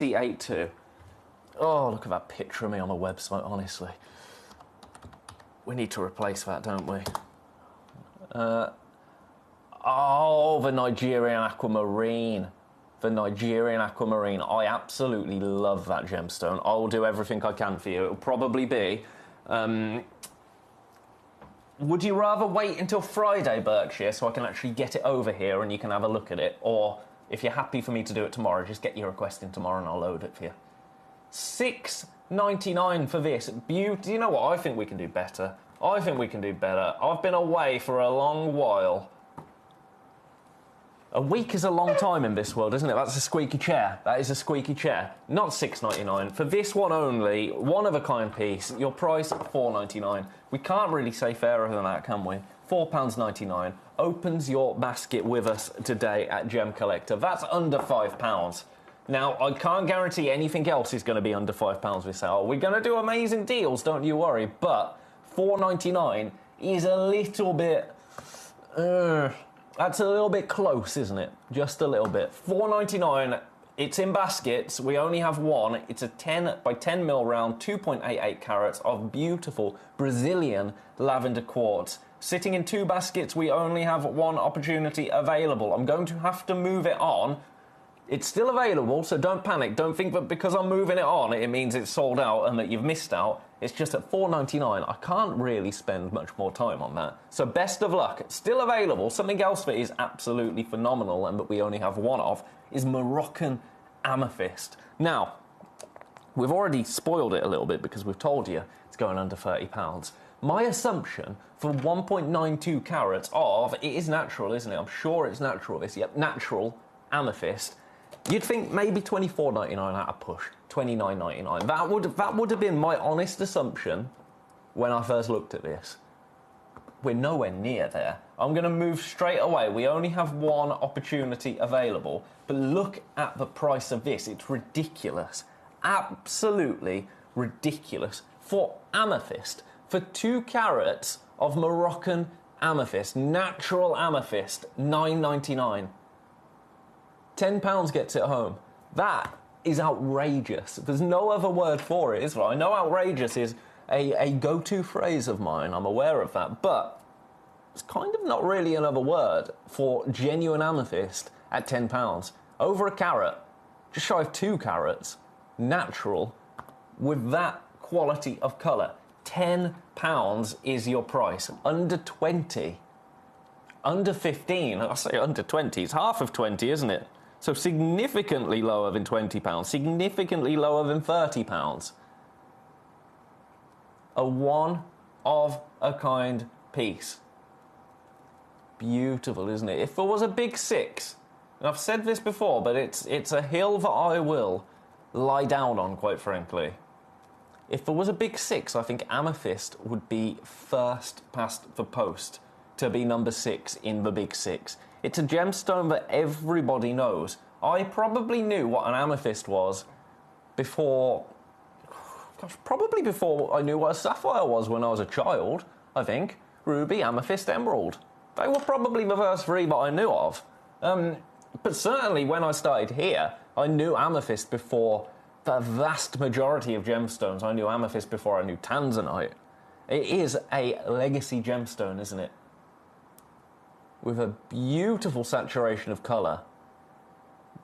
C82. Oh, look at that picture of me on the website, honestly. We need to replace that, don't we? Oh, the Nigerian aquamarine. The Nigerian aquamarine. I absolutely love that gemstone. I will do everything I can for you. It'll probably be... would you rather wait until Friday, Berkshire, so I can actually get it over here and you can have a look at it? Or, if you're happy for me to do it tomorrow, just get your request in tomorrow and I'll load it for you. $6.99 for this. You know what? I think we can do better. I think we can do better. I've been away for a long while. A week is a long time in this world, isn't it? That's a squeaky chair. That is a squeaky chair. Not $6.99. For this one only, one-of-a-kind piece, your price, $4.99. We can't really say fairer than that, can we? £4.99. Opens your basket with us today at Gemcollector. That's under £5. Now, I can't guarantee anything else is going to be under £5 this hour. We're going to do amazing deals, don't you worry. But $4.99 is a little bit... that's a little bit close, isn't it? Just a little bit. $4.99, it's in baskets. We only have one. It's a 10 by 10 mil round, 2.88 carats of beautiful Brazilian lavender quartz. Sitting in two baskets, we only have one opportunity available. I'm going to have to move it on. It's still available, so don't panic. Don't think that because I'm moving it on, it means it's sold out and that you've missed out. It's just at $4.99. I can't really spend much more time on that. So best of luck. It's still available. Something else that is absolutely phenomenal and that we only have one of is Moroccan amethyst. Now, we've already spoiled it a little bit because we've told you it's going under £30. My assumption for 1.92 carats of, it is natural, isn't it? I'm sure it's natural, this, yep, natural amethyst. You'd think maybe $24.99 at a push, $29.99. That would have been my honest assumption when I first looked at this. We're nowhere near there. I'm going to move straight away. We only have one opportunity available, but look at the price of this. It's ridiculous. Absolutely ridiculous. For amethyst, for 2 carats of Moroccan amethyst, natural amethyst, $9.99. £10 gets it home. That is outrageous. There's no other word for it, is there? I know outrageous is a go-to phrase of mine. I'm aware of that. But it's kind of not really another word for genuine amethyst at £10. Over a carat, just shy of 2 carats, natural, with that quality of colour. £10 is your price. Under 20. Under 15. I say under 20. It's half of 20, isn't it? So significantly lower than £20, significantly lower than £30. A one-of-a-kind piece. Beautiful, isn't it? If there was a big 6, and I've said this before, but it's a hill that I will lie down on, quite frankly. If there was a big 6, I think amethyst would be first past the post to be number 6 in the big 6. It's a gemstone that everybody knows. I probably knew what an amethyst was before... Gosh, probably before I knew what a sapphire was when I was a child, I think. Ruby, amethyst, emerald. They were probably the first 3 that I knew of. But certainly when I started here, I knew amethyst before the vast majority of gemstones. I knew amethyst before I knew tanzanite. It is a legacy gemstone, isn't it? With a beautiful saturation of colour.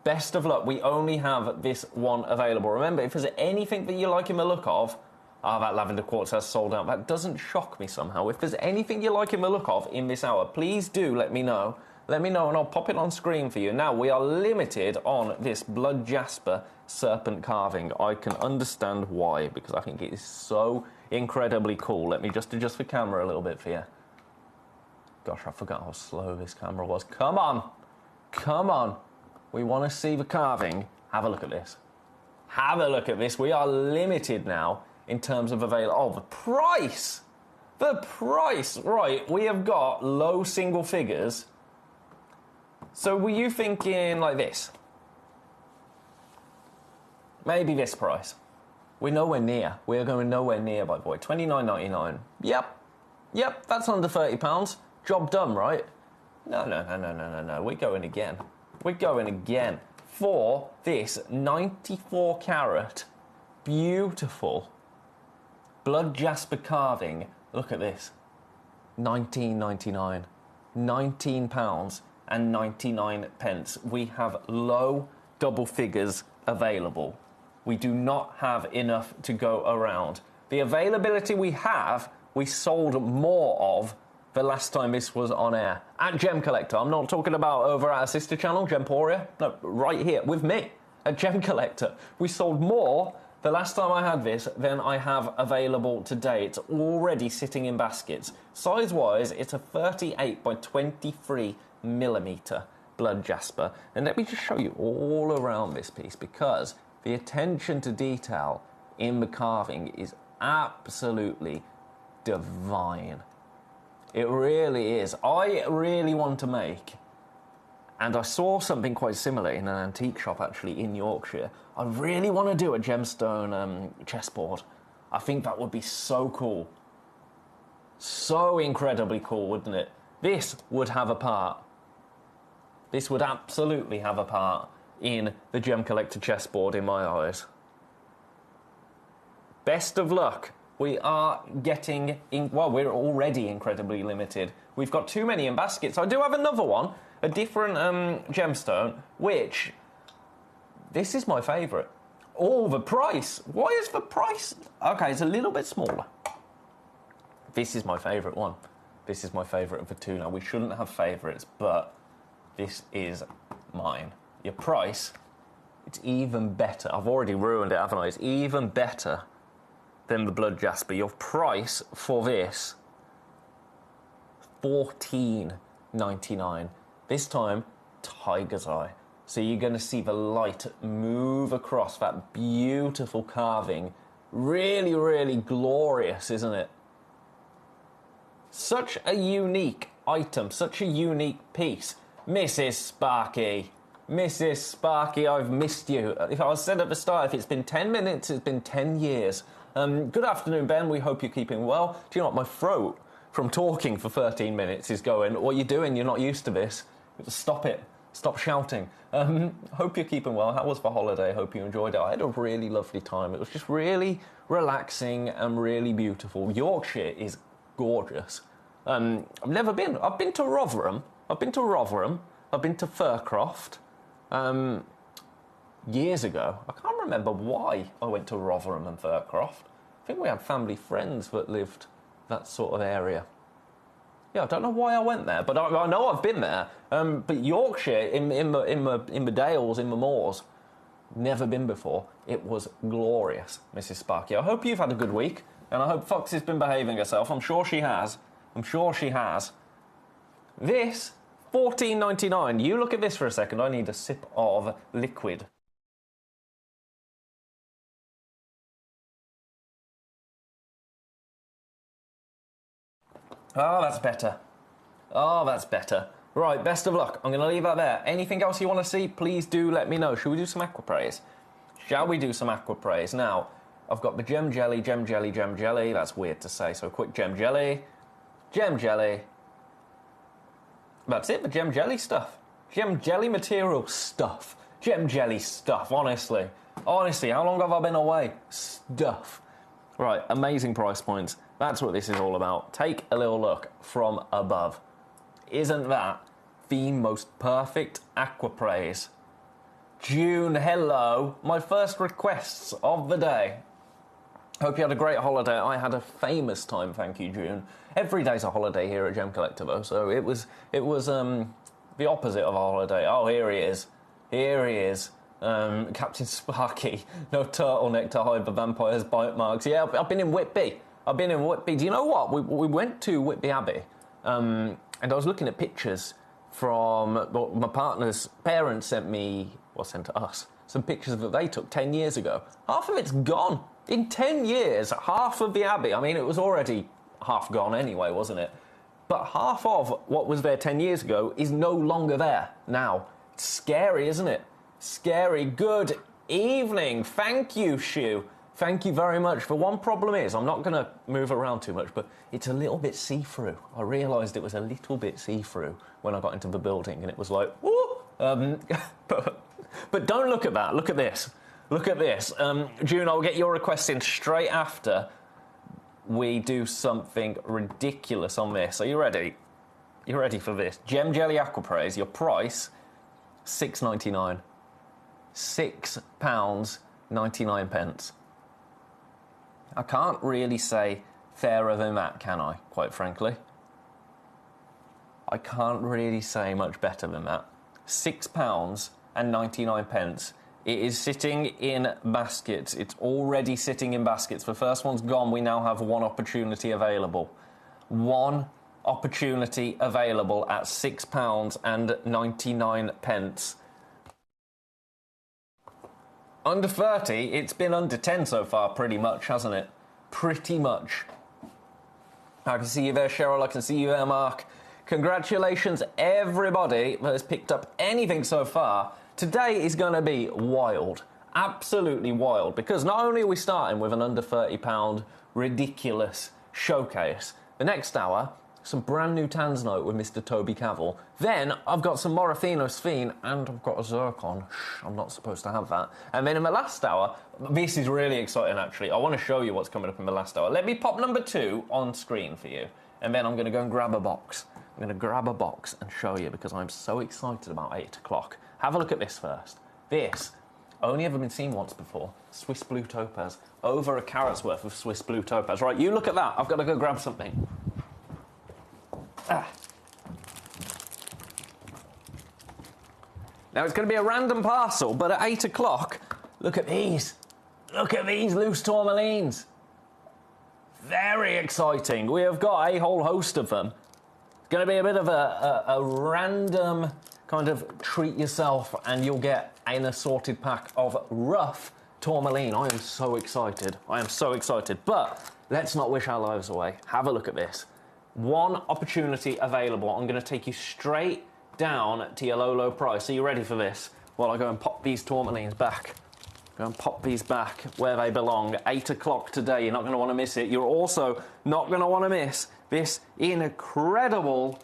Best of luck. We only have this one available. Remember, if there's anything that you like in the look of, that lavender quartz has sold out. That doesn't shock me somehow. If there's anything you like in the look of in this hour, please do let me know. Let me know and I'll pop it on screen for you. Now, we are limited on this blood jasper serpent carving. I can understand why, because I think it is so incredibly cool. Let me just adjust the camera a little bit for you. Gosh, I forgot how slow this camera was. Come on. Come on. We want to see the carving. Have a look at this. Have a look at this. We are limited now in terms of available... Oh, the price! The price! Right, we have got low single figures. So were you thinking like this? Maybe this price. We're nowhere near. We're going nowhere near, by the way. $29.99. Yep. Yep, that's under £30. Job done, right? No. We're going again. We're going again. for this 94 carat, beautiful blood jasper carving. Look at this, £19.99, £19 and 99 pence. We have low double figures available. We do not have enough to go around. The availability we have, we sold more of the last time this was on air at Gemcollector. I'm not talking about over at our sister channel, Gemporia. No, right here with me at Gemcollector. We sold more the last time I had this than I have available today. It's already sitting in baskets. Size-wise, it's a 38 by 23 millimeter blood jasper. And let me just show you all around this piece, because the attention to detail in the carving is absolutely divine. It really is. I really want to make, and I saw something quite similar in an antique shop actually in Yorkshire. I really want to do a gemstone chessboard. I think that would be so cool. So incredibly cool, wouldn't it? This would have a part. This would absolutely have a part in the Gemcollector chessboard in my eyes. Best of luck. We are getting, well, we're already incredibly limited. We've got too many in baskets. I do have another one, a different gemstone, which, this is my favourite. Oh, the price. Why is the price? Okay, it's a little bit smaller. This is my favourite one. This is my favourite of the two. Now, we shouldn't have favourites, but this is mine. Your price, it's even better. I've already ruined it, haven't I? It's even better than the blood jasper. Your price for this, $14.99. This time, tiger's eye. So you're going to see the light move across that beautiful carving. Really, really glorious, isn't it? Such a unique item, such a unique piece. Mrs. Sparky. Mrs. Sparky, I've missed you. If I said at the start, if it's been 10 minutes, it's been 10 years. Good afternoon, Ben. We hope you're keeping well. Do you know what? My throat from talking for 13 minutes is going, what are you doing? You're not used to this. Stop it. Stop shouting. Hope you're keeping well. How was the holiday? Hope you enjoyed it. I had a really lovely time. It was just really relaxing and really beautiful. Yorkshire is gorgeous. I've never been. I've been to Rotherham. I've been to Fircroft. Years ago. I can't remember why I went to Rotherham and Fircroft. I think we had family friends that lived that sort of area. Yeah, I don't know why I went there, but I know I've been there. But Yorkshire, in the Dales, in the moors, never been before. It was glorious, Mrs. Sparky. I hope you've had a good week, and I hope Foxy's been behaving herself. I'm sure she has. I'm sure she has. This, $14.99. You look at this for a second. I need a sip of liquid. Oh, that's better. Oh, that's better. Right, best of luck. I'm going to leave that there. Anything else you want to see, please do let me know. Shall we do some aquapraise? Shall we do some aquapraise? Now, I've got the gem jelly. That's weird to say, so quick gem jelly. Gem jelly. That's it, the gem jelly stuff. Gem jelly material stuff. Gem jelly stuff, honestly. Honestly, how long have I been away? Stuff. Right, amazing price points. That's what this is all about. Take a little look from above. Isn't that the most perfect aquapraise? June, hello. My first requests of the day. Hope you had a great holiday. I had a famous time, thank you, June. Every day's a holiday here at Gemcollector, though, so it was the opposite of a holiday. Oh, here he is. Here he is. Captain Sparky. No turtleneck to hide the vampire's bite marks. Yeah, I've been in Whitby. Do you know what? We went to Whitby Abbey, and I was looking at pictures from my partner's parents sent to us some pictures that they took 10 years ago. Half of it's gone. In 10 years, half of the Abbey, I mean, it was already half gone anyway, wasn't it? But half of what was there 10 years ago is no longer there now. It's scary, isn't it? Scary. Good evening. Thank you, Shu. Thank you very much. The one problem is, I'm not going to move around too much, but it's a little bit see-through. I realised it was a little bit see-through when I got into the building, and it was like, woo! But But don't look at that. Look at this. Look at this. June, I'll get your request in straight after we do something ridiculous on this. Are you ready? You ready for this? Gem Jelly Aquapraise, your price, £6.99. £6.99. I can't really say fairer than that, can I, quite frankly? I can't really say much better than that. £6.99. It is sitting in baskets. It's already sitting in baskets. The first one's gone. We now have one opportunity available. One opportunity available at £6.99. Under 30, it's been under 10 so far, pretty much, hasn't it? Pretty much. I can see you there, Cheryl. I can see you there, Mark. Congratulations, everybody that has picked up anything so far. Today is going to be wild. Absolutely wild. Because not only are we starting with an under £30 ridiculous showcase, the next hour, some brand new Tansnote with Mr. Toby Cavill. Then I've got some Morathino Sphene and I've got a Zircon. Shh, I'm not supposed to have that. And then in the last hour, this is really exciting actually. I want to show you what's coming up in the last hour. Let me pop number 2 on screen for you. And then I'm going to go and grab a box. I'm going to grab a box and show you because I'm so excited about 8 o'clock. Have a look at this first. This, only ever been seen once before. Swiss Blue Topaz. Over a carat's worth of Swiss Blue Topaz. Right, you look at that. I've got to go grab something. Now, it's going to be a random parcel, but at 8 o'clock, look at these. Look at these loose tourmalines. Very exciting. We have got a whole host of them. It's going to be a bit of a random kind of treat yourself, and you'll get an assorted pack of rough tourmaline. I am so excited. I am so excited. But let's not wish our lives away. Have a look at this. One opportunity available. I'm going to take you straight down to your low, low price. Are you ready for this? While I go and pop these tourmalines back. Go and pop these back where they belong. 8 o'clock today. You're not going to want to miss it. You're also not going to want to miss this incredible,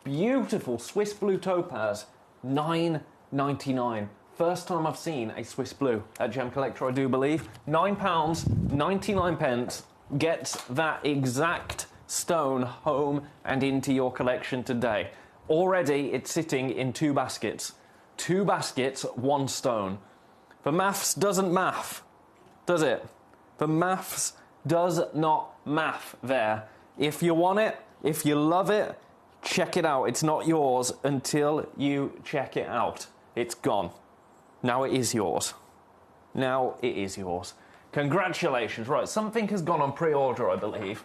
beautiful Swiss Blue Topaz. £9.99. First time I've seen a Swiss Blue at Gemcollector, I do believe. £9.99 gets that exact stone home and into your collection today. Already it's sitting in 2 baskets. 2 baskets, 1 stone. The maths doesn't math, does it? The maths does not math there. If you want it, if you love it, check it out. It's not yours until you check it out. It's gone. Now it is yours. Now it is yours. Congratulations. Right, something has gone on pre-order, I believe.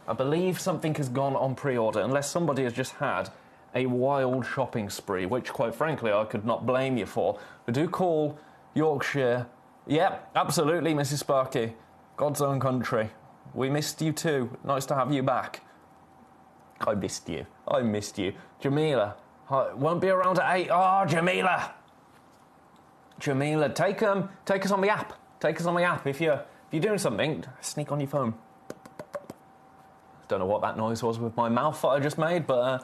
I believe something has gone on pre-order, unless somebody has just had a wild shopping spree, which, quite frankly, I could not blame you for. But do call Yorkshire. Yep, absolutely, Mrs. Sparky. God's own country. We missed you too. Nice to have you back. I missed you. I missed you. Jamila. Won't be around at 8. Oh, Jamila. Jamila, take us on the app. Take us on the app. If you're doing something, sneak on your phone. Don't know what that noise was with my mouth that I just made, but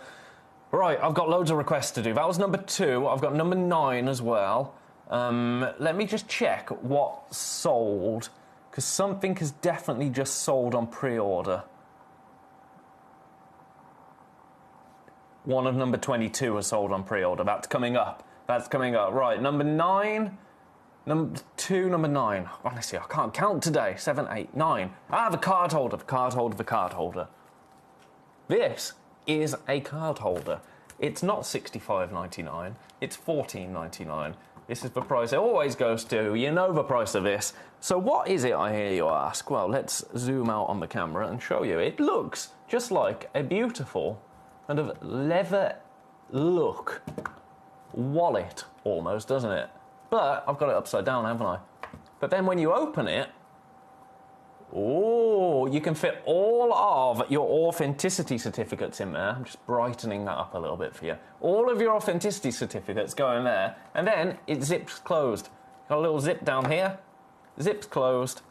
right, I've got loads of requests to do. That was number 2. I've got number 9 as well. Let me just check what sold, because something has definitely just sold on pre-order. One of number 22 has sold on pre-order. That's coming up. That's coming up. Right, number 9. Number 2, number 9. Honestly, I can't count today. 7, 8, 9. Ah, the card holder, the card holder, the card holder. This is a card holder. It's not $65.99. It's $14.99. This is the price it always goes to. You know the price of this. So what is it, I hear you ask? Well, let's zoom out on the camera and show you. It looks just like a beautiful kind of leather look wallet almost, doesn't it? But I've got it upside down, haven't I? But then when you open it, oh, you can fit all of your authenticity certificates in there. I'm just brightening that up a little bit for you. All of your authenticity certificates go in there, and then it zips closed. Got a little zip down here. Zips closed.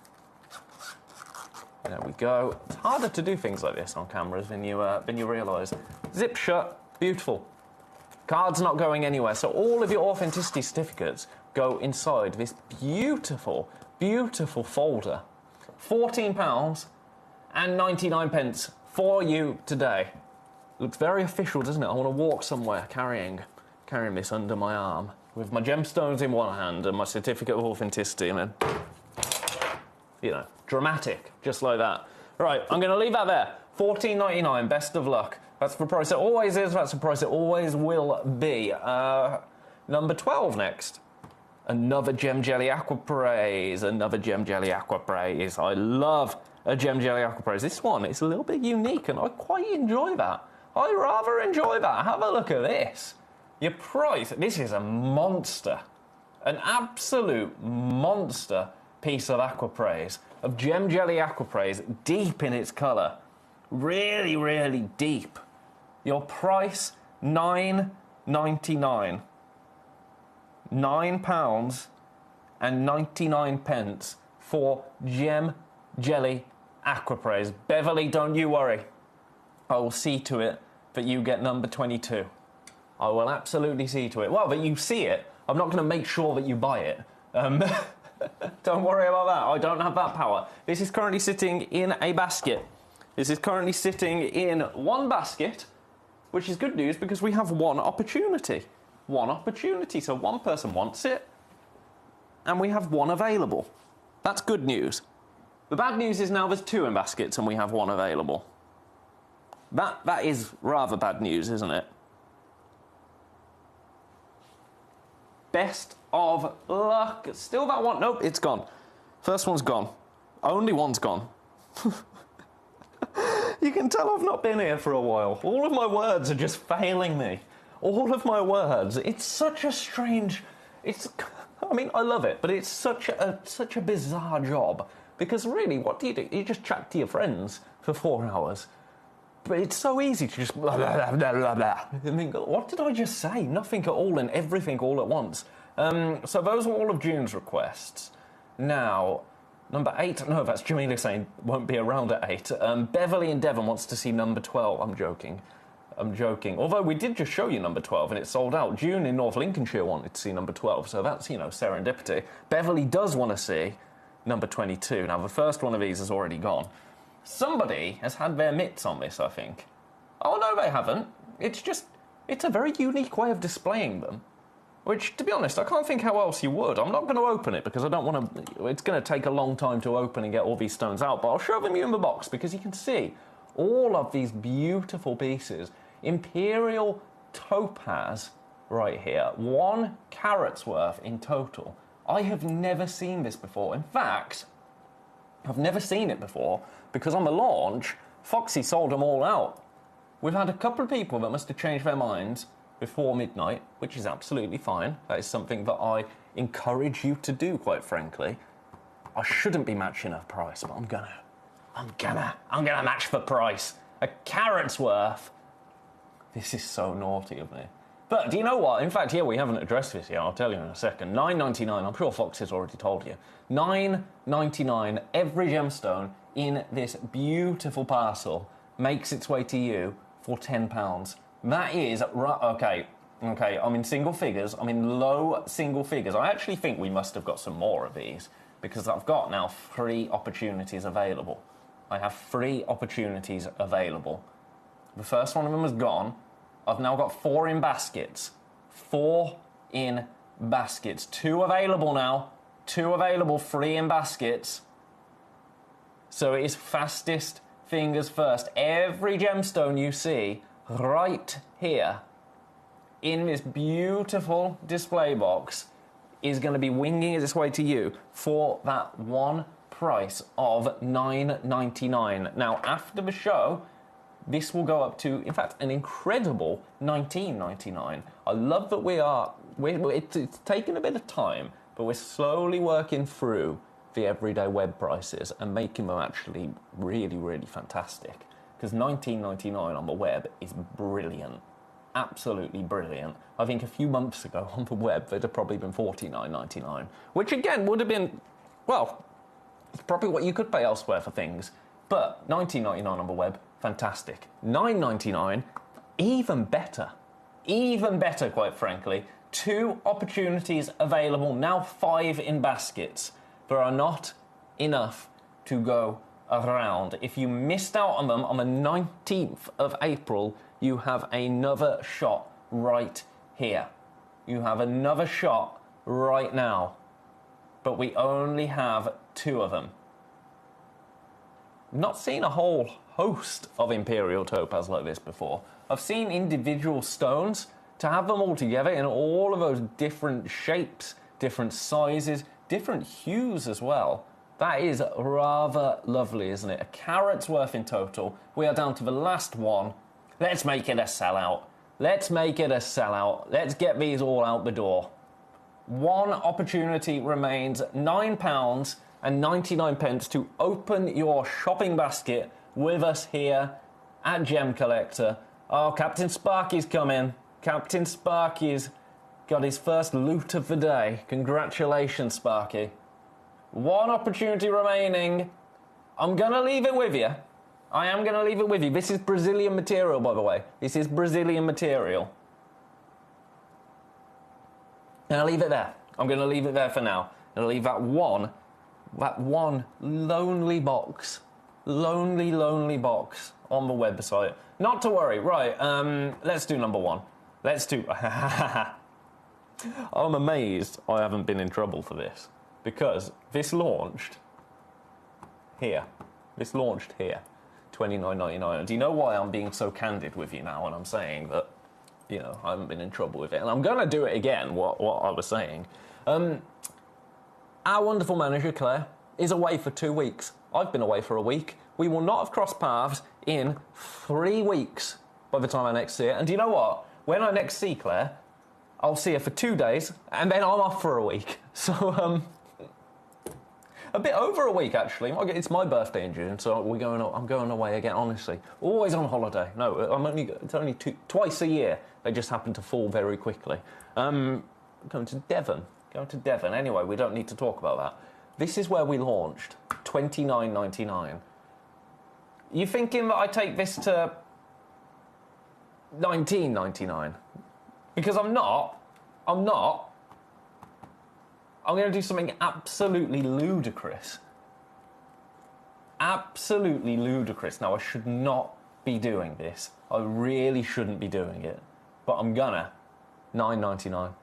There we go. It's harder to do things like this on cameras than you realise. Zip shut. Beautiful. Card's not going anywhere, so all of your authenticity certificates go inside this beautiful, beautiful folder. £14.99 for you today. Looks very official, doesn't it? I want to walk somewhere carrying this under my arm with my gemstones in one hand and my certificate of authenticity, and then, you know, dramatic, just like that. Right, I'm going to leave that there. £14.99, best of luck. That's the price it always is, that's the price it always will be. Number 12 next. Another Gem Jelly Aqua Praise. Another Gem Jelly Aqua Praise. I love a Gem Jelly Aqua Praise. This one is a little bit unique and I quite enjoy that. I rather enjoy that. Have a look at this. Your price. This is a monster. An absolute monster piece of Aqua Praise. Of Gem Jelly Aqua Praise. Deep in its colour. Really, really deep. Your price, £9.99. £9.99 for Gem Jelly Aqua Praise. Beverly, don't you worry. I will see to it that you get number 22. I will absolutely see to it. Well, that you see it. I'm not going to make sure that you buy it. Don't worry about that. I don't have that power. This is currently sitting in a basket. This is currently sitting in one basket, which is good news because we have one opportunity. One opportunity. So one person wants it, and we have one available. That's good news. The bad news is now there's two in baskets and we have one available. That is rather bad news, isn't it? Best of luck. Still that one. Nope, it's gone. First one's gone. Only one's gone. You can tell I've not been here for a while. All of my words are just failing me. All of my words. It's such a strange... I mean, I love it, but it's such a bizarre job. Because really, what do? You just chat to your friends for 4 hours. But it's so easy to just blah, blah, blah, blah, blah, blah. I mean, what did I just say? Nothing at all and everything all at once. So those are all of June's requests. Now, number 8, no, that's Jamila saying won't be around at 8. Beverly in Devon wants to see number 12. I'm joking. Although we did just show you number 12 and it sold out. June in North Lincolnshire wanted to see number 12, so that's, you know, serendipity. Beverly does want to see number 22. Now, the first one of these is already gone. Somebody has had their mitts on this, I think. Oh, no, they haven't. It's a very unique way of displaying them. Which, to be honest, I can't think how else you would. I'm not going to open it because I don't want to... It's going to take a long time to open and get all these stones out, but I'll show them you in the box because you can see all of these beautiful pieces. Imperial Topaz right here. 1 carat's worth in total. I have never seen this before. In fact, I've never seen it before because on the launch, Foxy sold them all out. We've had a couple of people that must have changed their minds before midnight, which is absolutely fine. That is something that I encourage you to do, quite frankly. I shouldn't be matching a price, but I'm gonna match the price. A carat's worth. This is so naughty of me. But do you know what? In fact, here we haven't addressed this yet. I'll tell you in a second. $9.99. I'm sure Fox has already told you. $9.99. Every gemstone in this beautiful parcel makes its way to you for £10. That is okay. I'm in single figures. I'm in low single figures. I actually think we must have got some more of these because I've got now 3 opportunities available. I have 3 opportunities available. The first one of them is gone. I've now got 4 in baskets. 4 in baskets. 2 available now. 2 available, 3 in baskets. So it is fastest fingers first. Every gemstone you see right here in this beautiful display box is going to be winging its way to you for that one price of $9.99. Now, after the show, this will go up to, in fact, an incredible $19.99. I love that it's taken a bit of time, but we're slowly working through the everyday web prices and making them actually really, really fantastic. Because $19.99 on the web is brilliant. Absolutely brilliant. I think a few months ago on the web, they'd have probably been $49.99, which again would have been, well, it's probably what you could pay elsewhere for things. But $19.99 on the web, fantastic. $9.99, even better. Even better, quite frankly. 2 opportunities available, now 5 in baskets. There are not enough to go around. If you missed out on them on the 19th of April, you have another shot right here. You have another shot right now. But we only have 2 of them. I've not seen a whole host of Imperial Topaz like this before. I've seen individual stones. To have them all together in all of those different shapes, different sizes, different hues as well, that is rather lovely, isn't it? A carat's worth in total. We are down to the last one. Let's make it a sellout. Let's make it a sellout. Let's get these all out the door. 1 opportunity remains, £9.99 to open your shopping basket with us here at Gemcollector. Oh, Captain Sparky's coming. Captain Sparky's got his first loot of the day. Congratulations, Sparky. 1 opportunity remaining. I'm going to leave it with you. I am going to leave it with you. This is Brazilian material, by the way. This is Brazilian material. And I'll leave it there. I'm going to leave it there for now. And I'll leave that one lonely box, lonely box on the website. Not to worry. Right, let's do number 1. Let's do... I'm amazed I haven't been in trouble for this, because this launched here. This launched here, $29.99. Do you know why I'm being so candid with you now and I'm saying that, you know, I haven't been in trouble with it? And I'm going to do it again, what I was saying. Our wonderful manager, Claire, is away for 2 weeks. I've been away for a week. We will not have crossed paths in 3 weeks by the time I next see her. And do you know what? When I next see Claire, I'll see her for 2 days, and then I'm off for a week. So, a bit over a week, actually. It's my birthday in June, so I'm going away again, honestly. Always on holiday. No, it's only twice a year. They just happen to fall very quickly. Going to Devon. Anyway, we don't need to talk about that. This is where we launched, $29.99. You thinking that I take this to $19.99? Because I'm not. I'm going to do something absolutely ludicrous. Absolutely ludicrous. Now, I should not be doing this. I really shouldn't be doing it. But I'm gonna. $9.99.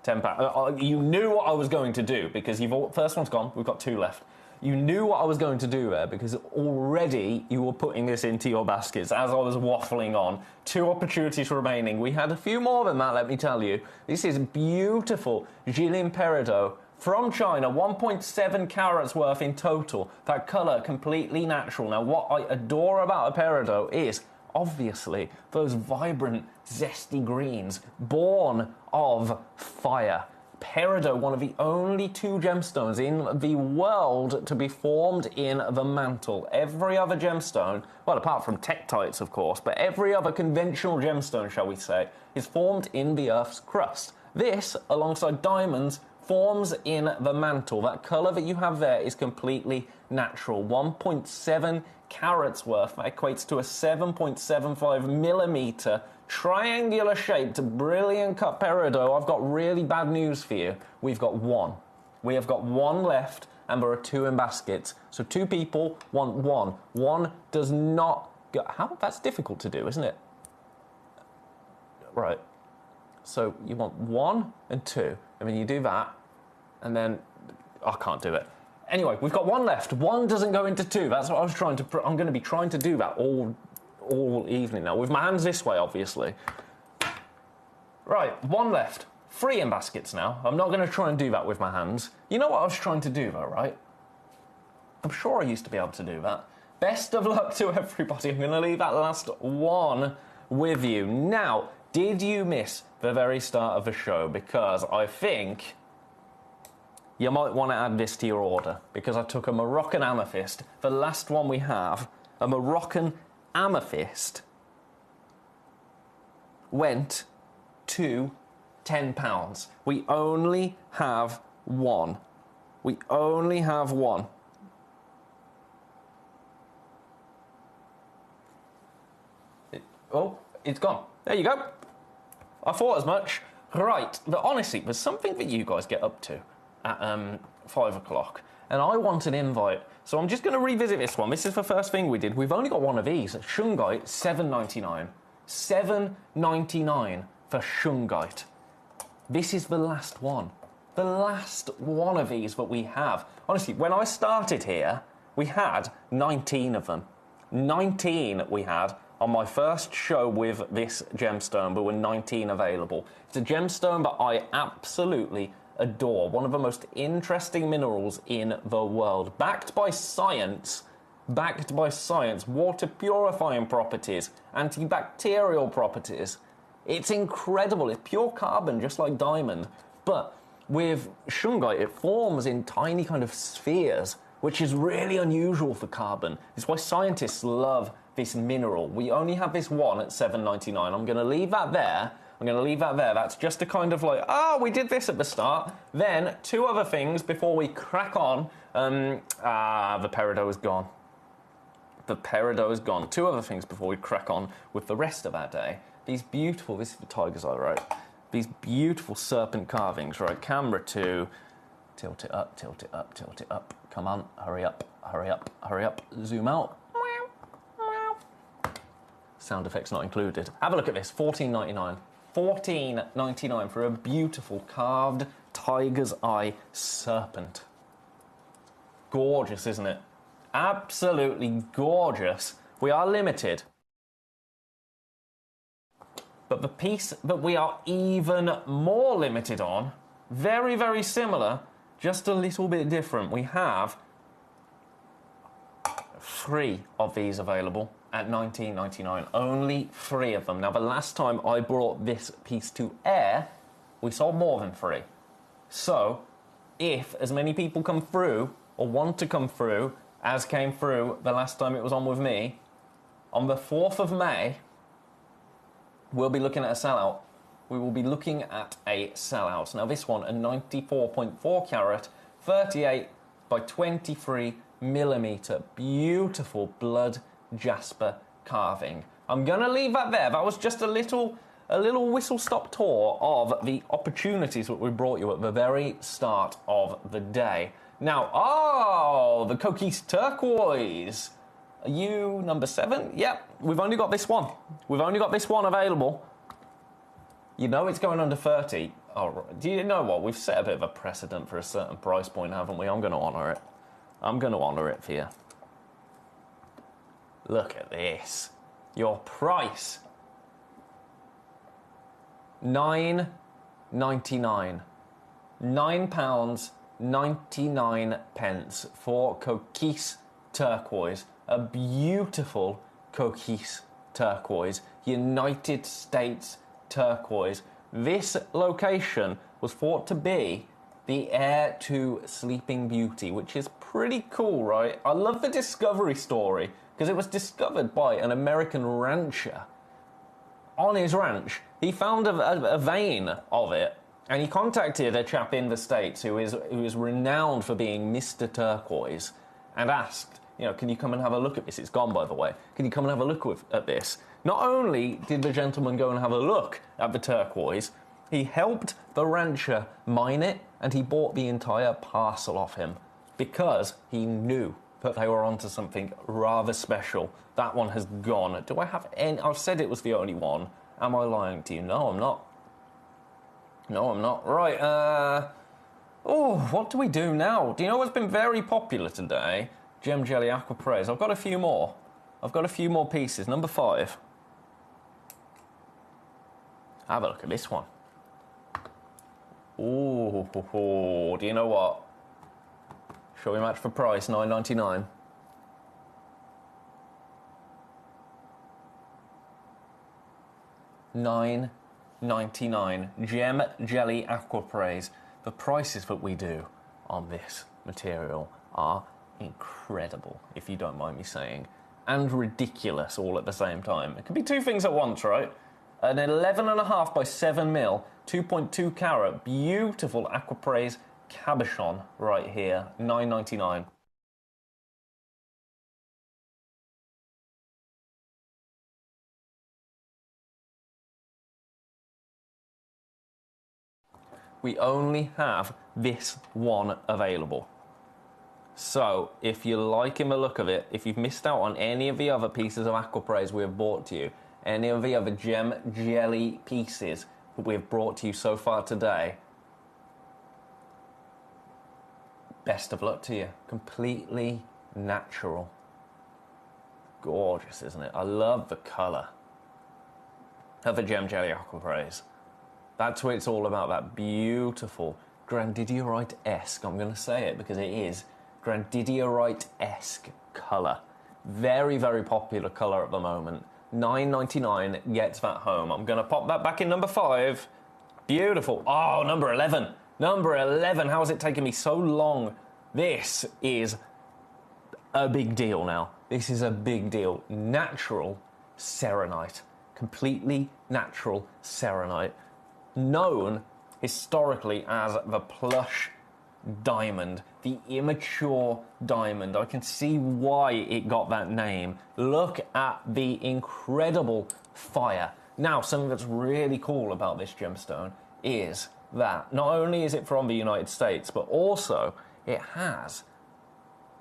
£10. You knew what I was going to do, because first one's gone. We've got 2 left. You knew what I was going to do there, because already you were putting this into your baskets as I was waffling on. 2 opportunities remaining. We had a few more than that, let me tell you. This is beautiful Jilin Peridot from China, 1.7 carats worth in total. That colour, completely natural. Now, what I adore about a Peridot is, obviously, those vibrant, zesty greens, born of fire. Peridot, one of the only 2 gemstones in the world to be formed in the mantle. Every other gemstone, well, apart from tektites, of course, but every other conventional gemstone, shall we say, is formed in the Earth's crust. This, alongside diamonds, forms in the mantle. That colour that you have there is completely natural. 1.7 carats worth. That equates to a 7.75 millimetre triangular shaped brilliant cut peridot. I've got really bad news for you. We've got 1. We have got 1 left, and there are 2 in baskets. So 2 people want 1. 1 does not go. How? That's difficult to do, isn't it? Right. So you want 1 and 2. I mean, you do that, and then I can't do it. Anyway, we've got 1 left. 1 doesn't go into 2. That's what I was trying to. I'm going to be trying to do that all evening now, with my hands this way, obviously. Right, 1 left. 3 in baskets now. I'm not going to try and do that with my hands. You know what I was trying to do, though, right? I'm sure I used to be able to do that. Best of luck to everybody. I'm going to leave that last 1 with you. Now, did you miss the very start of the show? Because I think you might want to add this to your order, because I took a Moroccan amethyst, the last one we have, a Moroccan amethyst, went to £10. We only have 1. We only have 1. Oh, it's gone. There you go. I thought as much. Right, but honestly, there's something that you guys get up to at 5 o'clock, and I want an invite. So I'm just going to revisit this one. This is the first thing we did. We've only got one of these. Shungite, $7.99. $7.99 for Shungite. This is the last one. The last one of these that we have. Honestly, when I started here, we had 19 of them. 19 we had on my first show with this gemstone. There were 19 available. It's a gemstone that I absolutely adore. One of the most interesting minerals in the world. Backed by science. Backed by science. Water purifying properties. Antibacterial properties. It's incredible. It's pure carbon, just like diamond. But with shungite, it forms in tiny kind of spheres, which is really unusual for carbon. It's why scientists love this mineral. We only have this one at $7.99. I'm going to leave that there. I'm going to leave that there. That's just a kind of like, oh, we did this at the start. Then, two other things before we crack on. The peridot is gone. The peridot is gone. Two other things before we crack on with the rest of our day. These beautiful, this is the tiger's eye, right? These beautiful serpent carvings, right? Camera 2, tilt it up, tilt it up, tilt it up. Come on, hurry up, hurry up, hurry up. Zoom out. Sound effects not included. Have a look at this, $14.99. $14.99 for a beautiful carved tiger's eye serpent. Gorgeous, isn't it? Absolutely gorgeous. We are limited. But the piece that we are even more limited on, very, very similar, just a little bit different. We have 3 of these available at $19.99. Only 3 of them. Now, the last time I brought this piece to air, we sold more than 3. So, if as many people come through, or want to come through, as came through the last time it was on with me, on the 4th of May, we'll be looking at a sellout. We will be looking at a sellout. Now this one, a 94.4 carat, 38 by 23 millimeter, beautiful blood jasper carving. I'm gonna leave that there. That was just a little whistle-stop tour of the opportunities that we brought you at the very start of the day. Now, oh, the Coquise turquoise. Are you number 7? Yep, we've only got this one. We've only got this one available. You know it's going under 30. Oh, do you know what? We've set a bit of a precedent for a certain price point, haven't we? I'm going to honour it. I'm going to honour it for you. Look at this. Your price. £9.99. £9.99 for Coquise turquoise. A beautiful Coquise turquoise. United States turquoise. This location was thought to be the heir to Sleeping Beauty, which is pretty cool, right? I love the discovery story because it was discovered by an American rancher. On his ranch, he found a vein of it, and he contacted a chap in the States who is renowned for being Mr. Turquoise, and asked, you know, can you come and have a look at this? It's gone, by the way. Can you come and have a look at this? Not only did the gentleman go and have a look at the turquoise, he helped the rancher mine it, and he bought the entire parcel off him because he knew that they were onto something rather special. That one has gone. Do I have any? I've said it was the only one. Am I lying to you? No, I'm not. No, I'm not. Right, oh, what do we do now? Do you know what's been very popular today? Gem Jelly Aqua Praise. I've got a few more. I've got a few more pieces. Number 5. Have a look at this one. Ooh, do you know what? Shall we match for price? $9.99. $9.99. Gem Jelly Aqua Praise. The prices that we do on this material are incredible, if you don't mind me saying, and ridiculous all at the same time. It could be 2 things at once, right? An 11.5 by 7 mil, 2.2 carat, beautiful Aqua Praise cabochon right here, $9.99. we only have this one available. So, if you like the look of it, if you've missed out on any of the other pieces of aquapraise we have brought to you, any of the other gem jelly pieces that we have brought to you so far today, best of luck to you. Completely natural. Gorgeous, isn't it? I love the colour of the gem jelly aquapraise. That's what it's all about, that beautiful grandidierite-esque, I'm going to say it because it is, grandidierite-esque colour. Very, very popular colour at the moment. $9.99 gets that home. I'm going to pop that back in number 5. Beautiful. Oh, number 11. Number 11. How has it taken me so long? This is a big deal now. This is a big deal. Natural serenite. Completely natural serenite. Known historically as the plush diamond, the immature diamond. I can see why it got that name. Look at the incredible fire. Now, something that's really cool about this gemstone is that not only is it from the United States, but also it has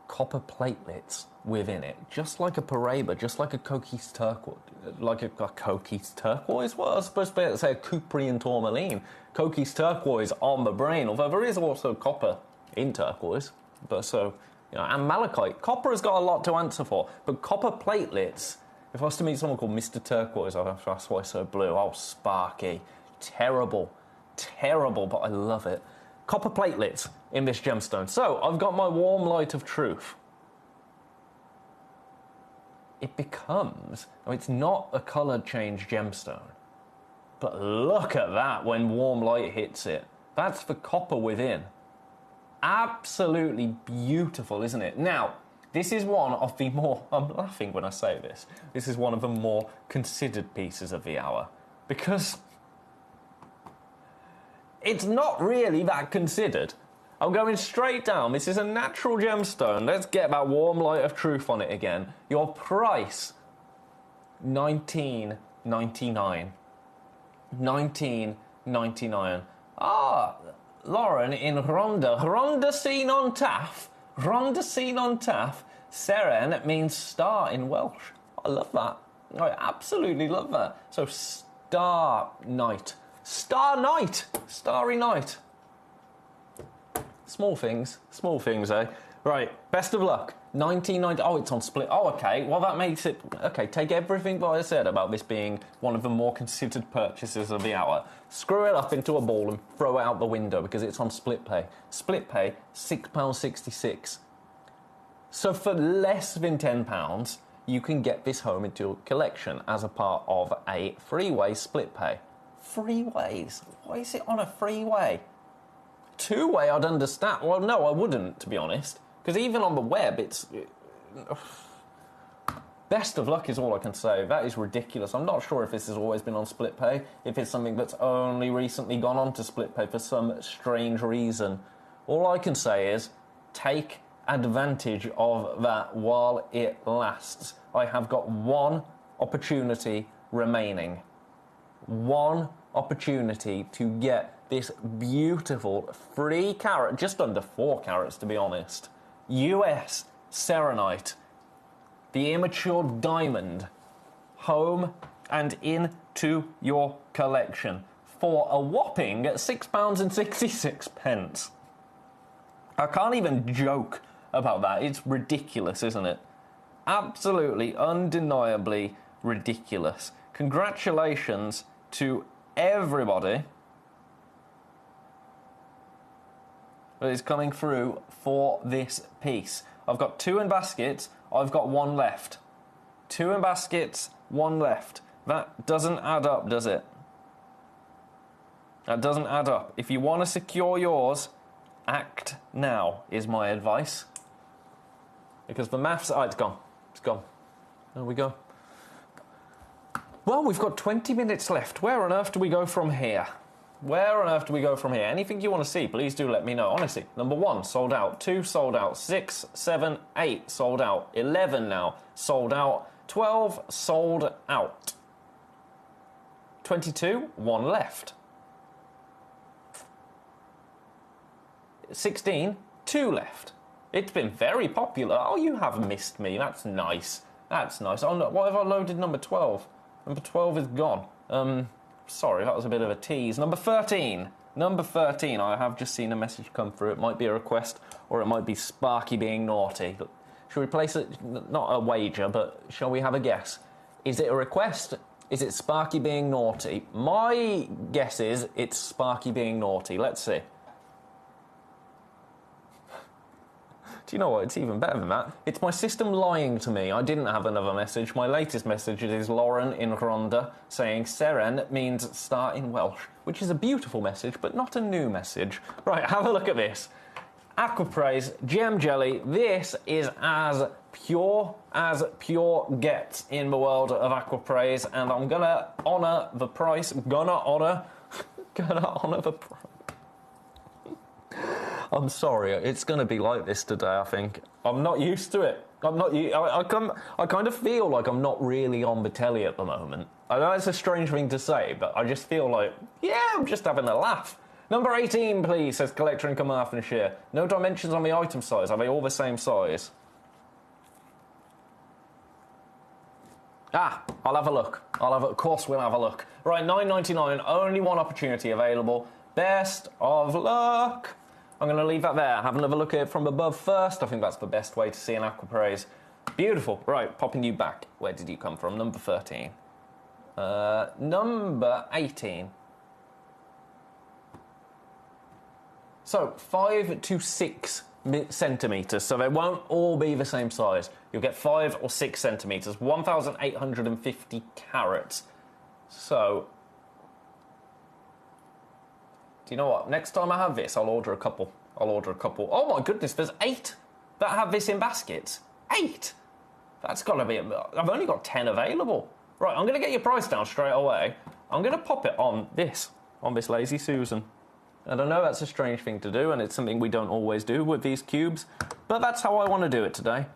copper platelets within it, just like a Paraiba, just like a Coquise turquoise, like a Coquise turquoise. Well, I was supposed to say a Cuprian tourmaline. Coquise turquoise on the brain, although there is also copper in turquoise. But so, you know, and malachite. Copper has got a lot to answer for, but copper platelets. If I was to meet someone called Mr. Turquoise, that's why it's so blue. Oh, sparky, terrible, terrible, but I love it. Copper platelets in this gemstone. So I've got my warm light of truth. It becomes, it's not a colour change gemstone, but look at that when warm light hits it. That's the copper within. Absolutely beautiful, isn't it? Now, this is one of the more, I'm laughing when I say this is one of the more considered pieces of the hour, because it's not really that considered. I'm going straight down. This is a natural gemstone. Let's get that warm light of truth on it again. Your price, $19.99. $19.99. Ah, Lauren in Rhondda seen on Taff. Rhondda seen on Taff. Seren means star in Welsh. I love that. I absolutely love that. So, star night. Star night. Starry night. Small things, eh? Right, best of luck. 1990. Oh, it's on split. Oh, okay. Well, that makes it. Okay, take everything that I said about this being one of the more considered purchases of the hour, screw it up into a ball and throw it out the window because it's on split pay. Split pay, £6.66. So for less than £10, you can get this home into your collection as a part of a freeway split pay. Freeways? Why is it on a freeway? Two-way, I'd understand. Well, no, I wouldn't, to be honest. Because even on the web, it's... Best of luck is all I can say. That is ridiculous. I'm not sure if this has always been on split pay, if it's something that's only recently gone on to split pay for some strange reason. All I can say is, take advantage of that while it lasts. I have got one opportunity remaining. One opportunity to get this beautiful 3 carat, just under 4 carats to be honest, US serenite, the immature diamond, home and into your collection for a whopping £6.66. I can't even joke about that. It's ridiculous, isn't it? Absolutely, undeniably ridiculous. Congratulations to everybody that is coming through for this piece. I've got 2 in baskets, I've got 1 left. 2 in baskets, 1 left. That doesn't add up, does it? That doesn't add up. If you want to secure yours, act now, is my advice. Because the maths... Oh, it's gone. It's gone. There we go. Well, we've got 20 minutes left. Where on earth do we go from here? Where on earth do we go from here? Anything you want to see, please do let me know. Honestly, number 1, sold out. 2, sold out. 6, 7, 8, sold out. 11 now, sold out. 12, sold out. 22, 1 left. 16, 2 left. It's been very popular. Oh, you have missed me. That's nice. That's nice. Oh, no, what have I loaded number 12? Number 12 is gone. Sorry, that was a bit of a tease. Number 13. Number 13. I have just seen a message come through. It might be a request, or it might be Sparky being naughty. Should we place it? Not a wager, but shall we have a guess? Is it a request? Is it Sparky being naughty? My guess is it's Sparky being naughty. Let's see. Do you know what? It's even better than that. It's my system lying to me. I didn't have another message. My latest message is Lauren in Rhondda saying Seren means start in Welsh, which is a beautiful message, but not a new message. Right, have a look at this. Aquapraise, gem jelly. This is as pure gets in the world of Aquapraise, and I'm gonna honour the price. Gonna honour the price. I'm sorry, it's going to be like this today, I think. I'm not used to it. I kind of feel like I'm not really on the telly at the moment. I know it's a strange thing to say, but I just feel like, yeah, I'm just having a laugh. Number 18, please, says Collector in Carmarthenshire. No dimensions on the item size. Are they all the same size? I'll have a look. Of course we'll have a look. Right, $9.99, only one opportunity available. Best of luck. I'm going to leave that there. Have another look at it from above first. I think that's the best way to see an Aquapraise. Beautiful. Right, popping you back. Where did you come from? Number 13. Number 18. So, 5 to 6 centimetres. So they won't all be the same size. You'll get 5 or 6 centimetres. 1,850 carats. So... do you know what? Next time I have this, I'll order a couple. Oh my goodness, there's 8 that have this in baskets. 8! That's got to be... I've only got 10 available. Right, I'm going to get your price down straight away. I'm going to pop it on this Lazy Susan. And I know that's a strange thing to do, and it's something we don't always do with these cubes, but that's how I want to do it today.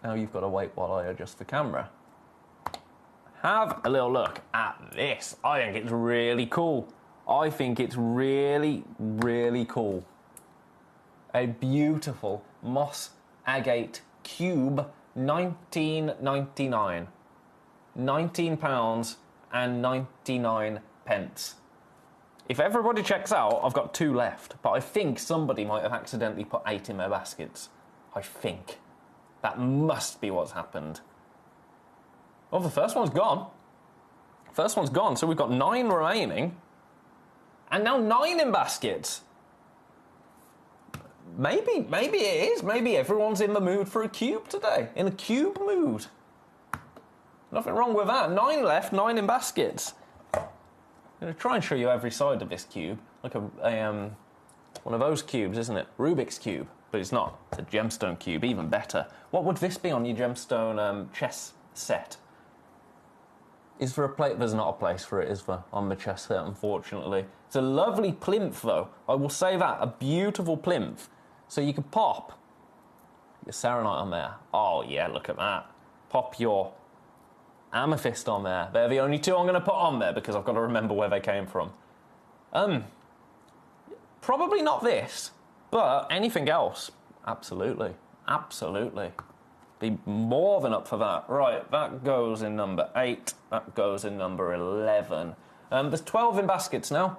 Now you've got to wait while I adjust the camera. Have a little look at this. I think it's really cool. I think it's really, really cool. A beautiful moss agate cube, $19.99. £19 and 99 pence. If everybody checks out, I've got 2 left, but I think somebody might have accidentally put 8 in their baskets. I think. That must be what's happened. Oh, the first one's gone. First one's gone, so we've got 9 remaining. And now 9 in baskets. Maybe it is. Maybe everyone's in the mood for a cube today. In a cube mood. Nothing wrong with that. 9 left, 9 in baskets. I'm going to try and show you every side of this cube. Like one of those cubes, isn't it? Rubik's Cube. But it's not. It's a gemstone cube, even better. What would this be on your gemstone chess set? Is there a place? There's not a place for it, is there, on the chess set, unfortunately. It's a lovely plinth, though. I will say that. A beautiful plinth. So you can pop your serenite on there. Oh, yeah, look at that. Pop your amethyst on there. They're the only 2 I'm going to put on there because I've got to remember where they came from. Probably not this, but anything else. Absolutely. Absolutely. Be more than up for that. Right, that goes in number 8. That goes in number 11. There's 12 in baskets now.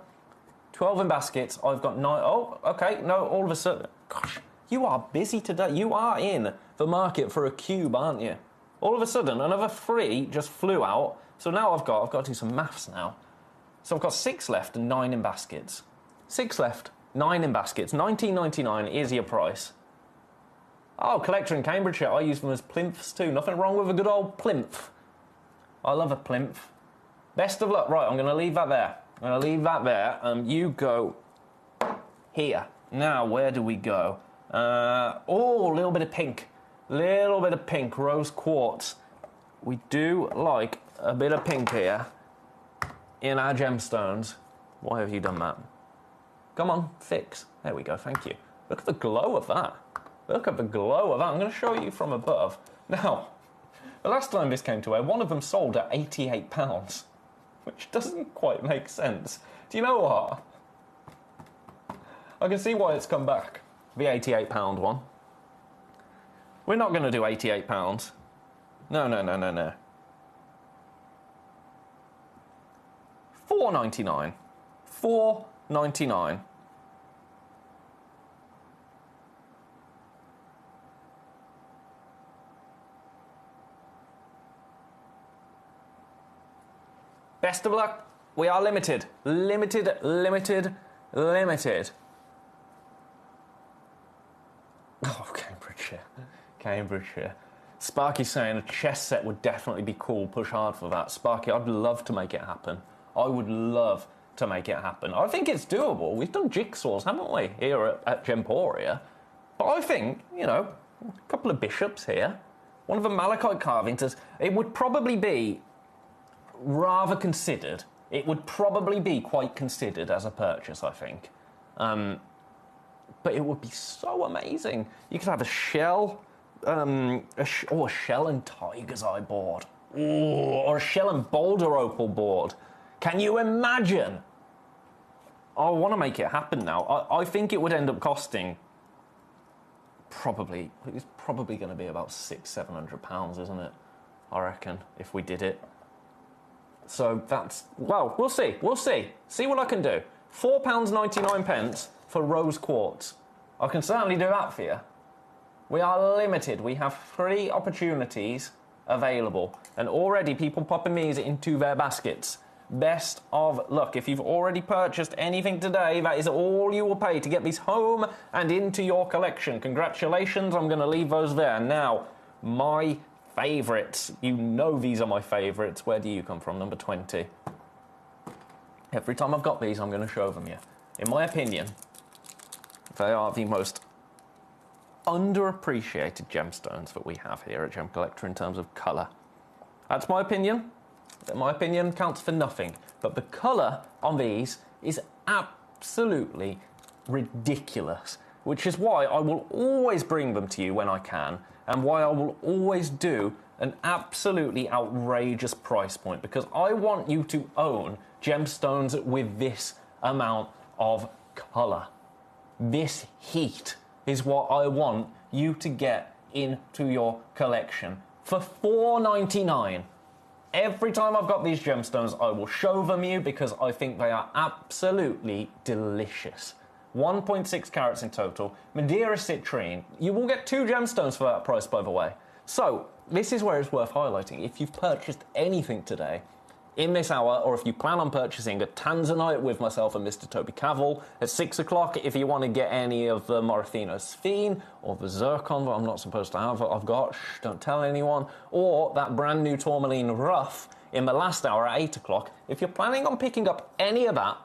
12 in baskets. I've got 9. Oh, okay. No, all of a sudden. Gosh, you are busy today. You are in the market for a cube, aren't you? All of a sudden, another 3 just flew out. So now I've got to do some maths now. So I've got 6 left and 9 in baskets. 6 left, 9 in baskets. $19.99 is your price. Oh, Collector in Cambridgeshire. I use them as plinths too. Nothing wrong with a good old plinth. I love a plinth. Best of luck. Right, I'm going to leave that there. I'm going to leave that there. You go here. Now, where do we go? Oh, a little bit of pink. Little bit of pink. Rose quartz. We do like a bit of pink here in our gemstones. Why have you done that? Come on, fix. There we go, thank you. Look at the glow of that. Look at the glow of that. I'm going to show you from above. Now, the last time this came to air, one of them sold at £88, which doesn't quite make sense. Do you know what? I can see why it's come back. The £88 one. We're not going to do £88. No. $4.99. $4.99. Best of luck. We are limited. Limited. Oh, Cambridgeshire. Sparky's saying a chess set would definitely be cool. Push hard for that. Sparky, I'd love to make it happen. I would love to make it happen. I think it's doable. We've done jigsaws, haven't we, here at Gemporia? But I think, you know, a couple of bishops here. One of the malachite carvings. It would probably be rather considered. It would probably be quite considered as a purchase, I think. But it would be so amazing. You could have a shell, a shell and tiger's eye board. Ooh, or a shell and boulder opal board. Can you imagine? I want to make it happen now. I think it would end up costing it's probably going to be about £600-700, isn't it? I reckon, if we did it. So that's, well, we'll see. See what I can do. £4.99 for rose quartz. I can certainly do that for you. We are limited. We have 3 opportunities available. And already people popping these into their baskets. Best of luck. If you've already purchased anything today, that is all you will pay to get these home and into your collection. Congratulations. I'm going to leave those there. Now, my favourites. You know these are my favourites. Where do you come from? Number 20. Every time I've got these, I'm going to show them you. In my opinion, they are the most underappreciated gemstones that we have here at Gemcollector in terms of colour. That's my opinion. My opinion counts for nothing. But the colour on these is absolutely ridiculous, which is why I will always bring them to you when I can, and why I will always do an absolutely outrageous price point, because I want you to own gemstones with this amount of colour. This heat is what I want you to get into your collection for $4.99. Every time I've got these gemstones, I will show them you because I think they are absolutely delicious. 1.6 carats in total. Madeira citrine. You will get 2 gemstones for that price, by the way. So, this is where it's worth highlighting. If you've purchased anything today, in this hour, or if you plan on purchasing a Tanzanite with myself and Mr. Toby Cavell at 6 o'clock, if you want to get any of the Morathino Sphene or the Zircon that I'm not supposed to have, I've got, don't tell anyone, or that brand new Tourmaline Rough in the last hour at 8 o'clock, if you're planning on picking up any of that,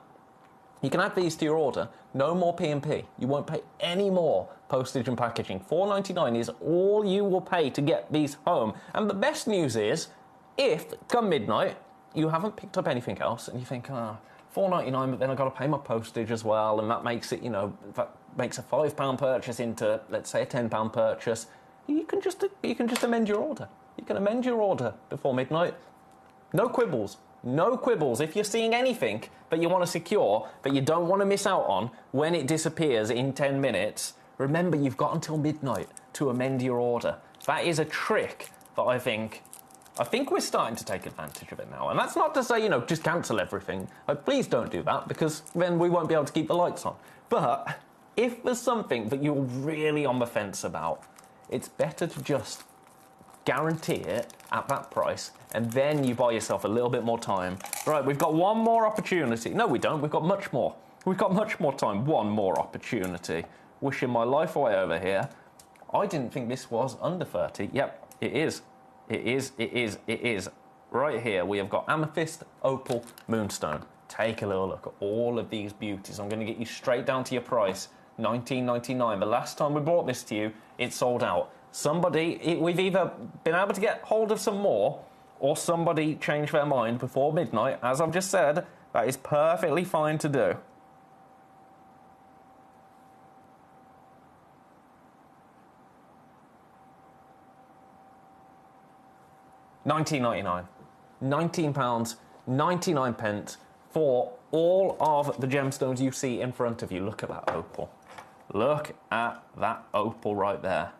you can add these to your order. No more P&P. You won't pay any more postage and packaging. $4.99 is all you will pay to get these home. And the best news is, if, come midnight, you haven't picked up anything else, and you think, $4.99, but then I've got to pay my postage as well, and that makes it, that makes a £5 purchase into, let's say, a £10 purchase. You can just amend your order. You can amend your order before midnight. No quibbles. No quibbles. If you're seeing anything that you want to secure, that you don't want to miss out on when it disappears in 10 minutes, remember you've got until midnight to amend your order. That is a trick that I think we're starting to take advantage of it now. And that's not to say, just cancel everything. Please don't do that, because then we won't be able to keep the lights on. But if there's something that you're really on the fence about, it's better to just guarantee it at that price, and then you buy yourself a little bit more time. Right, we've got one more opportunity. No, we don't. We've got much more. We've got much more time. One more opportunity. Wishing my life away over here. I didn't think this was under 30. Yep, it is. It is. Right here, we have got amethyst, opal, moonstone. Take a little look at all of these beauties. I'm going to get you straight down to your price, $19.99. The last time we brought this to you, it sold out. We've either been able to get hold of some more, or somebody changed their mind before midnight. As I've just said, that is perfectly fine to do. £19.99. £19.99 for all of the gemstones you see in front of you. Look at that opal. Look at that opal right there.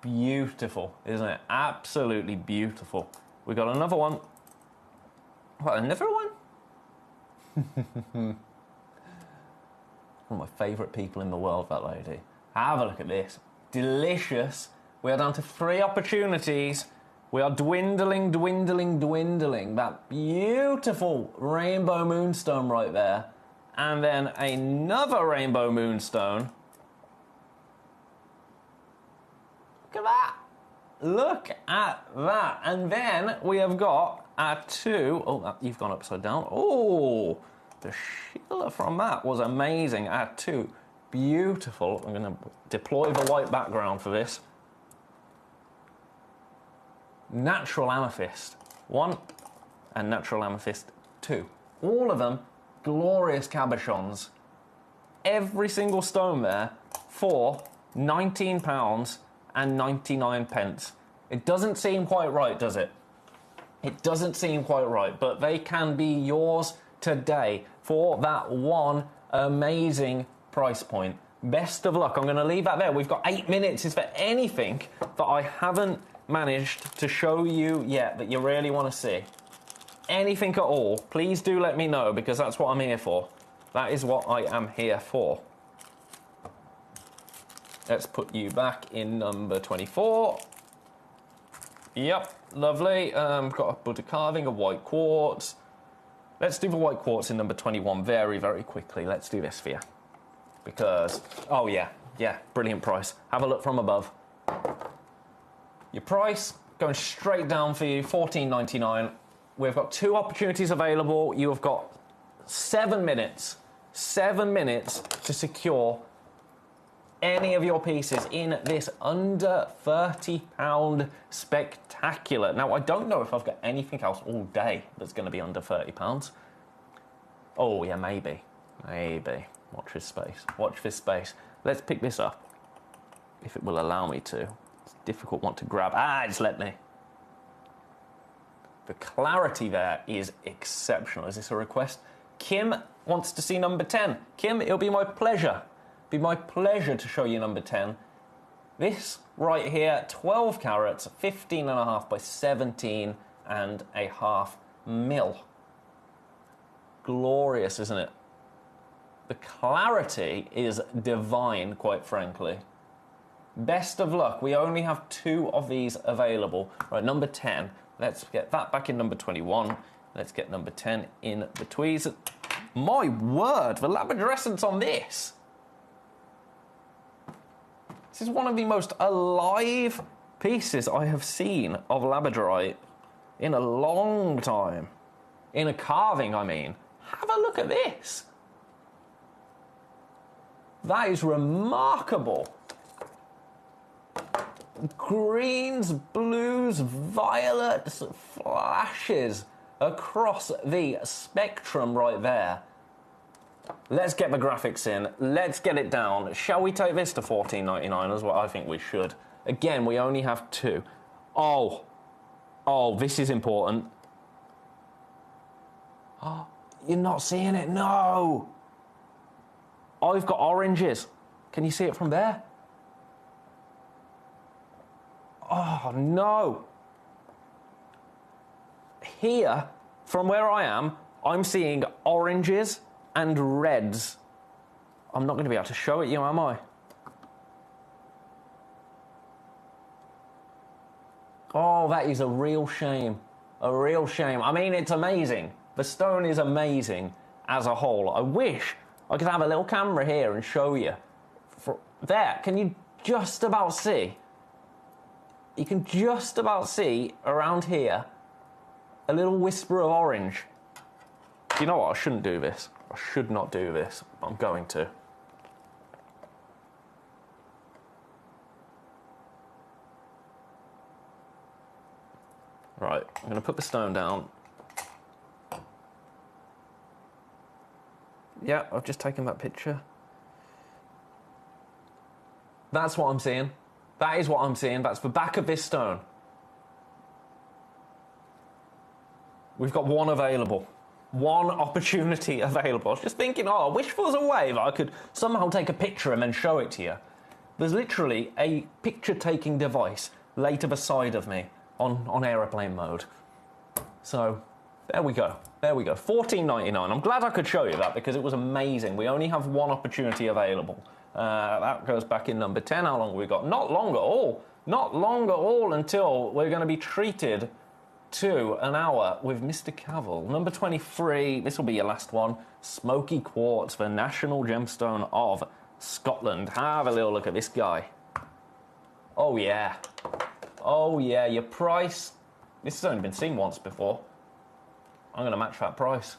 Beautiful, isn't it? Absolutely beautiful. We got another one. What, another one? One of my favourite people in the world, that lady. Have a look at this. Delicious. We are down to 3 opportunities. We are dwindling, dwindling, dwindling. That beautiful rainbow moonstone right there. And then another rainbow moonstone. Look at that. Look at that. And then we have got our 2. Oh, you've gone upside down. Oh, the Sheila from that was amazing. Our 2. Beautiful. I'm going to deploy the white background for this. Natural amethyst 1 and natural amethyst 2. All of them glorious cabochons. Every single stone there for £19 and 99 pence. It doesn't seem quite right, does it? It doesn't seem quite right, but they can be yours today for that one amazing price point. Best of luck. I'm going to leave that there. We've got 8 minutes. Is there anything that I haven't managed to show you yet that you really want to see? Anything at all, please do let me know, because that's what I'm here for. That is what I am here for. Let's put you back in number 24. Yep, lovely. Got a Buddha carving, a white quartz. Let's do the white quartz in number 21 very, very quickly. Let's do this for you. Because, oh yeah, brilliant price. Have a look from above. Your price going straight down for you, $14.99. We've got 2 opportunities available. You have got 7 minutes. 7 minutes to secure any of your pieces in this under £30 spectacular. Now, I don't know if I've got anything else all day that's going to be under £30. Oh, yeah, maybe. Maybe. Watch this space. Watch this space. Let's pick this up, if it will allow me to. It's a difficult one to grab. Ah, it's let me. The clarity there is exceptional. Is this a request? Kim wants to see number 10. Kim, it'll be my pleasure. Be my pleasure to show you number 10. This right here, 12 carats, 15.5 by 17.5 mil. Glorious, isn't it? The clarity is divine, quite frankly. Best of luck. We only have 2 of these available. Right, number 10. Let's get that back in number 21. Let's get number 10 in the tweezers. My word, the labradorescence on this. This is one of the most alive pieces I have seen of labradorite in a long time. In a carving, I mean. Have a look at this. That is remarkable. Greens, blues, violets, flashes across the spectrum right there. Let's get the graphics in. Let's get it down. Shall we take this to $14.99 as well? I think we should. Again, we only have 2. Oh, this is important. Oh, you're not seeing it? No. I've got oranges. Can you see it from there? Oh, no. Here, from where I am, I'm seeing oranges and reds. I'm not going to be able to show it you, am I? Oh, that is a real shame. A real shame. I mean, it's amazing. The stone is amazing as a whole. I wish I could have a little camera here and show you. There, can you just about see? You can just about see around here a little whisper of orange. You know what? I shouldn't do this. I should not do this. But I'm going to. Right, I'm going to put the stone down. Yeah, I've just taken that picture. That's what I'm seeing. That is what I'm seeing. That's the back of this stone. We've got one available. One opportunity available. I was just thinking, oh, I wish there was a way that I could somehow take a picture and then show it to you. There's literally a picture-taking device laid to the side of me on aeroplane mode. So, there we go. There we go. $14.99. I'm glad I could show you that because it was amazing. We only have one opportunity available. That goes back in number 10. How long have we got? Not long at all. Not long at all until we're going to be treated to an hour with Mr. Cavill. Number 23, this will be your last one. Smoky Quartz, the national gemstone of Scotland. Have a little look at this guy. Oh, yeah. Oh, yeah, your price. This has only been seen once before. I'm going to match that price.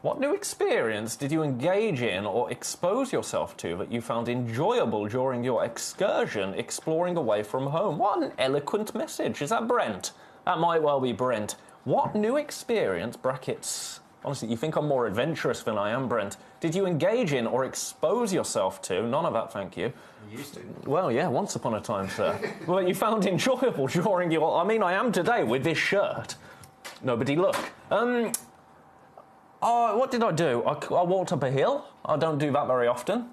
What new experience did you engage in or expose yourself to that you found enjoyable during your excursion exploring away from home? What an eloquent message. Is that Brent? That might well be Brent. What new experience, brackets, honestly, you think I'm more adventurous than I am, Brent, did you engage in or expose yourself to? None of that, thank you. You used to. Well, yeah, once upon a time, sir. Well, you found enjoyable during your... I mean, I am today with this shirt. Nobody look. Oh, what did I do? I walked up a hill. I don't do that very often.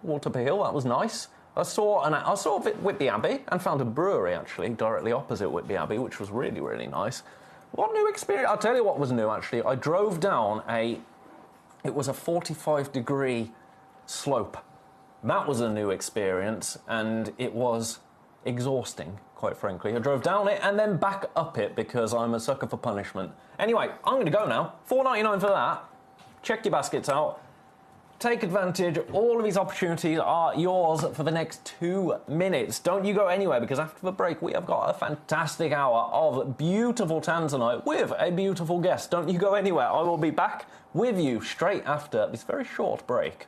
Walked up a hill, that was nice. I saw Whitby Abbey and found a brewery, actually, directly opposite Whitby Abbey, which was really, really nice. What new experience? I'll tell you what was new, actually. I drove down it was a 45-degree slope. That was a new experience, and it was exhausting, quite frankly. I drove down it and then back up it because I'm a sucker for punishment. Anyway, I'm going to go now. $4.99 for that. Check your baskets out. Take advantage. All of these opportunities are yours for the next 2 minutes. Don't you go anywhere because after the break we have got a fantastic hour of beautiful Tanzanite with a beautiful guest. Don't you go anywhere. I will be back with you straight after this very short break.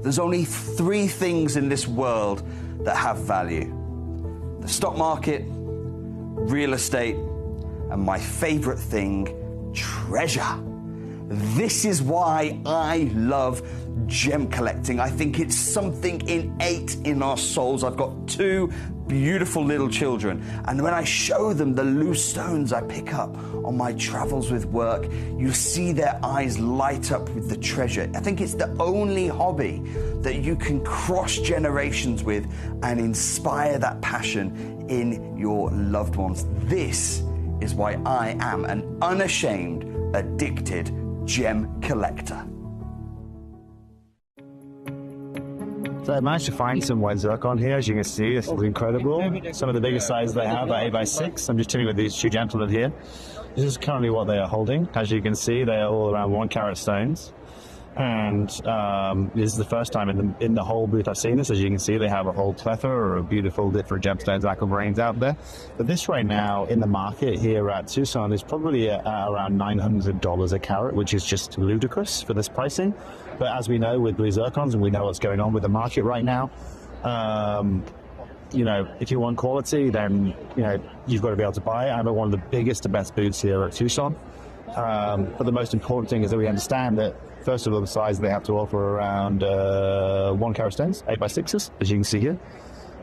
There's only 3 things in this world that have value. The stock market, real estate, and my favorite thing, treasure. This is why I love gem collecting. I think it's something innate in our souls. I've got 2 beautiful little children, and when I show them the loose stones I pick up on my travels with work, you see their eyes light up with the treasure. I think it's the only hobby that you can cross generations with and inspire that passion in your loved ones. This is why I am an unashamed, addicted gem collector. So I managed to find some white zircon here. As you can see, this is incredible. Some of the biggest sizes they have are 8x6. I'm just chilling with these 2 gentlemen here. This is currently what they are holding. As you can see, they are all around 1 carat stones. And this is the first time in the whole booth I've seen this. As you can see, they have a whole plethora of beautiful different gemstones, aquamarines out there. But this right now in the market here at Tucson is probably around $900 a carat, which is just ludicrous for this pricing. But as we know with blue zircons, and we know what's going on with the market right now, you know, if you want quality, then, you know, you've got to be able to buy it. I'm at one of the biggest and best booths here at Tucson. But the most important thing is that we understand that, first of all, the size they have to offer around 1 carat stones, 8x6s, as you can see here.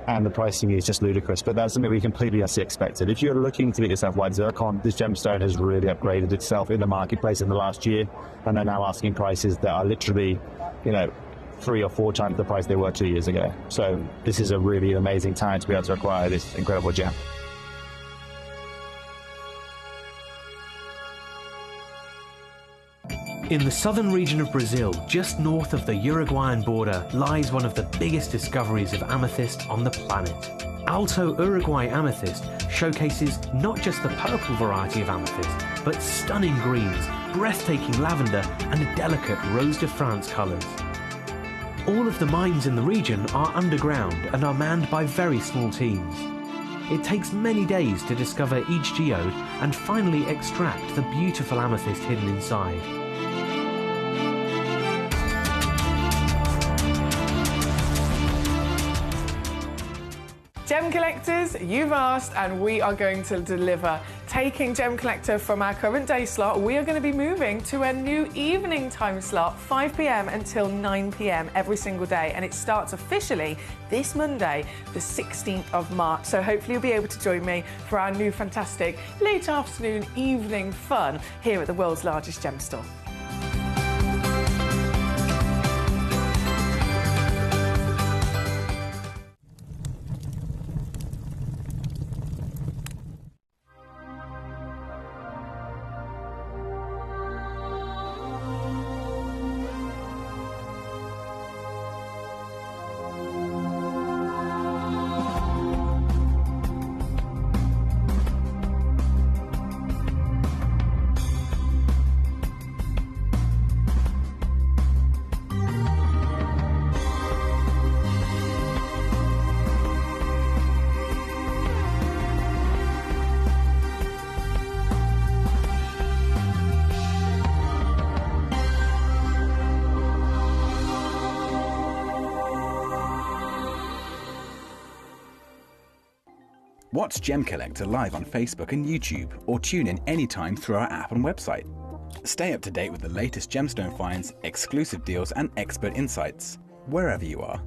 And the pricing is just ludicrous, but that's something we completely expected. If you're looking to get yourself white zircon, this gemstone has really upgraded itself in the marketplace in the last year, and they're now asking prices that are literally, you know, 3 or 4 times the price they were 2 years ago. So this is a really amazing time to be able to acquire this incredible gem. In the southern region of Brazil, just north of the Uruguayan border, lies one of the biggest discoveries of amethyst on the planet. Alto Uruguay Amethyst showcases not just the purple variety of amethyst, but stunning greens, breathtaking lavender, and delicate Rose de France colours. All of the mines in the region are underground and are manned by very small teams. It takes many days to discover each geode and finally extract the beautiful amethyst hidden inside. Gem collectors, you've asked, and we are going to deliver. Taking Gem Collector from our current day slot, we are going to be moving to a new evening time slot, 5 p.m. until 9 p.m. every single day, and it starts officially this Monday, the 16th of March. So hopefully you'll be able to join me for our new fantastic late afternoon evening fun here at the world's largest gem store. Watch Gem Collector live on Facebook and YouTube, or tune in anytime through our app and website. Stay up to date with the latest gemstone finds, exclusive deals and expert insights, wherever you are.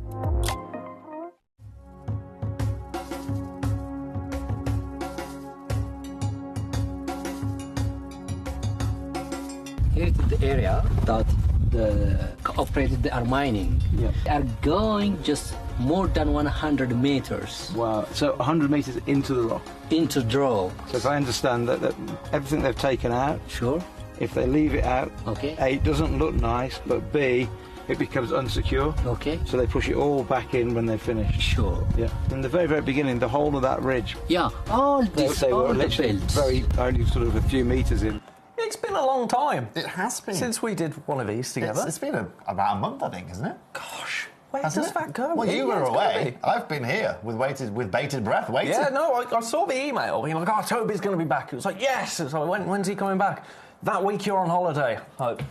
Here is the area that the operators they are mining. Yeah. They are going just more than 100 meters. Wow. So 100 meters into the rock. Into draw. So if I understand that everything they've taken out, Sure. if they leave it out, Okay. A, it doesn't look nice, but B, it becomes unsecure. Okay. So they push it all back in when they finish. Sure. Yeah. In the very, very beginning, the whole of that ridge, Yeah. All this, they all were the literally belts. very only sort of a few meters in. It's been a long time. It has been. Since we did one of these together. It's been about a month, I think, isn't it? Gosh, where Hasn't does it? that go? Well, you Yeah, were it's gotta away. be. I've been here with bated breath, waiting. Yeah, no, I saw the email being like, oh, Toby's going to be back. It was like, yes. It's like, when's he coming back? That week you're on holiday. Like,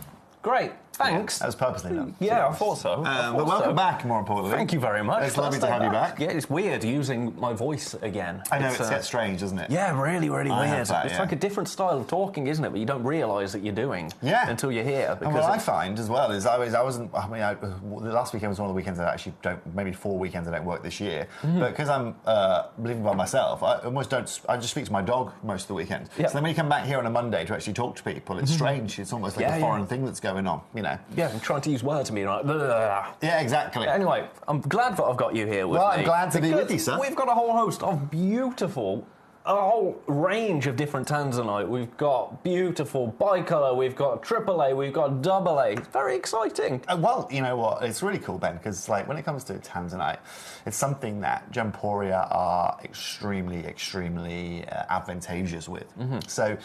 great, thanks. That was purposely done. Yeah, I thought so. But welcome back, more importantly. Thank you very much. It's lovely to have you back. Yeah, it's weird using my voice again. I know, it gets strange, doesn't it? Yeah, really, really I have weird. that, It's yeah. like a different style of talking, isn't it? But you don't realise that you're doing until you're here. And Because what I find as well is the last weekend was one of the weekends I actually don't, maybe 4 weekends I don't work this year. Mm-hmm. But because I'm living by myself, I almost don't, I just speak to my dog most of the weekend. Yeah. So then when you come back here on a Monday to actually talk to people, it's strange. It's almost like Yeah, a yeah. foreign thing that's going on, you know. Yeah, I'm trying to use words to me, right? Yeah, exactly. Anyway, I'm glad that I've got you here with Well, me. I'm glad to be with because you, sir. We've got a whole host of beautiful, a whole range of different tanzanite. We've got beautiful bicolour, we've got AAA, we've got AA. It's very exciting. Well, you know what? It's really cool, Ben, because like when it comes to tanzanite, it's something that Gemporia are extremely, extremely advantageous with. So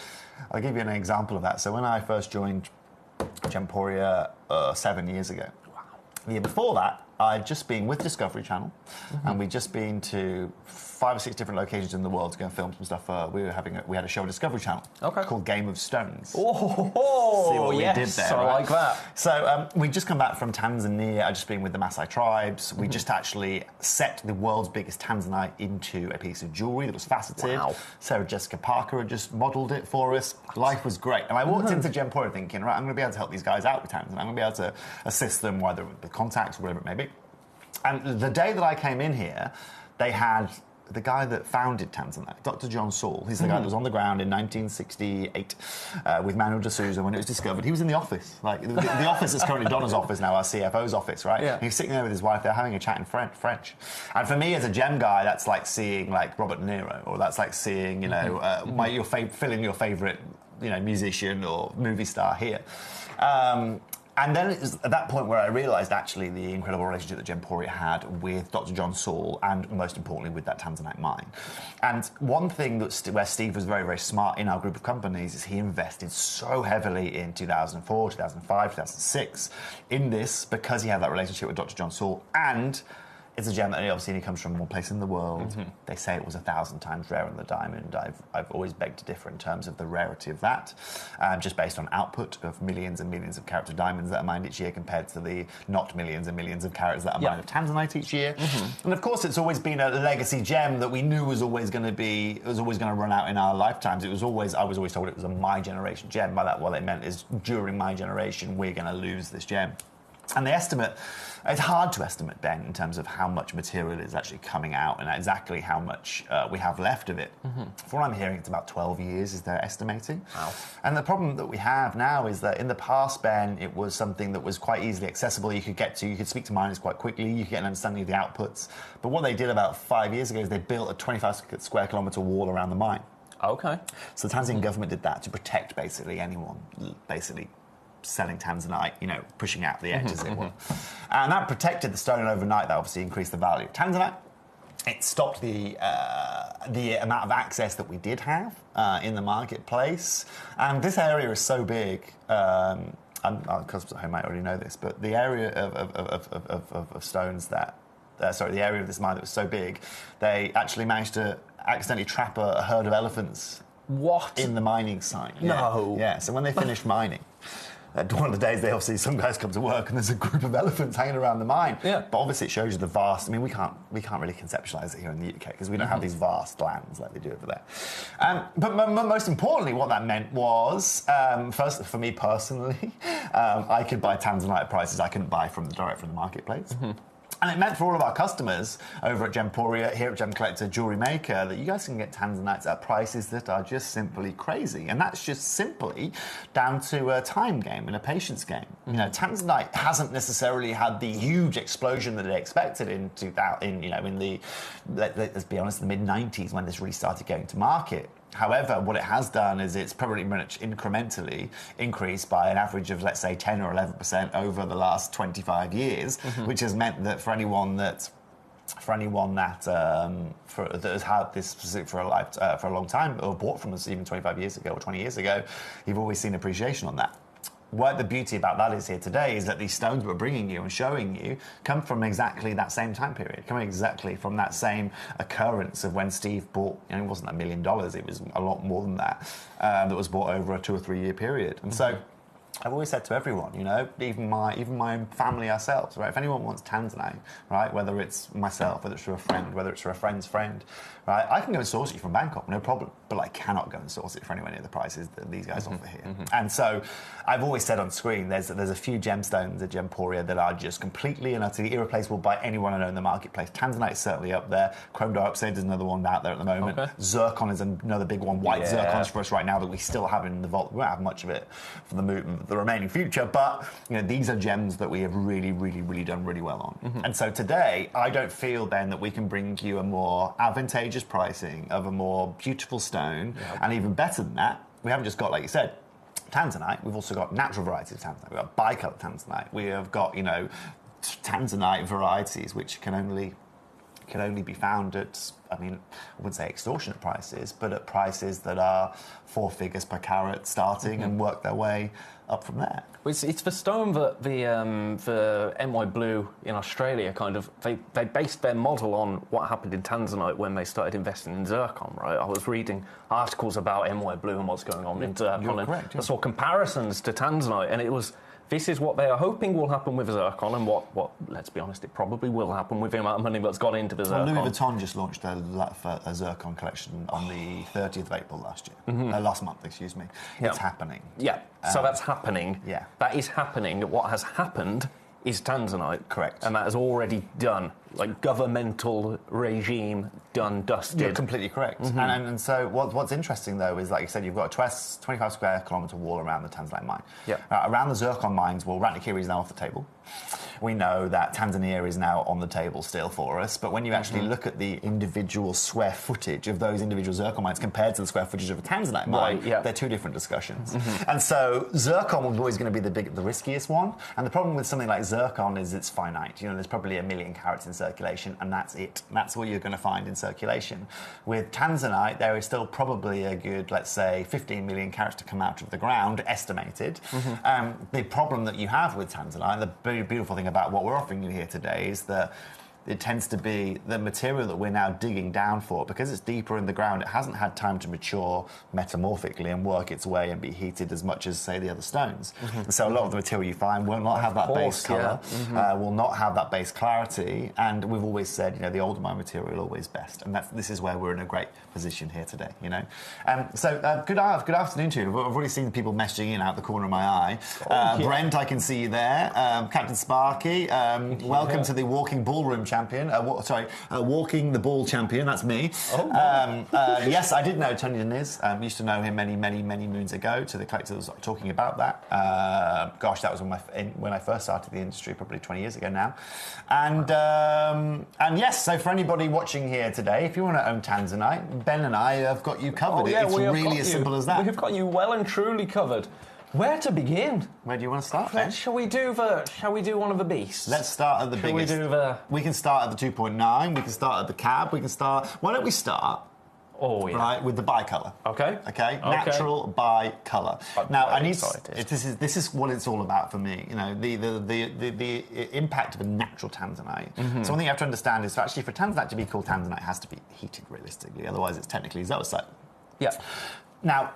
I'll give you an example of that. So when I first joined Gemporia 7 years ago, the year before that, I'd just been with Discovery Channel, and we'd just been to 5 or 6 different locations in the world to go and film some stuff. We had a show on Discovery Channel called Game of Stones. Oh, See what yes, we did there, I right? like that. So we'd just come back from Tanzania. I'd just been with the Maasai tribes. We just actually set the world's biggest tanzanite into a piece of jewellery that was faceted. Wow. Sarah Jessica Parker had just modelled it for us. Life was great. And I walked into Gemporia thinking, right, I'm going to be able to help these guys out with tanzanite. I'm going to be able to assist them, whether with contacts or whatever it may be. And the day that I came in here, they had the guy that founded Tanzanite, Dr. John Saul. He's the guy that was on the ground in 1968 with Manuel de Souza when it was discovered. He was in the office, like the office that's currently Donna's office now, our CFO's office, right? Yeah. He was sitting there with his wife. They're having a chat in French. And for me, as a gem guy, that's like seeing like Robert De Niro, or that's like seeing filling your favourite musician or movie star here. And then it was at that point where I realised actually the incredible relationship that Gemporia had with Dr. John Saul and most importantly with that Tanzanite mine. And one thing where Steve was very, very smart in our group of companies is he invested so heavily in 2004, 2005, 2006 in this because he had that relationship with Dr. John Saul, and It's a gem that obviously only comes from one place in the world. They say it was 1,000 times rarer than the diamond. I've always begged to differ in terms of the rarity of that, just based on output of millions and millions of carats of diamonds that are mined each year compared to the not millions and millions of carats that are mined of tanzanite each year. And of course, it's always been a legacy gem that we knew was always going to run out in our lifetimes. I was always told it was a my generation gem. By that, what it meant is during my generation, we're going to lose this gem. And the estimate, it's hard to estimate, Ben, in terms of how much material is actually coming out and exactly how much we have left of it. From what I'm hearing, it's about 12 years is they're estimating. Wow. And the problem that we have now is that in the past, Ben, it was something that was quite easily accessible. You could get to, you could speak to miners quite quickly, you could get an understanding of the outputs. But what they did about 5 years ago is they built a 25 square kilometre wall around the mine. Okay. So the Tanzanian government did that to protect basically anyone, selling tanzanite, pushing out the edge, as it were. And that protected the stone overnight. That obviously increased the value. Tanzanite, it stopped the amount of access that we did have in the marketplace. And this area is so big, because I might already know this, but the area of stones that, the area of this mine that was so big, they actually managed to accidentally trap a herd of elephants. What? In the mining site. No. Yeah, so when they finished mining, one of the days, some guys come to work and there's a group of elephants hanging around the mine. Yeah. But obviously it shows you the vast. I mean, we can't really conceptualise it here in the UK because we don't have these vast lands like they do over there. But most importantly, what that meant was, first for me personally, I could buy tanzanite at prices I couldn't buy direct from the marketplace. And it meant for all of our customers over at Gemporia, here at Gemcollector, Jewellery Maker, that you guys can get tanzanites at prices that are just simply crazy. And that's just simply down to a time game and a patience game. Tanzanite hasn't necessarily had the huge explosion that they expected let's be honest, the mid-90s when this really started going to market. However, what it has done is it's probably much incrementally increased by an average of, let's say, 10 or 11% over the last 25 years, which has meant that for anyone that has had this specific for a long time or bought from us even 25 years ago or 20 years ago, you've always seen appreciation on that. What the beauty about that is here today is that these stones we're bringing you and showing you come from exactly that same time period, coming exactly from that same occurrence of when Steve bought, it wasn't $1 million, it was a lot more than that, that was bought over a 2 or 3 year period. And so I've always said to everyone, even my family ourselves, right? If anyone wants tanzanite, right, whether it's myself, whether it's for a friend, whether it's for a friend's friend, right, I can go and source it from Bangkok, no problem. But I cannot go and source it for anywhere near the prices that these guys offer here. And so I've always said on screen, there's a few gemstones at Gemporia that are just completely and utterly irreplaceable by anyone I know in the marketplace. Tanzanite is certainly up there. Chrome dioxide is another one out there at the moment. Okay. Zircon is another big one. White zircon's for us right now that we still have in the vault. We won't have much of it for the remaining future, but these are gems that we have really, really, really done really well on. And so today, I don't feel then that we can bring you a more advantageous pricing of a more beautiful stone, and even better than that, we haven't just got, like you said, tanzanite, we've also got natural varieties of tanzanite. We've got bicolour tanzanite. We have got, tanzanite varieties which can only be found at, I wouldn't say extortionate prices, but at prices that are 4 figures per carat starting and work their way up from there. It's the stone that the NY Blue in Australia they based their model on what happened in tanzanite when they started investing in zircon, right? I was reading articles about NY Blue and what's going on in zircon. You're correct, I saw comparisons to tanzanite, and it was, this is what they are hoping will happen with zircon, and what let's be honest, it probably will happen with the amount of money that's gone into the zircon. Louis Vuitton just launched a zircon collection on the 30th of April last month, excuse me. It's happening. Yeah, so that's happening. Yeah. That is happening. What has happened is tanzanite. Correct. And that is already done. Like governmental regime done, dusted. You're completely correct. And so what's interesting, though, is, like you said, you've got a 25 square kilometre wall around the tanzanite mine. Yeah. Around the zircon mines, Ratnakiri is now off the table. We know that Tanzania is now on the table still for us, but when you actually look at the individual square footage of those individual zircon mines compared to the square footage of a tanzanite mine, they're two different discussions. And so zircon was always going to be the riskiest one, and the problem with something like zircon is it's finite. There's probably 1 million carats in circulation, and that's it. That's what you're going to find in circulation. With tanzanite, there is still probably a good, let's say, 15 million carats to come out of the ground, estimated. The problem that you have with tanzanite, the beautiful thing about what we're offering you here today is that it tends to be the material that we're now digging down for, because it's deeper in the ground, it hasn't had time to mature metamorphically and work its way and be heated as much as, say, the other stones. And so a lot of the material you find will not have that base colour, will not have that base clarity, and we've always said, you know, the older my material, always best, and this is where we're in a great position here today, you know. Good afternoon to you. I've already seen people messaging in out the corner of my eye. Brent, I can see you there. Captain Sparky, welcome to the Walking Ballroom Champion. Walking the Ball Champion, that's me. Yes, I did know Tony Deniz. Used to know him many moons ago. To the collector was talking about that. Gosh, that was when I first started the industry, probably 20 years ago now. And yes, so for anybody watching here today, if you want to own Tanzanite, Ben and I have got you covered. It's really as simple as that. We've got you well and truly covered. Where to begin? Where do you want to start, Ben? Shall we do one of the beasts? Let's start at the biggest. We can start at the 2.9. We can start at the cab. We can start. Why don't we start? Right, with the bicolour. Okay. Natural bicolour. Now, I need. This is what it's all about for me. You know, the impact of a natural tanzanite. So one thing you have to understand is, actually, for tanzanite to be called tanzanite, it has to be heated realistically. Otherwise, it's technically zooxide. Yeah. Now,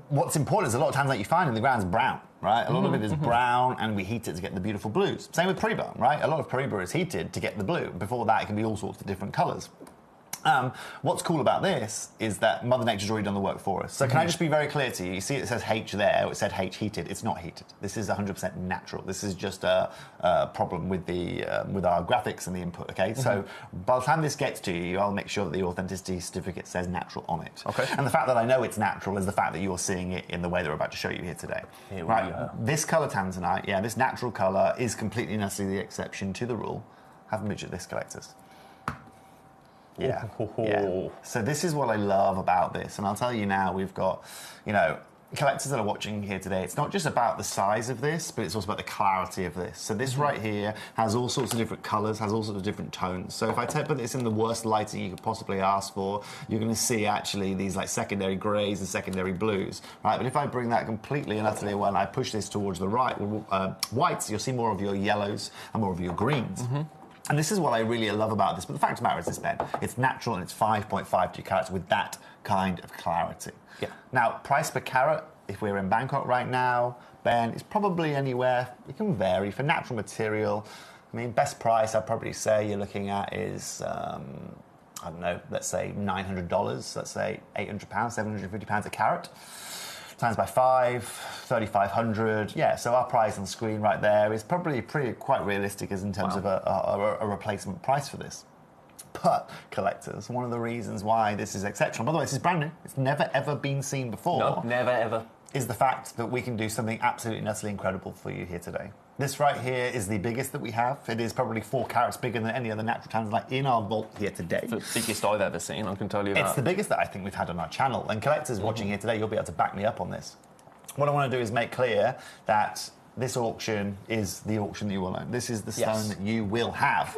what's important is a lot of tanzanite you find in the ground is brown, right? A lot of it is brown, and we heat it to get the beautiful blues. Same with pre-bar, right? A lot of pre-bar is heated to get the blue. Before that, it can be all sorts of different colours. What's cool about this is that Mother Nature's already done the work for us. So can I just be very clear to you? You see it says H there, it said H heated. It's not heated. This is 100% natural. This is just a problem with with our graphics and the input, okay? So by the time this gets to you, I'll make sure that the authenticity certificate says natural on it. Okay. And the fact that I know it's natural is the fact that you're seeing it in the way that we're about to show you here today. Here we go. This colour tanzanite, this natural colour is completely and utterly the exception to the rule. Have a midge at this, collectors. Yeah. So this is what I love about this, and I'll tell you now, we've got, you know, collectors that are watching here today, it's not just about the size of this, but it's also about the clarity of this. So this right here has all sorts of different colours, has all sorts of different tones. So if I put this in the worst lighting you could possibly ask for, you're going to see actually these like secondary greys and secondary blues, right? But if I bring that completely and utterly away and I push this towards the right, whites, you'll see more of your yellows and more of your greens. And this is what I really love about this. But the fact of the matter is this, Ben, it's natural and it's 5.52 carats with that kind of clarity. Yeah. Now, price per carat, if we're in Bangkok right now, Ben, is probably anywhere, it can vary. For natural material, I mean, best price I'd probably say you're looking at is, I don't know, let's say $900, let's say £800, £750 a carat. Times by 5, 3,500. Yeah, so our price on screen right there is probably quite realistic as in terms of a replacement price for this. But, collectors, one of the reasons why this is exceptional, by the way, this is brand new, it's never ever been seen before. No, never ever. Is the fact that we can do something absolutely and utterly incredible for you here today. This right here is the biggest that we have. It is probably 4 carats bigger than any other natural tanzanite in our vault here today. It's the biggest I've ever seen, I can tell you that. It's the biggest that I think we've had on our channel. And collectors watching here today, you'll be able to back me up on this. What I want to do is make clear that this auction is the auction that you will own. This is the stone that you will have.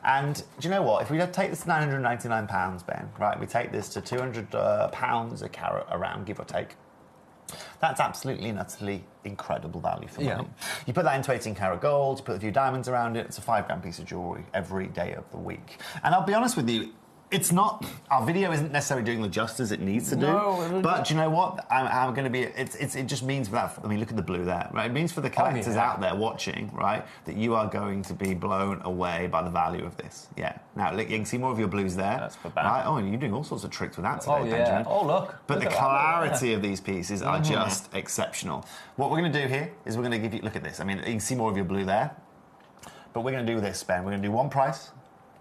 And do you know what? If we take this to £999, Ben, right, we take this to £200 a carat around, give or take. That's absolutely and utterly incredible value for money. You put that into 18 karat gold, you put a few diamonds around it, it's a 5 gram piece of jewellery every day of the week. And I'll be honest with you, it's not, our video isn't necessarily doing the justice it needs to do. No, but do you know what? I'm going to be, it just means for that, I mean, look at the blue there, right? It means for the collectors out there watching, right, that you are going to be blown away by the value of this. Yeah. Now, look, you can see more of your blues there. That's for bad. Right? Oh, and you're doing all sorts of tricks with that today, Benjamin. Oh, look. But the clarity of these pieces are just exceptional. What we're going to do here is we're going to give you, look at this. I mean, you can see more of your blue there. But we're going to do this, Ben. We're going to do one price.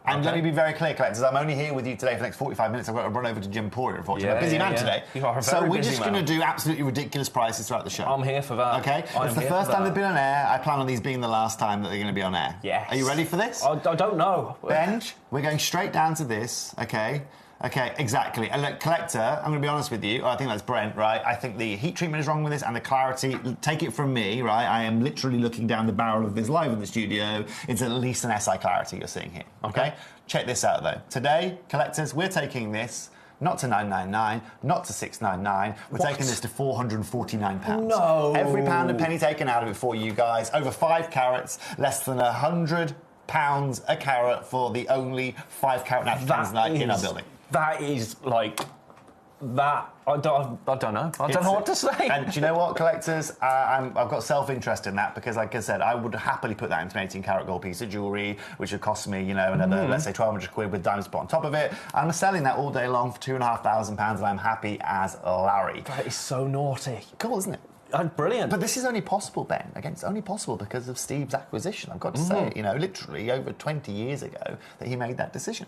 And let me be very clear, collectors, I'm only here with you today for the next 45 minutes. I've got to run over to Gemcollector, unfortunately. I'm a busy man today. You are a very busy we're just going to do absolutely ridiculous prices throughout the show. I'm here for that. Okay? It's the first time they've been on air. I plan on these being the last time that they're going to be on air. Yes. Are you ready for this? I don't know. Benj, we're going straight down to this, okay? Okay, exactly. And look, collector, I'm going to be honest with you. I think that's Brent, right? I think the heat treatment is wrong with this and the clarity. Take it from me, right? I am literally looking down the barrel of this live in the studio. It's at least an SI clarity you're seeing here. Okay? Check this out, though. Today, collectors, we're taking this not to $999, not to $699. We're taking this to £449. No. Every pound and penny taken out of it for you guys. Over 5 carats, less than £100 £5 a carat for the only 5 carat natural tanzanite in our building. That is like... That I don't know. I don't know what to say. And do you know what, collectors? I've got self-interest in that because, like I said, I would happily put that into an 18-carat gold piece of jewellery, which would cost me, another, let's say, 1,200 quid with diamonds put on top of it. I'm selling that all day long for £2,500, and I'm happy as Larry. That is so naughty. Cool, isn't it? Brilliant. But this is only possible, Ben. Again, it's only possible because of Steve's acquisition. I've got to say it, literally over 20 years ago that he made that decision.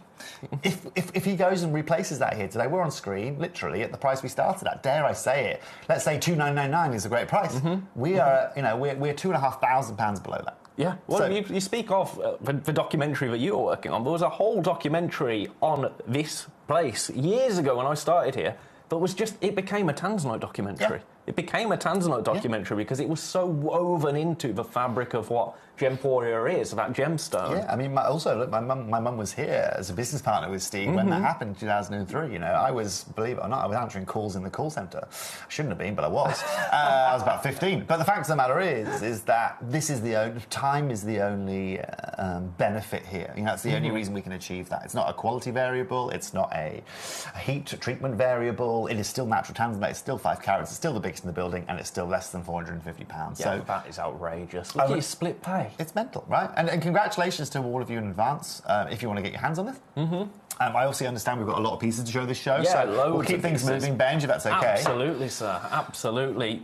If he goes and replaces that here today, we're on screen, literally, at the price we started at. Dare I say it? Let's say 2,999 is a great price. We are, we're £2,500 below that. Yeah, well, So- you speak of the documentary that you were working on. There was a whole documentary on this place years ago when I started here, but it became a tanzanite documentary. Yeah. It became a tanzanite documentary because it was so woven into the fabric of what Gemporia is, that gemstone. Yeah, I mean, my mum was here as a business partner with Steve when that happened in 2003. I was, believe it or not, I was answering calls in the call centre. I shouldn't have been, but I was. I was about 15. But the fact of the matter is that time is the only benefit here. That's the only reason we can achieve that. It's not a quality variable. It's not a heat treatment variable. It is still natural tanzanite. It's still 5 carats. It's still the biggest in the building, and it's still less than £450. Yeah, So that is outrageous. Look at your split pay. It's mental, right? And congratulations to all of you in advance if you want to get your hands on this. I also understand we've got a lot of pieces to show this show, Yeah, so loads we'll keep of things pieces. moving, Benj, if that's okay. Absolutely, sir. Absolutely.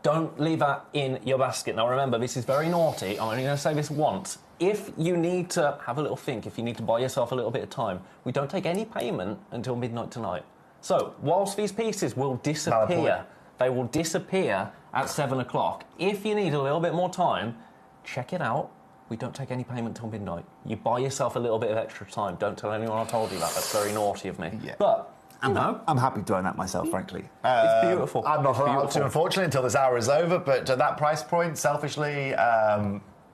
Don't leave that in your basket. Now, remember, this is very naughty. I'm only going to say this once. If you need to have a little think, if you need to buy yourself a little bit of time, we don't take any payment until midnight tonight. So, whilst these pieces will disappear, they will disappear at 7 o'clock. If you need a little bit more time, check it out. We don't take any payment till midnight. You buy yourself a little bit of extra time. Don't tell anyone I told you that. That's very naughty of me. Yeah. But, I'm happy doing that myself, frankly. It's beautiful. I'm not It's allowed beautiful. to, unfortunately, until this hour is over, but at that price point, selfishly,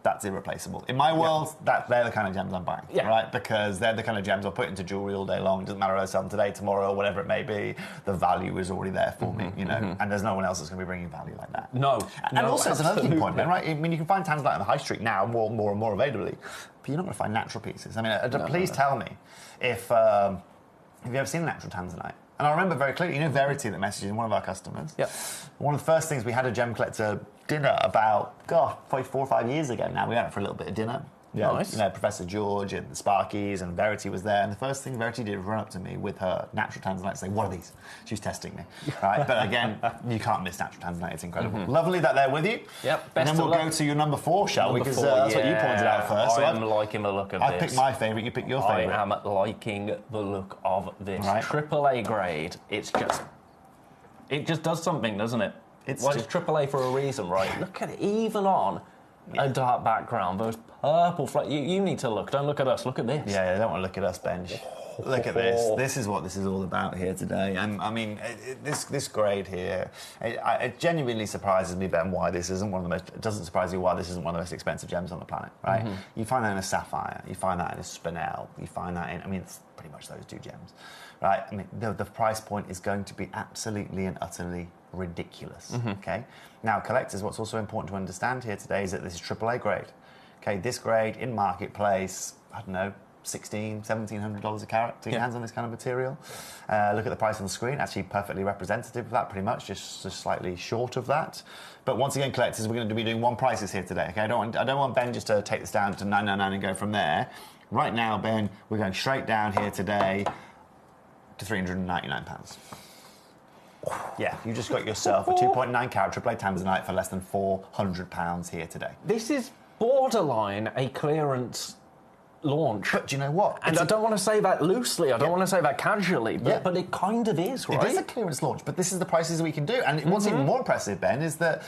that's irreplaceable. In my world, they're the kind of gems I'm buying, right? Because they're the kind of gems I'll put into jewellery all day long. It doesn't matter if I sell them today, tomorrow, or whatever it may be. The value is already there for me, and there's no one else that's going to be bringing value like that. No. And no, also, it's another key point, absolutely. Ben, right? I mean, you can find tanzanite on the high street now more and more availably, but you're not going to find natural pieces. I mean, please tell me if have you ever seen a natural tanzanite? And I remember very clearly, Verity that messaged in, one of our customers. Yep. One of the first things we had a Gemcollector dinner about, probably 4 or 5 years ago now. We went for a little bit of dinner. Yeah, Nice. Professor George and the Sparkies and Verity was there. And the first thing Verity did was run up to me with her natural tanzanite and say, "What are these?" She was testing me, right? But again, you can't miss natural tanzanite. It's incredible. Lovely that they're with you. Yep, And best then of we'll luck. go to your number 4, shall we? Number Because 4, that's what you pointed out first. I am liking the look of this. I picked my favourite, you picked your I favourite. am liking the look of this. Right. AAA grade. It just does something, doesn't it? It's It's AAA for a reason, right? Look at it, even on a dark background, those purple you need to look. Don't look at us. Look at this. Yeah, I don't want to look at us, Benj. Look at this. This is what this is all about here today. And I mean, this grade here, it genuinely surprises me, Ben, why this isn't one of the most. It doesn't surprise you why this isn't one of the most expensive gems on the planet, right? You find that in a sapphire, you find that in a spinel, you find that in. I mean, it's pretty much those 2 gems, right? I mean, the price point is going to be absolutely and utterly ridiculous. Okay. Now, collectors, what's also important to understand here today is that this is AAA grade. Okay, this grade in marketplace, I don't know, $1,600, $1,700 a carat to get your hands on this kind of material. Look at the price on the screen, actually perfectly representative of that, pretty much, just slightly short of that. But once again, collectors, we're going to be doing one prices here today. Okay, I don't want Ben just to take this down to $999 and go from there. Right now, Ben, we're going straight down here today to £399. Yeah, you just got yourself a 2.9 carat AAA tanzanite for less than £400 here today. This is borderline a clearance launch. But do you know what? And I don't want to say that loosely, I don't want to say that casually, but it kind of is, right? It is a clearance launch, but this is the prices we can do. And what's even more impressive, Ben, is that,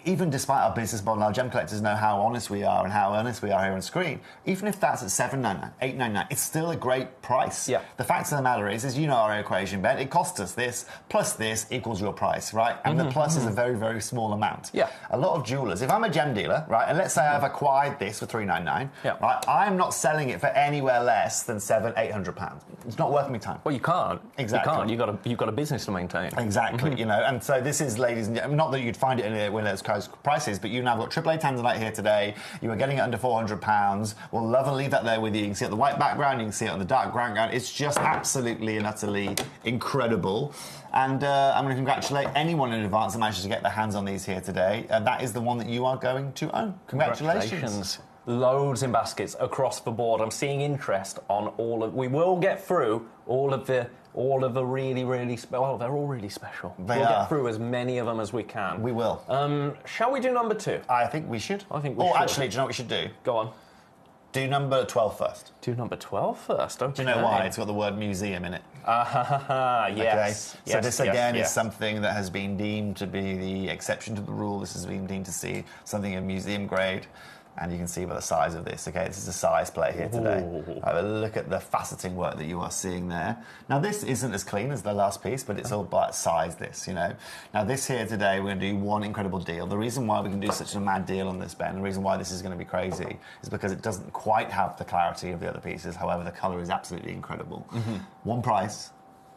even despite our business model, our gem collectors know how honest we are and how earnest we are here on screen. Even if that's at $799, $899, it's still a great price. Yeah. The fact of the matter is our equation, Ben. It costs us this plus this equals your price, right? And the plus is a very, very small amount. Yeah. A lot of jewelers. If I'm a gem dealer, right, and let's say I've acquired this for $399, right, I'm not selling it for anywhere less than £700, £800. It's not worth me time. Well, you can't. Exactly. You can't. You've got a business to maintain. Exactly. And so this is, ladies and gentlemen, not that you'd find it anywhere with those prices, but you've now got AAA Tanzanite here today. You are getting it under £400. We'll love and leave that there with you. You can see it on the white background, you can see it on the dark background. It's just absolutely and utterly incredible. And I'm going to congratulate anyone in advance that manages to get their hands on these here today. That is the one that you are going to own. Congratulations. Loads in baskets across the board. I'm seeing interest on all of... We will get through all of the really, really... Well, they're all really special. We'll get through as many of them as we can. We will. Shall we do number 2? I think we should. I think we should. Actually, do you know what we should do? Go on. Do number 12 first. Do number 12 first, okay. Do you know why? It's got the word museum in it. Yes. Okay. So this, again, is something that has been deemed to be the exception to the rule. This has been deemed to see something of museum grade. And you can see by the size of this, okay, this is a size plate here today. Have a look at the faceting work that you are seeing there. Now, this isn't as clean as the last piece, but it's all about size, this, you know. Now, this here today, we're going to do one incredible deal. The reason why we can do such a mad deal on this, Ben, the reason why this is going to be crazy is because it doesn't quite have the clarity of the other pieces. However, the colour is absolutely incredible. One price,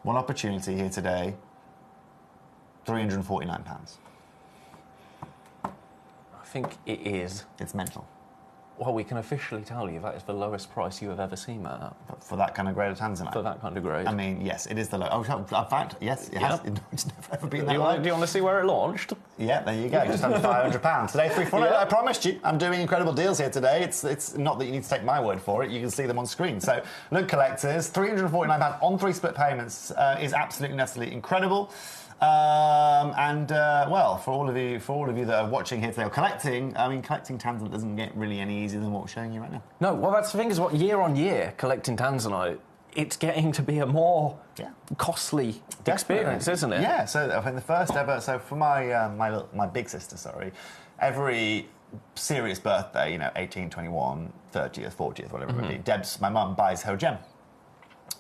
one opportunity here today, £349. I think it is. It's mental. Well, we can officially tell you that is the lowest price you have ever seen that at. But for that kind of grade of Tanzanite? For that kind of grade. I mean, yes, it is the lowest. Oh, in fact, yes, it has. It's never ever been that low. Do you want to see where it launched? Yeah, there you go. Just under £500. Today, I promised you, I'm doing incredible deals here today. It's not that you need to take my word for it. You can see them on screen. So, look, collectors, £349 on 3 split payments is absolutely, utterly incredible. Well, for all of you that are watching here today or collecting, I mean, collecting Tanzanite doesn't get really any easier than what we're showing you right now. No, well, that's the thing is, year on year, collecting Tanzanite, it's getting to be a more costly experience, isn't it? Yeah. So, I think the first ever. So, for my big sister, every serious birthday, you know, 18, 21, 30th, 40th, whatever it may be, my mum buys her a gem.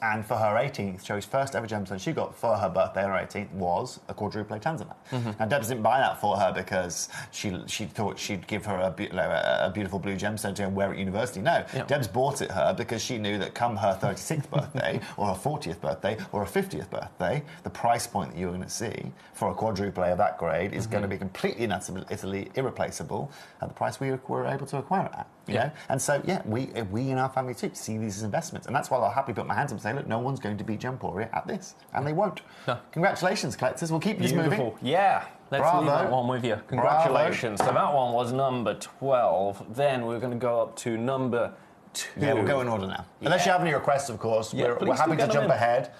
And for her 18th, Joey's first ever gemstone she got for her birthday on her 18th was a quadruple Tanzanite. Now, Debs didn't buy that for her because she thought she'd give her a beautiful blue gemstone to wear at university. No, Debs bought it her because she knew that come her 36th birthday or her 40th birthday or her 50th birthday, the price point that you're going to see for a quadruple of that grade is going to be completely and utterly irreplaceable at the price we were able to acquire it at. You know? And so, we in our family too see these as investments. And that's why I'll happily put my hands up and say, look, no one's going to beat Gemporia at this. And they won't. No. Congratulations, collectors. We'll keep this moving. Yeah. Let's leave that one with you. Congratulations. So that one was number 12. Then we're going to go up to number 2. Yeah, we'll go in order now. Unless you have any requests, of course. We're happy to jump ahead.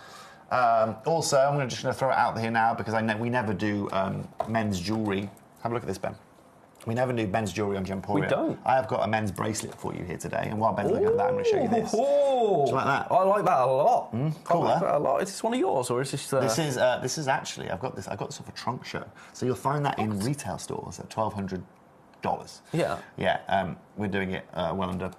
Also, I'm just going to throw it out here now because we never do men's jewellery. Have a look at this, Ben. We never do men's jewellery on Gemporia. We don't. I have got a men's bracelet for you here today, and while Ben's looking at that, I'm going to show you this. Do you like that? I like that a lot. Cool, I like that a lot. Is this one of yours, or is this? This is actually I got this off a trunk show, so you'll find that in retail stores at $1,200. Yeah. Yeah. We're doing it well under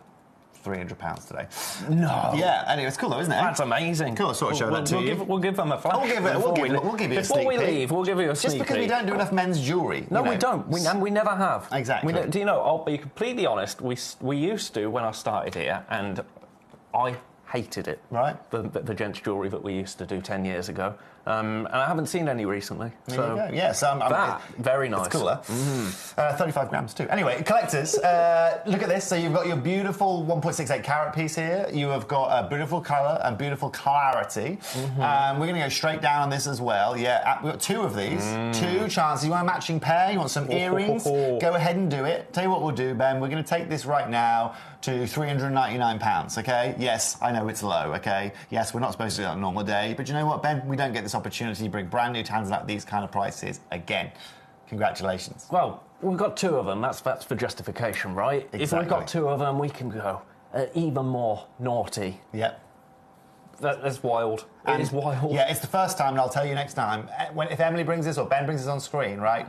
£300 today. No. Yeah, anyway, it's cool though, isn't it? That's amazing. Cool, I'll sort of show that to you. We'll give them a flash. We'll give you a sneak peek. Before we leave, we'll give you a sneak peek. Just because we don't do enough men's jewellery. No, we don't. We never have. Exactly. Do you know, I'll be completely honest, we used to when I started here, and I hated it. Right. The gents' jewellery that we used to do 10 years ago. And I haven't seen any recently. There you go. Yeah, so very nice. It's cooler. 35 grams too. Anyway, collectors, look at this. So you've got your beautiful 1.68 carat piece here. You have got a beautiful colour and beautiful clarity. We're going to go straight down on this as well. Yeah, we've got 2 of these. 2 chances. You want a matching pair? You want some earrings? Go ahead and do it. Tell you what we'll do, Ben. We're going to take this right now to £399, okay? Yes, I know it's low, okay? Yes, we're not supposed to do that on a normal day, but you know what, Ben? We don't get this opportunity to bring brand new Tanzanite at these kind of prices again. Congratulations. Well, we've got 2 of them. That's for justification, right? Exactly. If we've got 2 of them, we can go even more naughty. Yep. That's wild. It is wild. Yeah, it's the first time, and I'll tell you next time. If Emily brings this or Ben brings this on screen, right?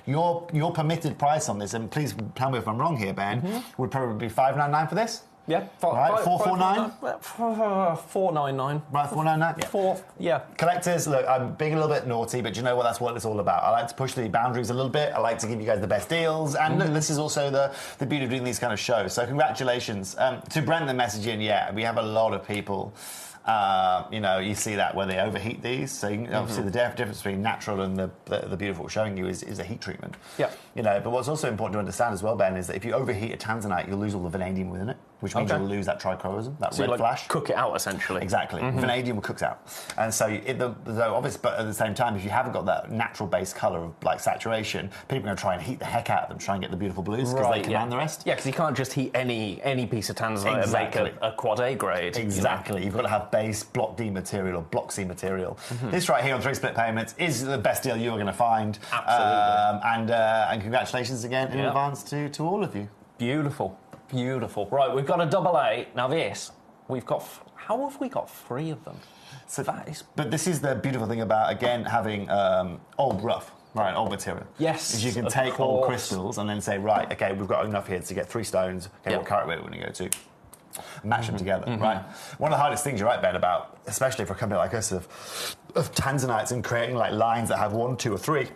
Your permitted price on this, and please tell me if I'm wrong here, Ben, would probably be $599 for this. Yeah. Right, 449? 499. Right, 499? Yeah. Yeah. Collectors, look, I'm being a little bit naughty, but you know what? That's what it's all about. I like to push the boundaries a little bit. I like to give you guys the best deals. And look, this is also the beauty of doing these kind of shows. So congratulations. To Brendan messaging, we have a lot of people You see that when they overheat these. So obviously the difference between natural and the beautiful we're showing you is a heat treatment. Yeah. But what's also important to understand as well, Ben, is that if you overheat a tanzanite, you'll lose all the vanadium within it, which means you'll lose that trichroism, that red flash. Cook it out essentially. Exactly. Vanadium will cook out, and so obviously, but at the same time, if you haven't got that natural base color of like saturation, people are going to try and heat the heck out of them, try and get the beautiful blues because they command the rest. Yeah, because you can't just heat any piece of tanzanite and make a quad A grade. Exactly. You've got to have base block D material or block C material. This right here on 3 split payments is the best deal you're going to find. Absolutely. And congratulations again in advance to all of you. Beautiful. Right, we've got a double A. Now this, we've got... How have we got 3 of them? So that is... But this is the beautiful thing about, again, having old rough. Right, old material. Yes, is you can take old crystals and then say, right, okay, we've got enough here to get 3 stones. Okay, what carat weight are we going to go to? Match them together, right? One of the hardest things, you're right, Ben, about, especially for a company like us, of tanzanites and creating like lines that have 1, 2, or 3,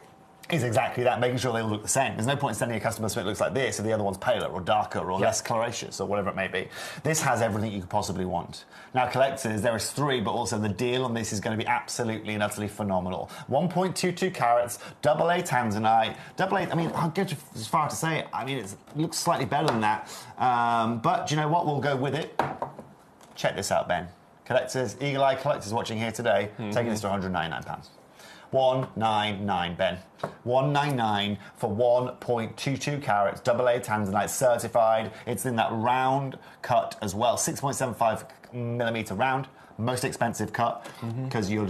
is exactly that, making sure they all look the same. There's no point in sending a customer something that looks like this if the other one's paler or darker or less coloraceous or whatever it may be. This has everything you could possibly want. Now, collectors, there is 3, but also the deal on this is going to be absolutely and utterly phenomenal. 1.22 carats, double A tanzanite. Double A, I mean, I'll go as far to say, I mean, it looks slightly better than that. But do you know what? We'll go with it. Check this out, Ben. Collectors, eagle-eye collectors watching here today, taking this to £199. 199, Ben. 199 for 1.22 carats, double A tanzanite certified. It's in that round cut as well, 6.75 millimeter round. Most expensive cut because you're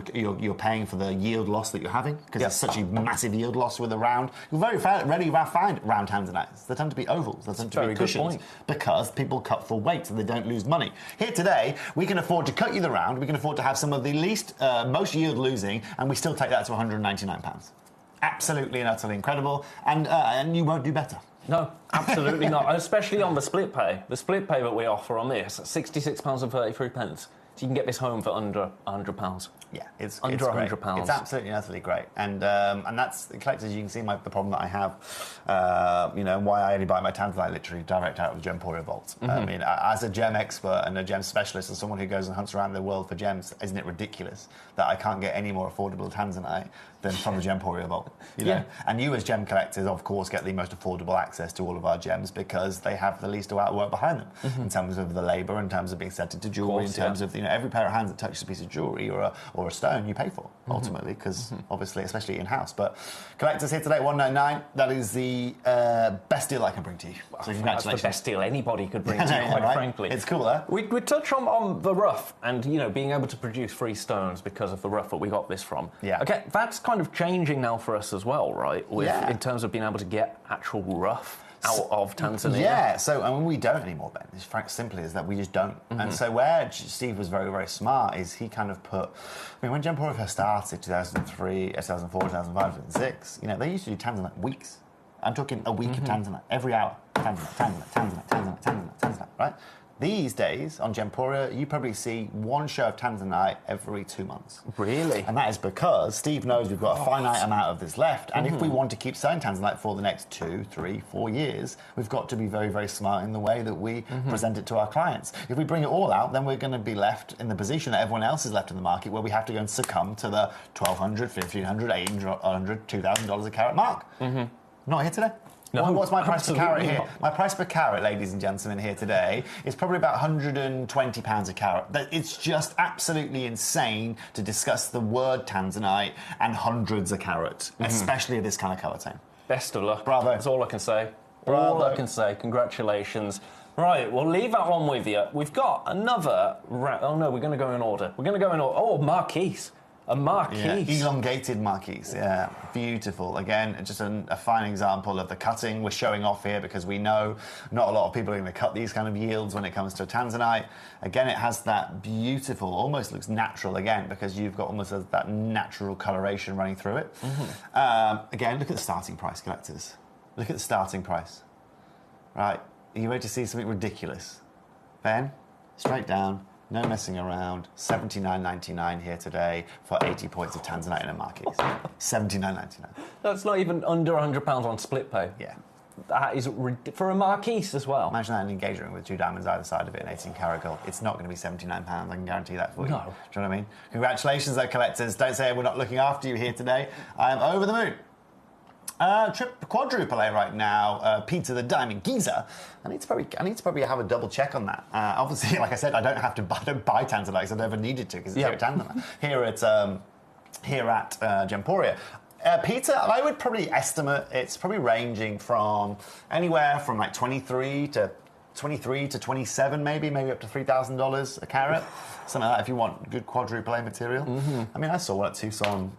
paying for the yield loss that you're having because it's such a massive yield loss with a round. You'll very rarely find round tanzanites. They tend to be ovals. They tend to be cushions because people cut for weight so they don't lose money. Here today, we can afford to cut you the round. We can afford to have some of the most yield losing, and we still take that to £199. Absolutely and utterly incredible, and you won't do better. No, absolutely not. Especially on the split pay. The split pay that we offer on this, £66.33. So you can get this home for under £100. Yeah, it's under £100. It's absolutely and utterly great, and that's collectors. You can see the problem that I have. Why I only buy my tanzanite literally direct out of the Gemporia vault. I mean, as a gem expert and a gem specialist, and someone who goes and hunts around the world for gems, isn't it ridiculous that I can't get any more affordable tanzanite than from the Gemporia vault? You know? And you, as gem collectors, of course, get the most affordable access to all of our gems because they have the least amount of work behind them in terms of the labour, in terms of being sent into jewellery, in terms of every pair of hands that touches a piece of jewellery or a stone you pay for ultimately because obviously, especially in house. But collectors here today, 199. That is the best deal I can bring to you. So congratulations. That's the best deal anybody could bring to you, quite frankly. It's cool, huh? We touch on the rough and being able to produce 3 stones because of the rough that we got this from. Yeah. Okay, that's kind of changing now for us as well, right? In terms of being able to get actual rough out of Tanzania. Yeah, so we don't anymore, Ben. It's simply is that we just don't. And so where Steve was very, very smart is he kind of put... I mean, when Gemporia first started, 2003, 2004, 2005, 2006, they used to do tanzanite weeks. I'm talking a week of tanzanite, every hour. Tanzanite, right? These days, on Gemporia, you probably see 1 show of tanzanite every 2 months. Really? And that is because Steve knows we've got a finite amount of this left, and if we want to keep selling tanzanite for the next 2, 3, 4 years, we've got to be very, very smart in the way that we present it to our clients. If we bring it all out, then we're going to be left in the position that everyone else is left in the market, where we have to go and succumb to the $1,200, $1,500, $800, $2,000 a carat mark. Not here today. No, what's my price per carat here? My price per carat, ladies and gentlemen, here today is probably about £120 a carat. It's just absolutely insane to discuss the word tanzanite and hundreds a carat, especially of this kind of colour tone. Best of luck. Bravo. That's all I can say. Bravo. All I can say. Congratulations. Right, we'll leave that one with you. We've got another... Oh, no, we're going to go in order. We're going to go in order. Oh, Marquise. A Marquise. Yeah, elongated Marquise, yeah. Beautiful. Again, just a fine example of the cutting we're showing off here because we know not a lot of people are going to cut these kind of yields when it comes to tanzanite. Again, it has that beautiful, almost looks natural again because you've got almost that natural coloration running through it. Again, look at the starting price, collectors. Look at the starting price. Right, are you ready to see something ridiculous? Ben, straight down. No messing around. $79.99 here today for 80 points of tanzanite in a Marquise. $79.99. That's not even under £100 on split pay. Yeah. That is for a Marquise as well. Imagine that in an engagement ring with 2 diamonds either side of it, an 18-karat gold. It's not going to be £79. I can guarantee that for you. No. Do you know what I mean? Congratulations, though, collectors. Don't say we're not looking after you here today. I am over the moon. Quadruple A right now. Peter the Diamond Geezer. I need to probably have a double check on that. Obviously, like I said, I don't buy Tanzanite because I never needed to because it's here at Tanzanite. Here at Gemporia. Peter, I would probably estimate it's probably ranging from anywhere from like 23 to 27, maybe up to $3,000 a carat, something like that. If you want good quadruple A material. I mean, I saw one at Tucson.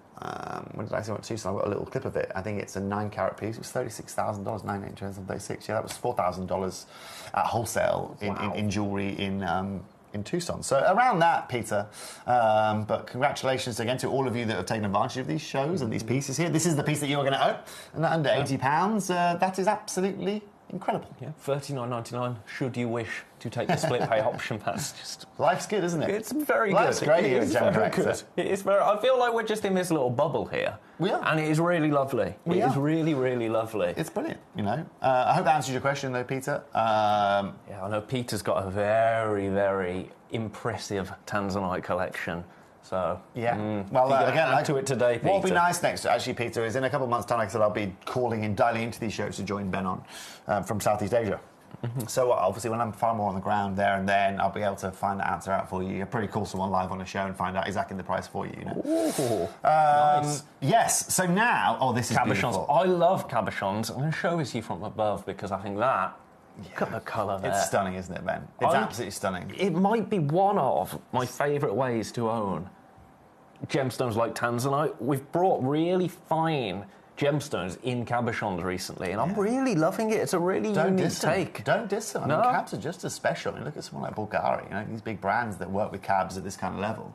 When did I see one at Tucson? I've got a little clip of it. I think it's a 9-carat piece. It was $36,000, 9,836. Yeah, that was $4,000 at wholesale in jewellery in Tucson. So around that, Peter. But congratulations again to all of you that have taken advantage of these shows and these pieces here. This is the piece that you're going to own, and under £80. That is absolutely incredible. Yeah, $39.99. Should you wish to take the split pay option, that's just life's good, isn't it? It's very Life's good. great here at very Gemcollector. good. It is very. I feel like we're just in this little bubble here. We are, and it is really lovely. It is really, really lovely. It's brilliant. You know, I hope that answers your question, though, Peter. Yeah, I know Peter's got a very, very impressive Tanzanite collection. So yeah, well, again, add to it today, Peter. What will be nice next, actually, Peter, is in a couple of months' time, like I said, I'll be calling and dialing into these shows to join Ben on from Southeast Asia. So obviously, when I'm far more on the ground there and then, I'll be able to find the answer out for you. You're pretty call someone live on a show and find out exactly the price for you. You know. Ooh, nice. Yes. So now, this is cabochons. Beautiful. I love cabochons. I'm going to show this to you from above because I think that. Look at the colour there. It's stunning, isn't it, Ben? It's absolutely stunning. It might be one of my favourite ways to own gemstones like Tanzanite. We've brought really fine gemstones in cabochons recently, and I'm really loving it. It's a really unique take. Don't diss them. No. I mean, cabs are just as special. I mean, look at someone like Bulgari, you know, these big brands that work with cabs at this kind of level.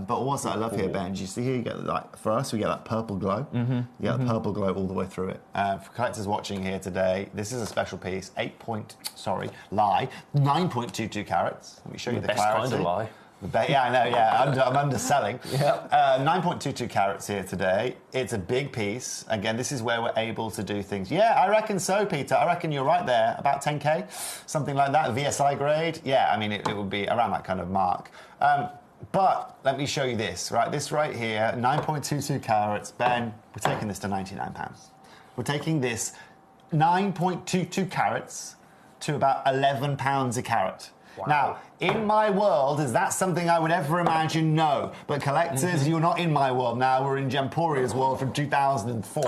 But also, I love here, Ben, you see here, you get like, for us, we get that purple glow. You get that purple glow all the way through it. For collectors watching here today, this is a special piece, 9.22 carats. Let me show you the best clarity. kind of lie. Yeah, I know, yeah. I'm underselling. Yep. 9.22 carats here today. It's a big piece. Again, this is where we're able to do things. Yeah, I reckon so, Peter. I reckon you're right there. About 10K, something like that. VSI grade. Yeah, I mean, it would be around that kind of mark. But let me show you this, right? This right here, 9.22 carats. Ben, we're taking this to £99. We're taking this 9.22 carats to about £11 a carat. Wow. Now, in my world, is that something I would ever imagine? No. But collectors, you're not in my world now. We're in Gemporia's world from 2004.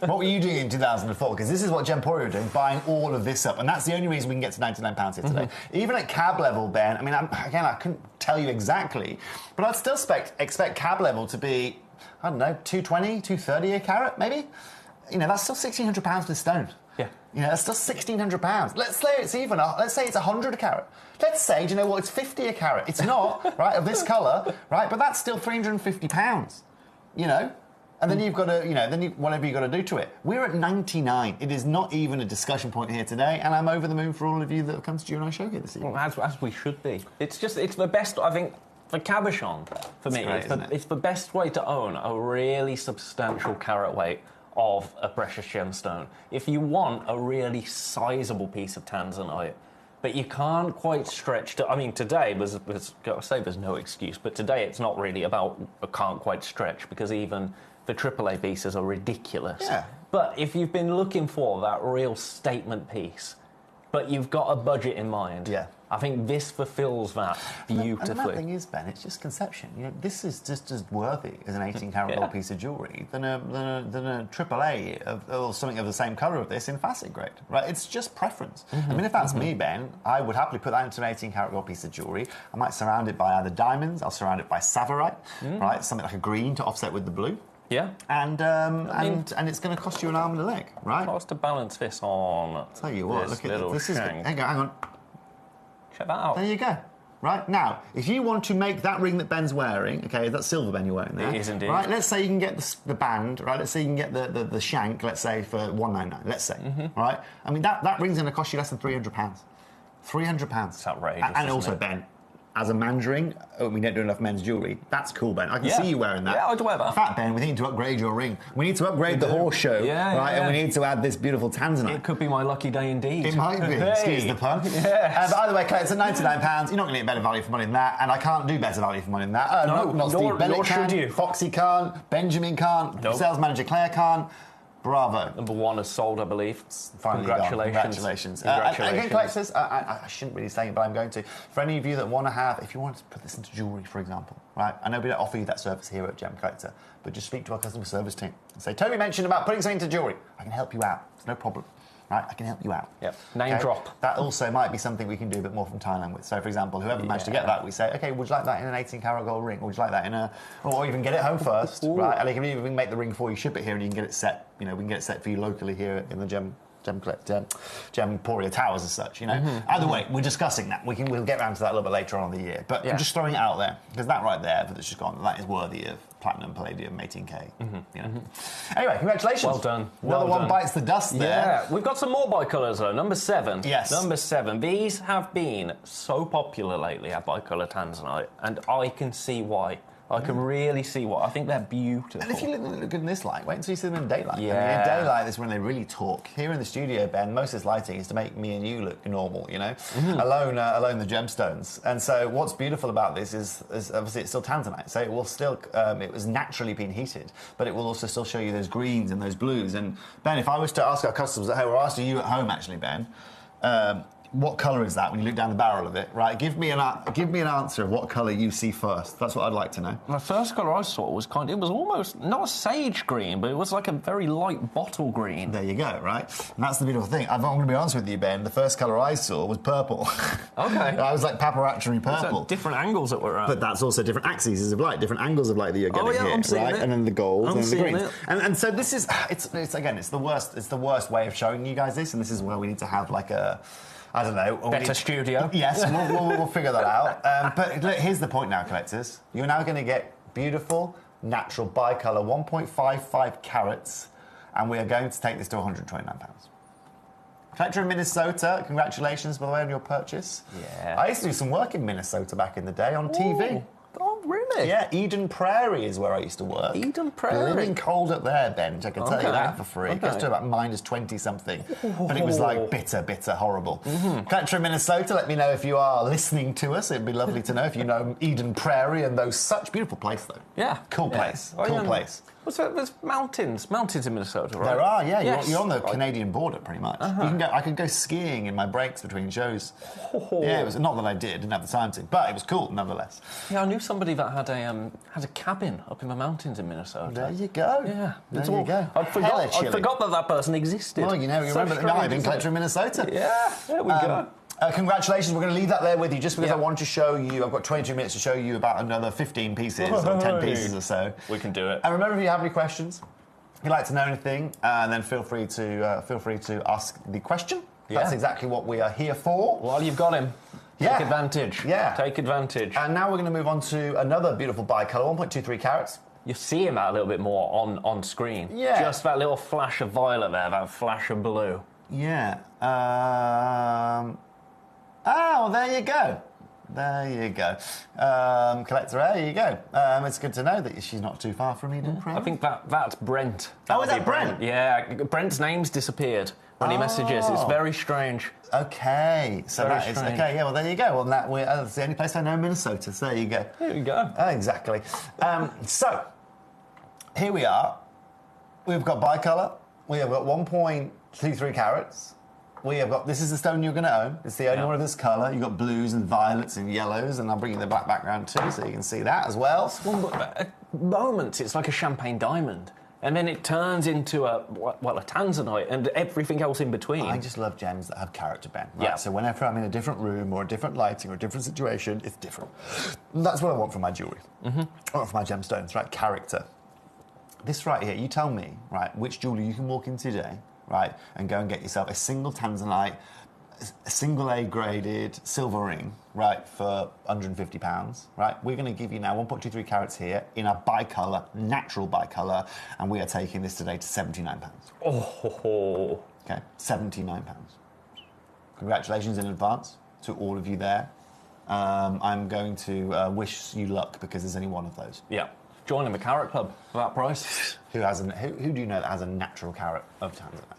What were you doing in 2004? Because this is what Gemporia were doing, buying all of this up. And that's the only reason we can get to £99 here today. Even at cab level, Ben, I mean, I couldn't tell you exactly, but I'd still expect cab level to be, I don't know, 220, 230 a carat, maybe? You know, that's still £1,600 per stone. Yeah. You know, that's still £1,600. Let's say it's even. Let's say it's 100 a carat. Let's say, do you know what? It's 50 a carat. It's not right of this colour, right? But that's still £350. You know, and then you've got to, you know, whatever you've got to do to it. We're at 99. It is not even a discussion point here today, and I'm over the moon for all of you that have come to you and I show here this evening. Well, as we should be. It's the best. I think for cabochon, for me, it's the best way to own a really substantial carat weight of a precious gemstone. If you want a really sizable piece of Tanzanite, but you can't quite stretch to... I mean, today, got to say there's no excuse, but today it's not really about a can't quite stretch, because even the AAA pieces are ridiculous. Yeah. But if you've been looking for that real statement piece, but you've got a budget in mind, yeah, I think this fulfills that beautifully. And that thing is, Ben, it's just conception. You know, this is just as worthy as an 18-carat gold piece of jewellery than a AAA or something of the same colour of this in facet grade, right? It's just preference. I mean, if that's me, Ben, I would happily put that into an 18-carat gold piece of jewellery. I might surround it by either diamonds, I'll surround it by savarite, right? Something like a green to offset with the blue. Yeah. And it's going to cost you an arm and a leg, right? What's to balance this on? I'll tell you what, look at this. Hang on. Check that out. There you go. Right, now, if you want to make that ring that Ben's wearing, okay, that's silver, Ben, you're wearing there. It is indeed. Right, let's say you can get the band, right, let's say you can get the shank, let's say, for $199, let's say, right? I mean, that ring's going to cost you less than £300. £300. It's outrageous, And also, Ben, as a mandarin, we don't do enough men's jewellery. That's cool, Ben. I can see you wearing that. Yeah, I'd wear that. In fact, Ben, we need to upgrade your ring. We need to upgrade the horse show, right? And we need to add this beautiful tanzanite. It could be my lucky day indeed. It might be. Hey. Excuse the pun. Yes. But either way, Claire, it's at £99. You're not going to get better value for money than that, and I can't do better value for money than that. Not Steve Bennett can. Foxy can't. Benjamin can't. Nope. Sales manager Claire can't. Bravo. Number 1 is sold, I believe. Finally Congratulations. Again, collectors, I shouldn't really say it, but I'm going to. For any of you that want to have, if you want to put this into jewellery, for example, right? I know we don't offer you that service here at Gemcollector, but just speak to our customer service team and say, Toby mentioned about putting something into jewellery. I can help you out. It's no problem. Right, I can help you out. Yep. Name drop. That also might be something we can do a bit more from Thailand with. So, for example, whoever managed to get that, we say, okay, would you like that in an 18-karat gold ring, or would you like that in a, or even get it home first, right? And they can even make the ring for you, ship it here, and you can get it set. You know, we can get it set for you locally here in the Gemporia Towers as such, you know. Either way, we're discussing that. We'll get around to that a little bit later on in the year. But I'm just throwing it out there, because that right there, that's just gone, that is worthy of platinum, palladium, 18K. You know. Anyway, congratulations. Well done. Another one bites the dust there. Yeah, we've got some more bicolours though. Number 7. Yes. Number 7. These have been so popular lately, our bicolour tanzanite, and I can see why. I can really see why. I think they're beautiful. And if you look good in this light, wait until you see them in daylight. Yeah. I mean, in daylight is when they really talk. Here in the studio, Ben, most of this lighting is to make me and you look normal, you know? Alone the gemstones. And so what's beautiful about this is obviously it's still tanzanite, so it will still, it was naturally been heated, but it will also still show you those greens and those blues. And Ben, if I was to ask our customers at home, or ask you at home actually, Ben, what colour is that when you look down the barrel of it, right? Give me an answer of what colour you see first. That's what I'd like to know. The first colour I saw was it was almost, not a sage green, but it was like a very light bottle green. There you go, right? And that's the beautiful thing. I'm going to be honest with you, Ben. The first colour I saw was purple. Okay. I was like paparazzi purple. Different angles that we're at. But that's also different axes of light, different angles of light that you're getting here, I'm seeing right? it. And then the gold and the greens. And so this is, it's the worst way of showing you guys this, and this is where we need to have like a, I don't know. Better studio. Yes, we'll figure that out. But look, here's the point now, collectors. You're now going to get beautiful, natural bicolour, 1.55 carats, and we are going to take this to £129. Collector in Minnesota, congratulations, by the way, on your purchase. Yeah. I used to do some work in Minnesota back in the day on TV. Oh, really? Yeah, Eden Prairie is where I used to work. Eden Prairie. Living cold up there, Benj, I can tell you that for free. It gets to about minus 20-something. But it was like bitter, horrible. Collector in Minnesota, let me know if you are listening to us. It'd be lovely to know if you know Eden Prairie and those such beautiful place, though. Yeah. Cool place. Cool place. There's mountains in Minnesota, right? There are, yeah. Yes. You're on the Canadian border, pretty much. You can go. I could go skiing in my breaks between shows. Yeah, it was not that I didn't have the time to, but it was cool nonetheless. Yeah, I knew somebody that had a cabin up in the mountains in Minnesota. There you go. Yeah, there you go. I forgot that person existed. Well, you know, you remember that now I've been collector in Minnesota. Yeah, there we go. Congratulations, we're going to leave that there with you just because I want to show you, I've got 22 minutes to show you about another 15 pieces or 10 pieces or so. We can do it. And remember, if you have any questions, if you'd like to know anything, then feel free to ask the question. That's exactly what we are here for. Well, you've got him. Take advantage. Yeah. Take advantage. And now we're going to move on to another beautiful bicolour, 1.23 carats. You're seeing that a little bit more on screen. Yeah. Just that little flash of violet there, that flash of blue. Yeah. Oh, there you go. There you go. Collector, there you go. It's good to know that she's not too far from Eden Prairie. I think that's Brent. Is that Brent? Yeah, Brent's name's disappeared when he messages. It's very strange. Okay, so very that is strange. okay. Yeah, well, there you go. Well, that's the only place I know in Minnesota. So there you go. There you go. Exactly. So here we are. We've got bicolour. We have got 1.33 carats. We have got, this is the stone you're going to own. It's the only one of this colour. You've got blues and violets and yellows, and I'll bring you the black background too, so you can see that as well. At moments, it's like a champagne diamond. And then it turns into a tanzanite and everything else in between. I just love gems that have character, Ben. Right? Yeah. So whenever I'm in a different room or a different lighting or a different situation, it's different. And that's what I want from my jewellery. I want from my gemstones, right? Character. This right here, you tell me, right, which jewellery you can walk in today, right, and go and get yourself a single tanzanite, a single A graded silver ring, right, for £150, right? We're going to give you now 1.23 carats here in a bicolour, natural bicolour, and we are taking this today to £79. Oh. Okay, £79. Congratulations in advance to all of you there. I'm going to wish you luck because there's only one of those. Yeah. Joining the Carrot Club for that price. Who do you know that has a natural carrot of Tanzanite?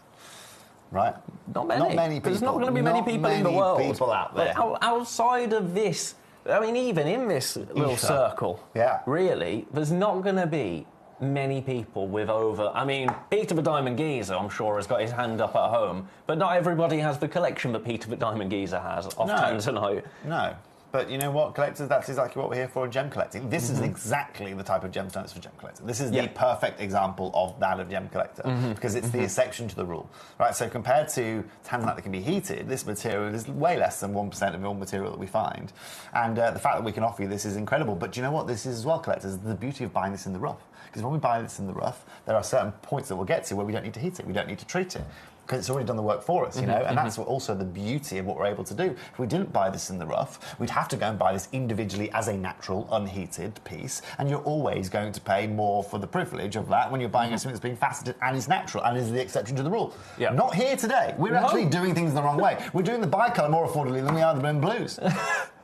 Right? Not many. Not many people. There's not going to be many people in the world. People out there. But outside of this, I mean, even in this little circle, really, there's not going to be many people with over... I mean, Peter the Diamond Geezer, I'm sure, has got his hand up at home, but not everybody has the collection that Peter the Diamond Geezer has of Tanzanite. No. But you know what, collectors, that's exactly what we're here for in gem collecting. This is exactly the type of gemstones for gem collector. This is the perfect example of that of gem collector because it's the exception to the rule. Right, so compared to tanzanite that can be heated, this material is way less than 1% of all material that we find. And the fact that we can offer you this is incredible. But do you know what this is as well, collectors? The beauty of buying this in the rough. Because when we buy this in the rough, there are certain points that we'll get to where we don't need to heat it, we don't need to treat it. Because it's already done the work for us, you know, and that's also the beauty of what we're able to do. If we didn't buy this in the rough, we'd have to go and buy this individually as a natural, unheated piece, and you're always going to pay more for the privilege of that when you're buying something that's being faceted and is natural and is the exception to the rule. Yeah. Not here today. We're actually doing things the wrong way. We're doing the bicolour more affordably than we are the blue and blues.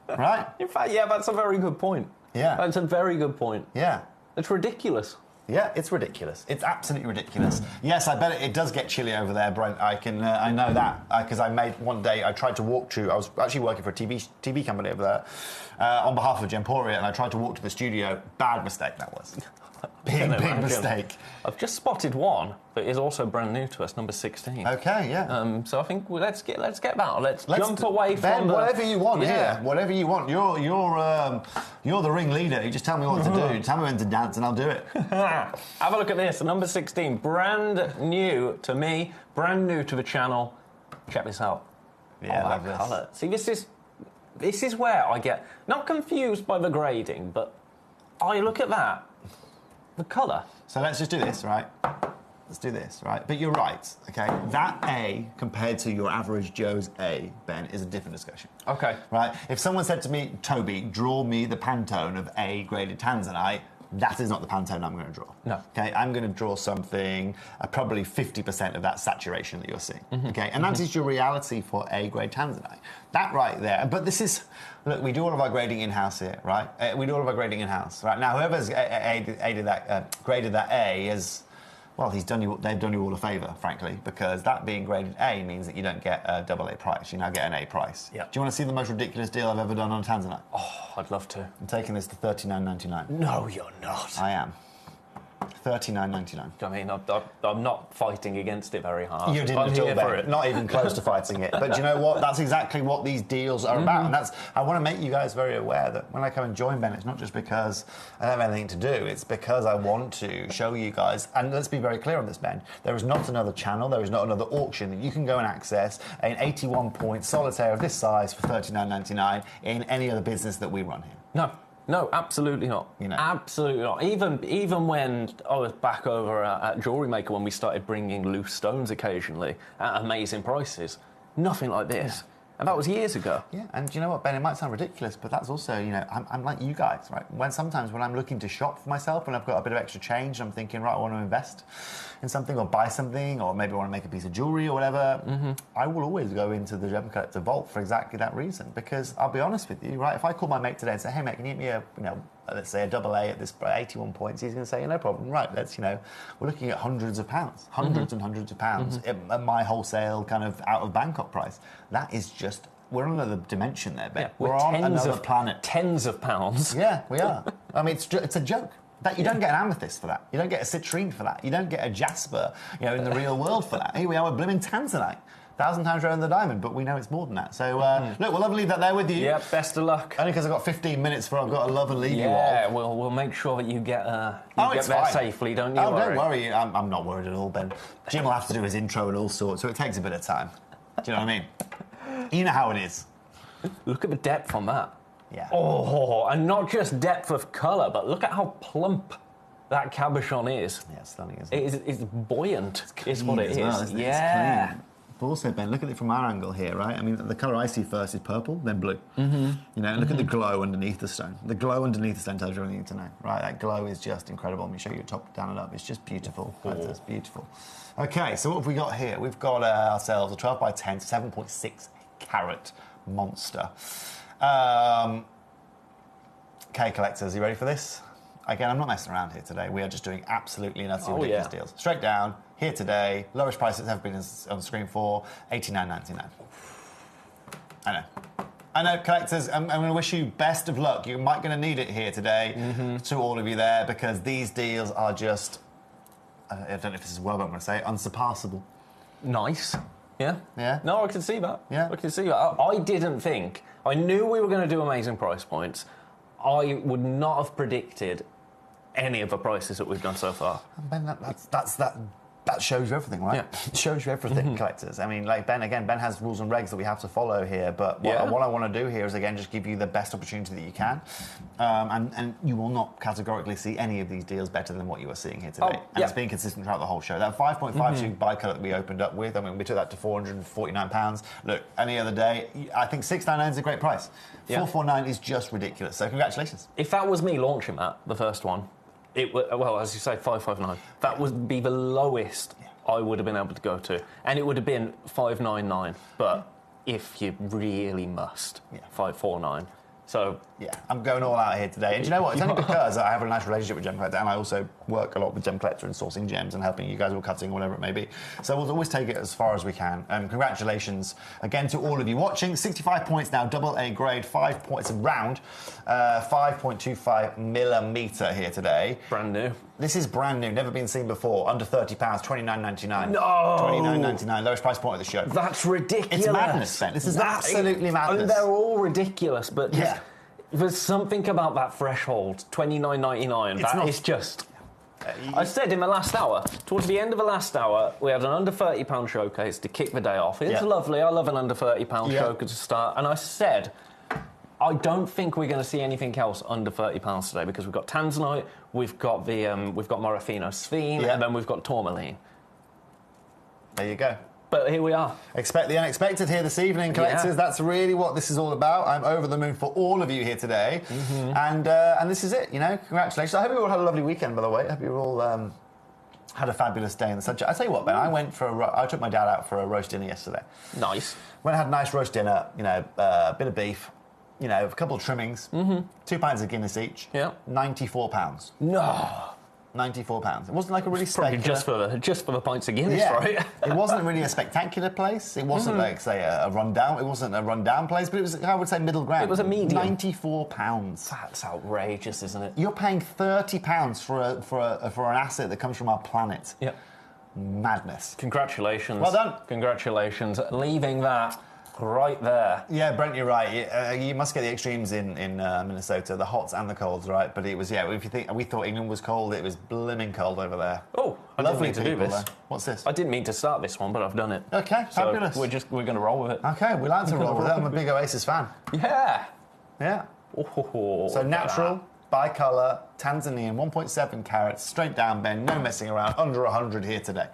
Right? In fact, yeah, that's a very good point. Yeah. That's a very good point. Yeah. It's ridiculous. Yeah, it's ridiculous. It's absolutely ridiculous. Yes, I bet it does get chilly over there, Brent. I know that because I tried to walk to. I was actually working for a TV company over there on behalf of Gemporia, and I tried to walk to the studio. Bad mistake that was. Big mistake. I've just spotted one that is also brand new to us, number 16. Okay, yeah. So I think let's get that. Let's jump away Ben, from whatever you want here. Whatever you want. You're the ringleader. You just tell me what to do. Tell me when to dance, and I'll do it. Have a look at this. Number 16, brand new to me, brand new to the channel. Check this out. Yeah, that colour. See, this is where I get not confused by the grading, but I look at that. The colour. So let's just do this, right? Let's do this, right? But you're right, okay? That A compared to your average Joe's A, Ben, is a different discussion. Okay. Right? If someone said to me, Toby, draw me the Pantone of A graded Tanzanite, that is not the Pantone I'm going to draw. No. Okay, I'm going to draw something probably 50% of that saturation that you're seeing. Okay, and that is your reality for A grade Tanzanite. That right there. But this is, look, we do all of our grading in-house here, right? We do all of our grading in-house, right? Now, whoever's graded that A is, well, they've done you all a favour, frankly, because that being graded A means that you don't get a AA price. You now get an A price. Yep. Do you want to see the most ridiculous deal I've ever done on Tanzanite? Oh, I'd love to. I'm taking this to $39.99. No, you're not. I am. $39.99. I mean, I'm not fighting against it very hard. You didn't at all, Ben. Not even close to fighting it. But do you know what? That's exactly what these deals are about. And I want to make you guys very aware that when I come and join Ben, it's not just because I don't have anything to do. It's because I want to show you guys, and let's be very clear on this, Ben, there is not another channel, there is not another auction that you can go and access an 81-point solitaire of this size for $39.99 in any other business that we run here. No, absolutely not. You know. Absolutely not. Even when I was back over at Jewellery Maker when we started bringing loose stones occasionally at amazing prices, nothing like this. Yeah. And that was years ago. Yeah, and do you know what, Ben? It might sound ridiculous, but that's also, you know, I'm like you guys, right? Sometimes when I'm looking to shop for myself, when I've got a bit of extra change, I'm thinking, right, I want to invest in something or buy something, or maybe I want to make a piece of jewellery or whatever, I will always go into the Gemcollector vault for exactly that reason. Because I'll be honest with you, right? If I call my mate today and say, hey, mate, can you get me a, you know, let's say a AA at this 81 points, he's going to say, no problem, right, let's, you know, we're looking at hundreds of pounds, hundreds and hundreds of pounds at my wholesale kind of out of Bangkok price. That is just, we're on another dimension there, Ben. Yeah, we're on another planet. Tens of pounds. Yeah, we are. I mean, it's a joke. That you don't get an amethyst for that. You don't get a citrine for that. You don't get a jasper, you know, in the real world for that. Here we are with blooming Tanzanite. 1,000 times rarer than the diamond, but we know it's more than that. So, look, we'll have to leave that there with you. Yep, best of luck. Only because I've got 15 minutes before I've got to love and leave you all. Yeah, we'll make sure that you get there safely, don't you? Oh, don't worry. I'm not worried at all, Ben. Jim will have to do his intro and all sorts, so it takes a bit of time. Do you know what I mean? You know how it is. Look at the depth on that. Yeah. Oh, and not just depth of colour, but look at how plump that cabochon is. Yeah, it's stunning, isn't it? It's buoyant, is what it is. Well, isn't it? Yeah. It's clean. But also, Ben, look at it from our angle here, right? I mean, the colour I see first is purple, then blue. You know, and look at the glow underneath the stone. The glow underneath the stone tells you everything you need to know, right? That glow is just incredible. Let me show you top, down and up. It's just beautiful. It's just beautiful. Okay, so what have we got here? We've got ourselves a 12 by 10, 7.6 carat monster. Okay, collectors, you ready for this? Again, I'm not messing around here today. We are just doing absolutely nutty, ridiculous deals. Straight down, here today, lowest price it's ever been on screen for, $89.99. I know, collectors, I'm going to wish you best of luck. You're going to need it here today to all of you there, because these deals are just, I don't know if this is a word, but I'm going to say, unsurpassable. Nice. Yeah? Yeah? No, I can see that. Yeah? I can see that. I didn't think... I knew we were going to do amazing price points. I would not have predicted any of the prices that we've done so far. Ben, that shows you everything, right? Yeah. It shows you everything, collectors. I mean, like Ben has rules and regs that we have to follow here, but what I want to do here is, again, just give you the best opportunity that you can. And you will not categorically see any of these deals better than what you are seeing here today. And it's been consistent throughout the whole show. That 5.52 bicolor that we opened up with, I mean, we took that to £449. Look, any other day, I think $699 is a great price. $449 is just ridiculous. So congratulations. If that was me launching that, the first one, it would, well, as you say, 559. That would be the lowest I would have been able to go to, and it would have been 599. But if you really must, 549. So yeah, I'm going all out here today. And do you know what? It's only because I have a nice relationship with Gemcollector, and I also work a lot with Gemcollector and sourcing gems and helping you guys with cutting or whatever it may be. So we'll always take it as far as we can. Congratulations again to all of you watching. 65 points now, double A grade, 5 points, round, 5.25 millimetre here today. Brand new. This is brand new, never been seen before. Under £30, $29.99. No! $29.99, lowest price point of the show. That's ridiculous. It's madness, Ben. This is absolutely madness. I mean, they're all ridiculous, but there's something about that threshold, $29.99. That is just... I said in the last hour, towards the end of the last hour, we had an under £30 showcase to kick the day off. It's lovely. I love an under £30 showcase to start. And I said, I don't think we're going to see anything else under £30 today, because we've got Tanzanite, we've got the we've got Morofino Sphene, and then we've got Tourmaline. There you go. But here we are. Expect the unexpected here this evening, collectors. Yeah. That's really what this is all about. I'm over the moon for all of you here today. And this is it, you know. Congratulations. I hope you all had a lovely weekend, by the way. I hope you all had a fabulous day in the sunshine. I tell you what, Ben, I took my dad out for a roast dinner yesterday. Nice. Went and had a nice roast dinner, you know, a bit of beef, you know, a couple of trimmings, 2 pints of Guinness each. Yeah. £94. No. £94. It wasn't like a really spectacular... just for the pints of Guinness, right? It wasn't really a spectacular place. It wasn't like, say, a rundown. It wasn't a rundown place, but it was, I would say, middle ground. It was a medium. £94. That's outrageous, isn't it? You're paying £30 for an asset that comes from our planet. Yeah. Madness. Congratulations. Well done. Congratulations. Leaving that right there. Yeah, Brent, you're right. You must get the extremes in Minnesota, the hots and the colds, right? But it was, if you think, we thought England was cold, it was blimmin' cold over there. Oh, I didn't mean to do this. What's this? I didn't mean to start this one, but I've done it. Okay, fabulous. So we're going to roll with it. Okay, we like to roll with it. I'm a big Oasis fan. Yeah. Yeah. Oh, so natural, bicolour, Tanzanian, 1.7 carats, straight down, Ben, no messing around, under 100 here today.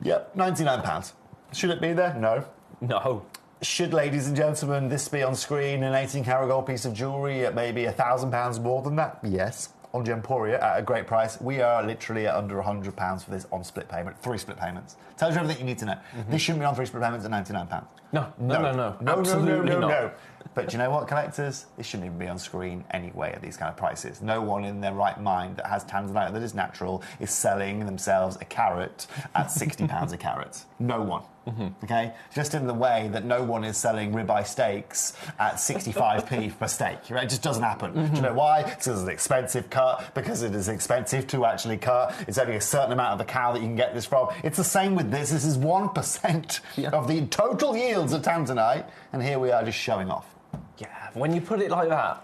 Yep, £99. Should it be there? No. No. Should, ladies and gentlemen, this be on screen, an 18-carat gold piece of jewellery at maybe £1,000 more than that? Yes. On Gemporia at a great price. We are literally at under £100 for this on split payment. 3 split payments. Tells you everything you need to know. This shouldn't be on 3 split payments at £99. No. Absolutely not. No. But you know what, collectors? This shouldn't even be on screen anyway at these kind of prices. No one in their right mind that has Tanzanite that is natural is selling themselves a carat at £60 a carat. No one. Okay? Just in the way that no one is selling ribeye steaks at 65p per steak. Right? It just doesn't happen. Do you know why? It's because it's an expensive cut, because it is expensive to actually cut. It's only a certain amount of the cow that you can get this from. It's the same with this. This is 1% of the total yields of Tanzanite, and here we are just showing off. Yeah, when you put it like that,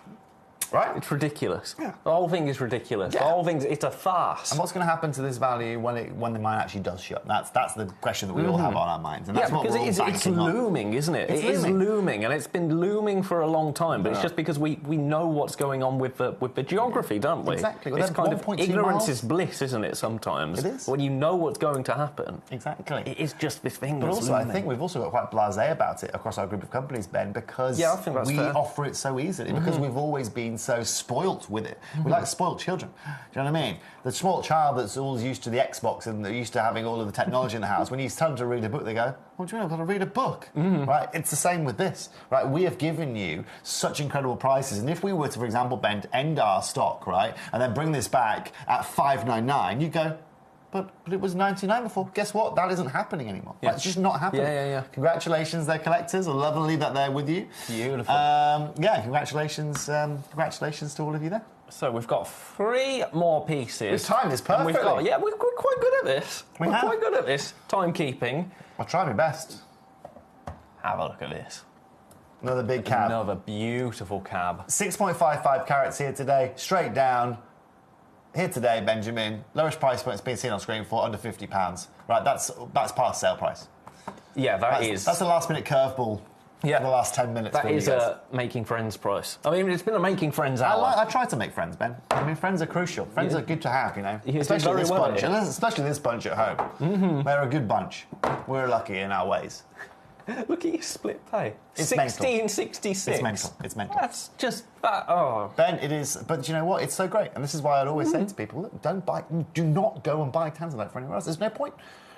right? It's ridiculous. Yeah. The whole thing is ridiculous. Yeah. The whole thing's, it's a farce. And what's going to happen to this value when the mine actually does shut? That's the question that we all have on our minds. And that's what we're all it's looming, isn't it? It is looming, and it's been looming for a long time. But it's just because we know what's going on with the geography, don't we? Exactly. Well, it's kind of ignorance is bliss, isn't it? Sometimes it is. When you know what's going to happen. Exactly. It is just this thing. But that's also, looming. I think we've also got quite blasé about it across our group of companies, Ben, because I think that's we fair. offer it so easily. Because we've always been so spoilt with it. We like spoilt children. Do you know what I mean? The spoilt child that's always used to the Xbox and they're used to having all of the technology in the house, when you tell them to read a book, they go, what do you mean, I've got to read a book? Right? It's the same with this, right? We have given you such incredible prices, and if we were to, for example, Ben, end our stock, right, and then bring this back at $5.99, you go, but it was $99 before. Guess what? That isn't happening anymore. Yeah. Right? It's just not happening. Yeah. Congratulations, they're collectors. Lovely that they're with you. Beautiful. Congratulations to all of you there. So we've got 3 more pieces. This time is perfect. We're quite good at this. We're quite good at this. Timekeeping. I'll try my best. Have a look at this. Another big cab. Another beautiful cab. 6.55 carats here today, straight down. Here today, Benjamin. Lowest price point it's been seen on screen for under £50. Right, that's past sale price. Yeah, that's a last minute curveball. Yeah, for the last 10 minutes. That is a making friends price. I mean, it's been a making friends hour. I try to make friends, Ben. I mean, friends are crucial. Friends are good to have, you know. Especially this bunch. Especially this bunch at home. They're a good bunch. We're lucky in our ways. Look at your split pay. It's 16.66. It's mental. It's mental. That's just that. Oh, Ben, it is. But you know what? It's so great, and this is why I'd always say to people: look, do not go and buy Tanzanite for anywhere else. There's no point.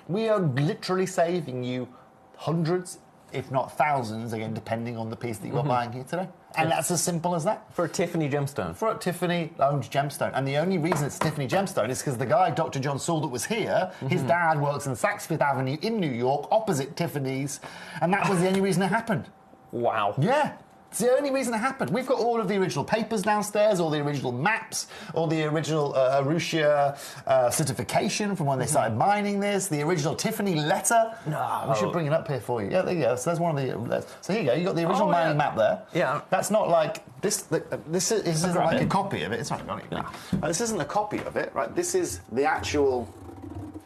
We are literally saving you hundreds, if not thousands, again, depending on the piece that you're buying here today. And that's as simple as that. For a Tiffany gemstone. For a Tiffany-owned gemstone. And the only reason it's Tiffany gemstone is because the guy, Dr. John Saul, that was here, his dad works on Saks Fifth Avenue in New York, opposite Tiffany's, and that was the only reason it happened. Wow. Yeah. It's the only reason it happened. We've got all of the original papers downstairs, all the original maps, all the original Arusha certification from when they started mining this, the original Tiffany letter. No. We should bring it up here for you. Yeah, there you go. So there's one of the... So here you go. You've got the original mining map there. Yeah. That's not like... This isn't like a copy of it. It's not got it. This isn't a copy of it, right? This is the actual...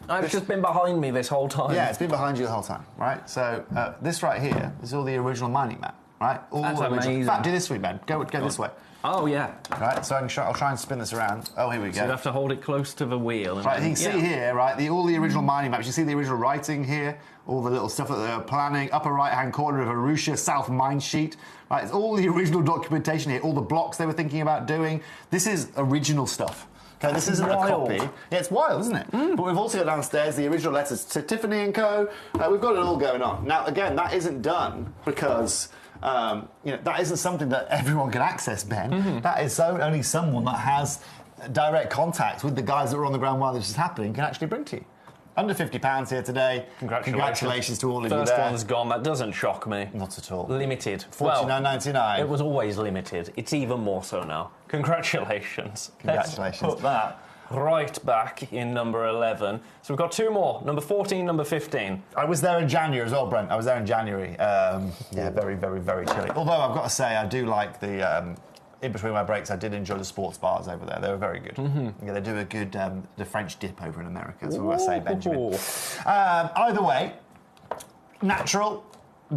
It's just been behind me this whole time. Yeah, it's been behind you the whole time, right? So this right here is all the original mining map. Right, all that's amazing. In fact, do this way, Ben. Go this way. Oh yeah. Right, so I'll try and spin this around. Oh, here we go. So you have to hold it close to the wheel. Right, you can see here, right, all the original mining maps. You see the original writing here, all the little stuff that they were planning. Upper right-hand corner of Arusha South Mine Sheet. Right, it's all the original documentation here. All the blocks they were thinking about doing. This is original stuff. Okay, this isn't wild. a copy. Yeah, it's wild, isn't it? But we've also got downstairs the original letters to Tiffany & Co. We've got it all going on. Now, again, that isn't done because... that isn't something that everyone can access, Ben. That is only someone that has direct contact with the guys that are on the ground while this is happening can actually bring to you. Under £50 here today. Congratulations to all of you there. First one's gone. That doesn't shock me. Not at all. Limited. $49.99. It was always limited. It's even more so now. Congratulations. Congratulations. Let's put that right back in number 11. So we've got 2 more. Number 14, number 15. I was there in January as well, Brent. I was there in January. Very, very, very chilly. Although I've got to say, I do like the... in between my breaks, I did enjoy the sports bars over there. They were very good. Yeah, they do a good the French dip over in America. That's what I say, Benjamin. Either way, natural,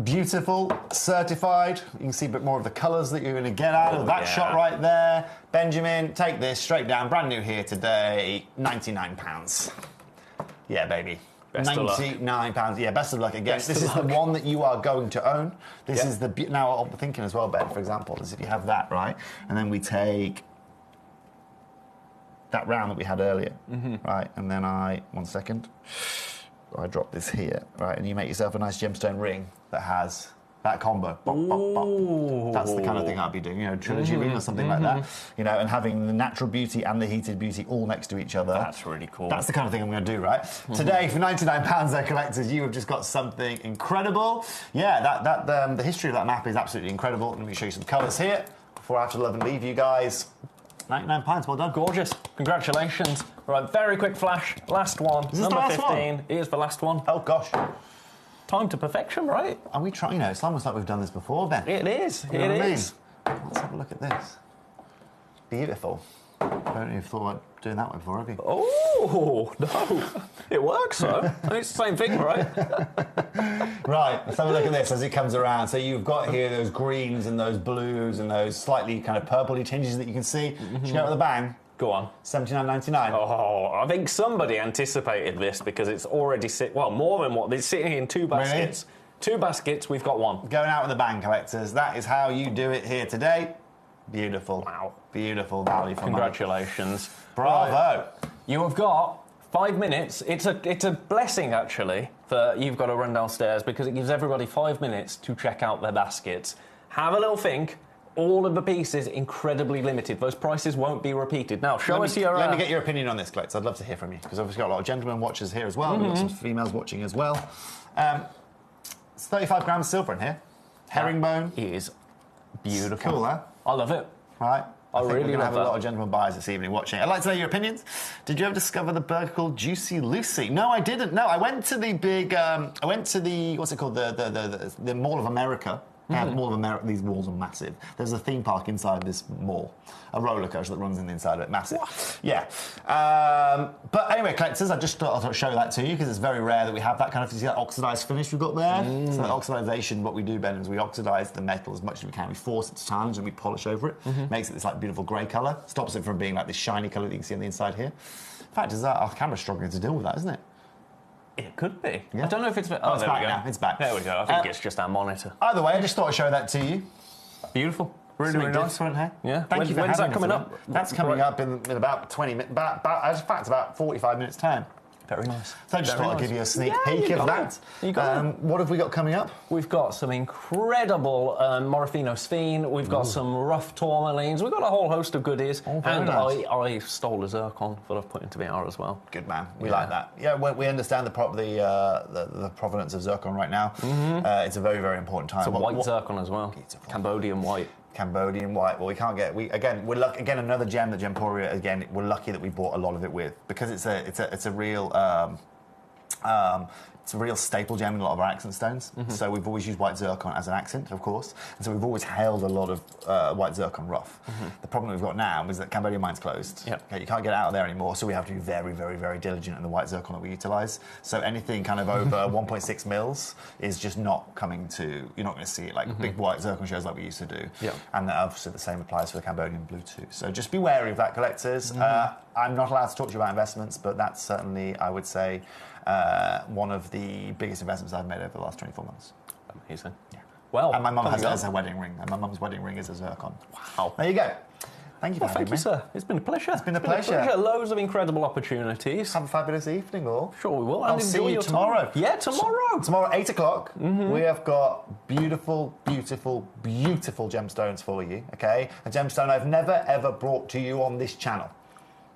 beautiful, certified. You can see a bit more of the colours that you're going to get out of that shot right there. Benjamin, take this straight down, brand new here today, £99. Yeah, baby. £99. Yeah, best of luck again. This is the one that you are going to own. This is the... Now, I'm thinking as well, Ben, for example, is if you have that, right, and then we take that round that we had earlier, right, and then one second, I drop this here, right, and you make yourself a nice gemstone ring that has... that combo. Bop, bop, bop. That's the kind of thing I'd be doing, trilogy ring or something like that. And having the natural beauty and the heated beauty all next to each other. That's really cool. That's the kind of thing I'm going to do, right? Today, for £99, they're collectors, you have just got something incredible. Yeah, the history of that map is absolutely incredible. Let me show you some colours here before I have to love and leave you guys. £99, well done. Gorgeous. Congratulations. Right, very quick flash. Last one. Is this number the last 15. one? It is the last one. Oh, gosh. Time to perfection, right? Are we trying? It's almost like we've done this before, Ben. It is. You know what I mean? Let's have a look at this. Beautiful. I don't know if you've thought about doing that one before, have you? Oh, no. It works, though. I mean, it's the same thing, right? Right, let's have a look at this as it comes around. So you've got here those greens and those blues and those slightly kind of purpley tinges that you can see. Should you go with a bang? Go on. $79.99. Oh, I think somebody anticipated this because it's already more than what it's sitting in 2 baskets. Really? 2 baskets, we've got 1. Going out with a bang, collectors. That is how you do it here today. Beautiful. Wow. Beautiful value for money. Congratulations. Bravo. You have got 5 minutes. It's a blessing, actually, that you've got to run downstairs because it gives everybody 5 minutes to check out their baskets. Have a little think. All of the pieces, incredibly limited. Those prices won't be repeated. Now, Let me get your opinion on this, Collector. I'd love to hear from you, because obviously got a lot of gentlemen watchers here as well. We've got some females watching as well. It's 35 grams silver in here. Herringbone. It is beautiful. Cool, huh? I love it. Right. I think really we're going to love have a lot that. of gentlemen buyers this evening watching. I'd like to know your opinions. Did you ever discover the burger called Juicy Lucy? No, I didn't. No, I went to the big. I went to the what's it called? The Mall of America. They have Mall of America. These malls are massive. There's a theme park inside this mall, a roller coaster that runs in the inside of it. Massive. What? Yeah. But anyway, collectors, I just thought I'd show that to you because it's very rare that we have that kind of. You see that oxidized finish we've got there? So that oxidization, what we do, Ben, is we oxidize the metal as much as we can. We force it to challenge and we polish over it. Makes it this like beautiful grey colour. Stops it from being like this shiny colour that you can see on the inside here. In fact, our camera's struggling to deal with that, isn't it? It could be. Yeah. I don't know if it's... Oh, it's there back we go. now. It's back. There we go. I think it's just our monitor. Either way, I just thought I'd show that to you. Beautiful. Really, really nice. Different, hey? Yeah. Thank you for When's that having coming us, up? man. That's coming up in about 20 minutes. In fact, about 45 minutes' time. Very nice. So I just thought I'd give you a sneak Yeah, peek you of got that. it. You got it. What have we got coming up? We've got some incredible Morofino Sphene. We've got some rough tourmalines. We've got a whole host of goodies. very and nice. I stole a zircon that I've put into VR as well. Good man. We like that. Yeah, we understand the provenance of zircon right now. It's a very, very important time. It's a white zircon as well. Beautiful. Cambodian white. Cambodian white. Well, we can't get. Again, another gem that Gemporia. Again, we're lucky that we bought a lot of it with because it's a real. It's a real staple gem in a lot of our accent stones. So we've always used white zircon as an accent, of course. And so we've always held a lot of white zircon rough. The problem we've got now is that Cambodian mine's closed. Yep. Okay, you can't get out of there anymore, so we have to be very, very, very diligent in the white zircon that we utilise. So anything kind of over 1.6 mils is just not coming to... You're not going to see it like big white zircon shows like we used to do. Yep. And obviously the same applies for the Cambodian blue too. So just be wary of that, collectors. I'm not allowed to talk to you about investments, but that's certainly, I would say, one of the biggest investments I've made over the last 24 months. Amazing. Yeah. Well, and my mum has a wedding ring, and my mum's wedding ring is a zircon. Wow. There you go. Thank you for having Thank me. you, sir. It's been a pleasure. It's been a pleasure. Loads of incredible opportunities. Have a fabulous evening, all. Sure we will. I'll And see enjoy you your tomorrow. time. Yeah, tomorrow. Tomorrow, 8 o'clock, we have got beautiful, beautiful, beautiful gemstones for you, okay? A gemstone I've never, ever brought to you on this channel,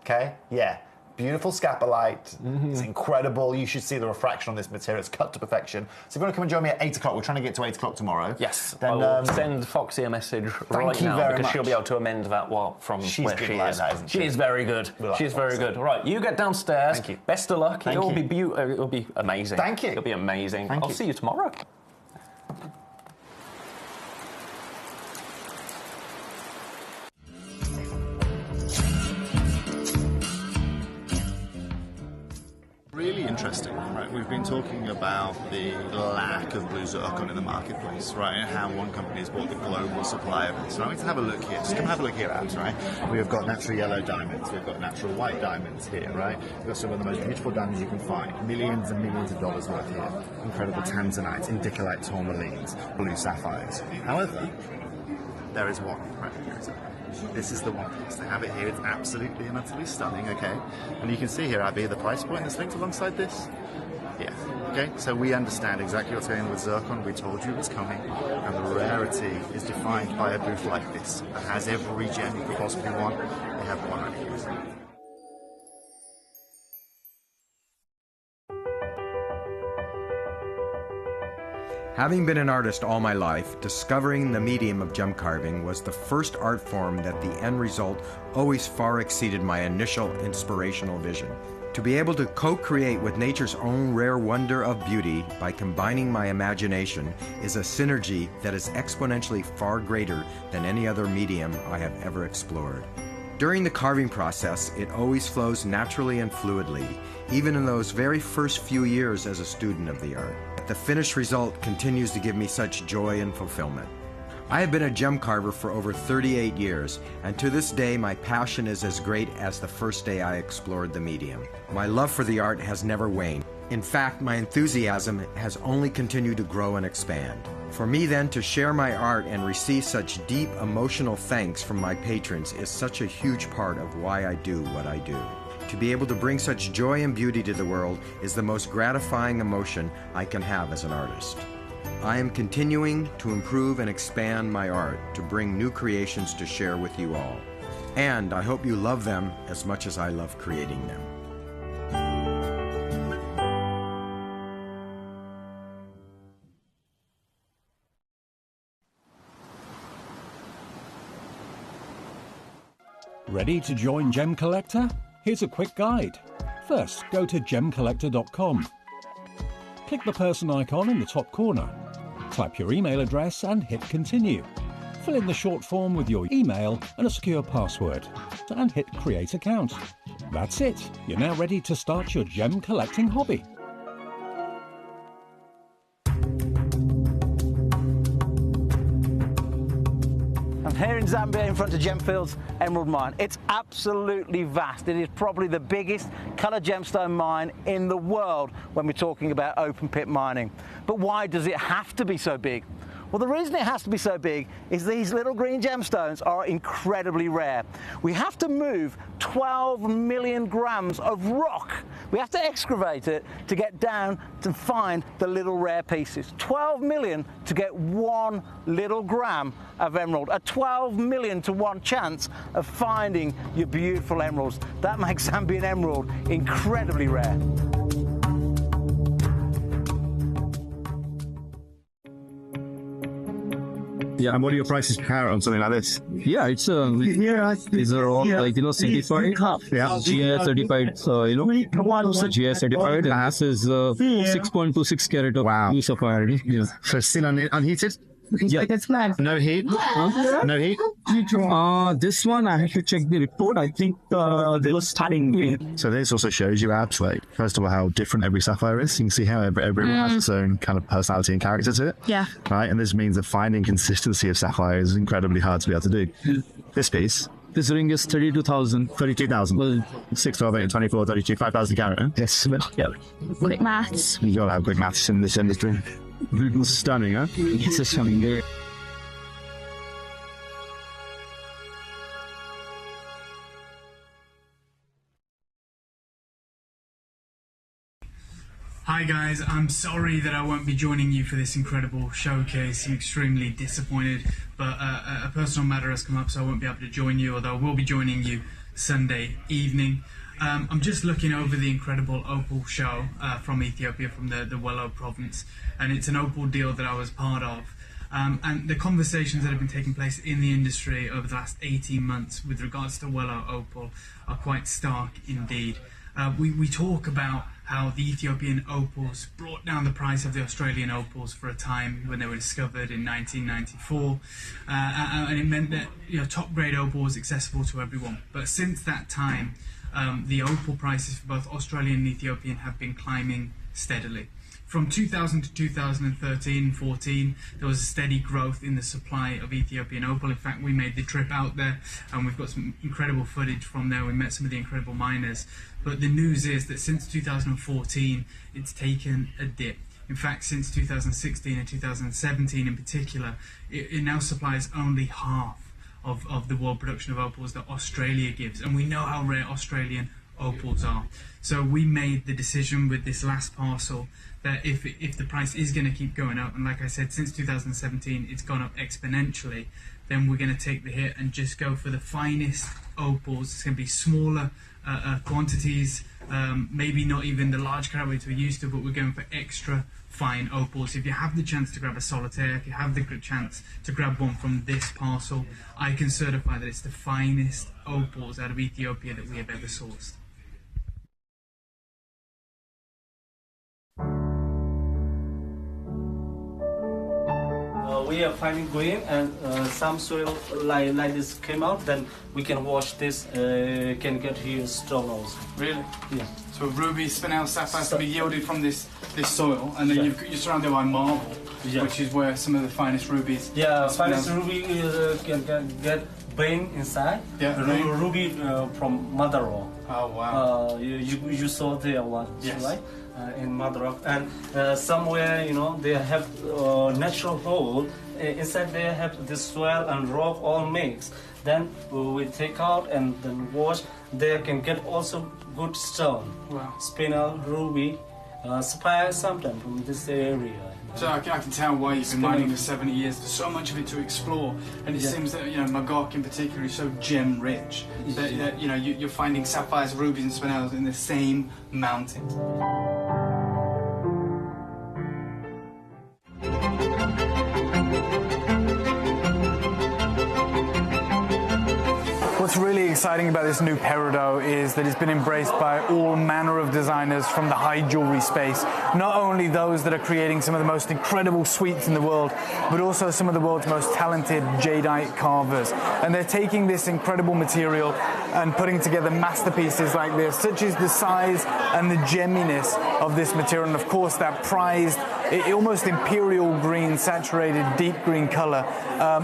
okay? Yeah. Beautiful scapolite. It's incredible. You should see the refraction on this material. It's cut to perfection. So if you want to come and join me at 8 o'clock, we're trying to get to 8 o'clock tomorrow. Yes. Then I will send Foxy a message right you now very because much. she'll be able to amend that from She's where good she like is. that, isn't she? She is very good. We like She's very Foxy. good. Right, you get downstairs. Thank you. Best of luck. Thank It'll you. be it'll be amazing. Thank you. It'll be amazing. Thank I'll you. see you tomorrow. Really interesting, right? We've been talking about the lack of blue zircon in the marketplace, right? And how one company has bought the global supply of it. So I'm going to have a look here. Just come have a look here, Abs, right? We've got natural yellow diamonds. We've got natural white diamonds here, right? We've got some of the most beautiful diamonds you can find. Millions and millions of dollars worth here. Incredible tanzanites, indicolite tourmalines, blue sapphires. However, there is one right here. This is the one piece. They have it here. It's absolutely and utterly stunning, okay? And you can see here, Abby, the price point that's linked alongside this. Yeah, okay? So we understand exactly what's going on with zircon. We told you it was coming. And the rarity is defined by a booth like this that has every gem you could possibly want. They have one right here. Having been an artist all my life, discovering the medium of gem carving was the first art form that the end result always far exceeded my initial inspirational vision. To be able to co-create with nature's own rare wonder of beauty by combining my imagination is a synergy that is exponentially far greater than any other medium I have ever explored. During the carving process, it always flows naturally and fluidly, even in those very first few years as a student of the art. The finished result continues to give me such joy and fulfillment. I have been a gem carver for over 38 years, and to this day my passion is as great as the first day I explored the medium. My love for the art has never waned. In fact, my enthusiasm has only continued to grow and expand. For me then to share my art and receive such deep emotional thanks from my patrons is such a huge part of why I do what I do. To be able to bring such joy and beauty to the world is the most gratifying emotion I can have as an artist. I am continuing to improve and expand my art to bring new creations to share with you all. And I hope you love them as much as I love creating them. Ready to join Gemcollector? Here's a quick guide. First, go to gemcollector.com. Click the person icon in the top corner. Type your email address and hit continue. Fill in the short form with your email and a secure password, and hit create account. That's it. You're now ready to start your gem collecting hobby. I'm here in Zambia in front of Gemfield's Emerald Mine. It's absolutely vast. It is probably the biggest coloured gemstone mine in the world when we're talking about open pit mining. But why does it have to be so big? Well, the reason it has to be so big is these little green gemstones are incredibly rare. We have to move 12 million grams of rock. We have to excavate it to get down to find the little rare pieces. 12 million to get 1 little gram of emerald. A 12 million to 1 chance of finding your beautiful emeralds. That makes Zambian emerald incredibly rare. Yeah, and what are your prices per carat on something like this? Yeah, it's these are all like certified. Yeah, GI certified. GI certified. And this is 6.26 carat of blue sapphire. Yeah. So still unheated. Yeah. No heat? No heat? This one, I have to check the report. I think they were starting. So this also shows you out, like, first of all, how different every sapphire is. You can see how everyone has its own kind of personality and character to it. Yeah. Right? And this means that finding consistency of sapphire is incredibly hard to be able to do. This piece. This ring is 32,000. 32,000. Well, 6, 12, 8, 24, 32, 5,000 carat. Huh? Yes. Yeah. Quick maths. You gotta have quick maths in this industry. Stunning, huh? It's stunning. Hi guys, I'm sorry that I won't be joining you for this incredible showcase. I'm extremely disappointed, but a personal matter has come up, so I won't be able to join you, although I will be joining you Sunday evening. I'm just looking over the incredible opal show from Ethiopia, from the Wello province, and it's an opal deal that I was part of. And the conversations that have been taking place in the industry over the last 18 months with regards to Wello opal are quite stark indeed. We talk about how the Ethiopian opals brought down the price of the Australian opals for a time when they were discovered in 1994, and it meant that top grade opal was accessible to everyone. But since that time, the opal prices for both Australian and Ethiopian have been climbing steadily. From 2000 to 2013 and 14, there was a steady growth in the supply of Ethiopian opal. In fact, we made the trip out there and we've got some incredible footage from there. We met some of the incredible miners. But the news is that since 2014, it's taken a dip. In fact, since 2016 and 2017 in particular, it now supplies only half of the world production of opals that Australia gives. And we know how rare Australian opals are. So we made the decision with this last parcel that if the price is going to keep going up, and like I said, since 2017 it's gone up exponentially, then we're going to take the hit and just go for the finest opals. It's going to be smaller quantities, maybe not even the large carat weights we're used to, but we're going for extra fine opals. If you have the chance to grab a solitaire, if you have the chance to grab one from this parcel, I can certify that it's the finest opals out of Ethiopia that we have ever sourced. we are finding green and some soil like this came out, then we can wash this, can get here stone also. Really? Yeah. So ruby, spinel, sapphires can be yielded from this soil, and then you're surrounded by marble, which is where some of the finest rubies. Yeah, finest ruby can get vein inside. Yeah, ruby from mother rock. Oh wow. You saw there one, yes. Right? In mother rock, and somewhere they have natural hole inside. They have this soil and rock all mixed. Then we take out and then wash. They can get also good stone. Wow. Spinel, ruby, sapphire sometimes from this area. So I can tell why you've been mining for 70 years. There's so much of it to explore, and it seems that Magog in particular is so gem rich that you're finding sapphires, rubies, and spinels in the same mountain. What's really exciting about this new peridot is that it's been embraced by all manner of designers from the high jewelry space. Not only those that are creating some of the most incredible suites in the world, but also some of the world's most talented jadeite carvers. And they're taking this incredible material and putting together masterpieces like this, such as the size and the gemminess of this material, and of course that prized, almost imperial green, saturated deep green color.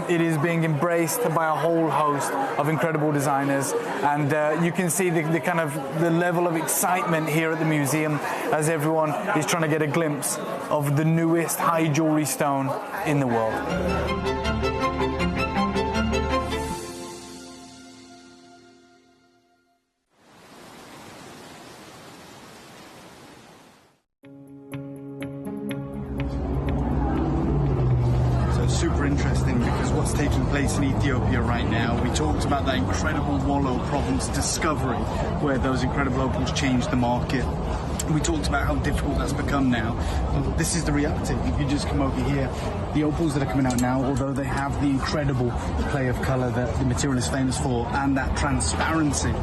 It is being embraced by a whole host of incredible designers, and you can see the level of excitement here at the museum as everyone is trying to get a glimpse of the newest high jewelry stone in the world. Super interesting, because what's taking place in Ethiopia right now, we talked about that incredible Wollo province discovery where those incredible opals changed the market. We talked about how difficult that's become now. This is the reality. If you just come over here, the opals that are coming out now, although they have the incredible play of colour that the material is famous for and that transparency,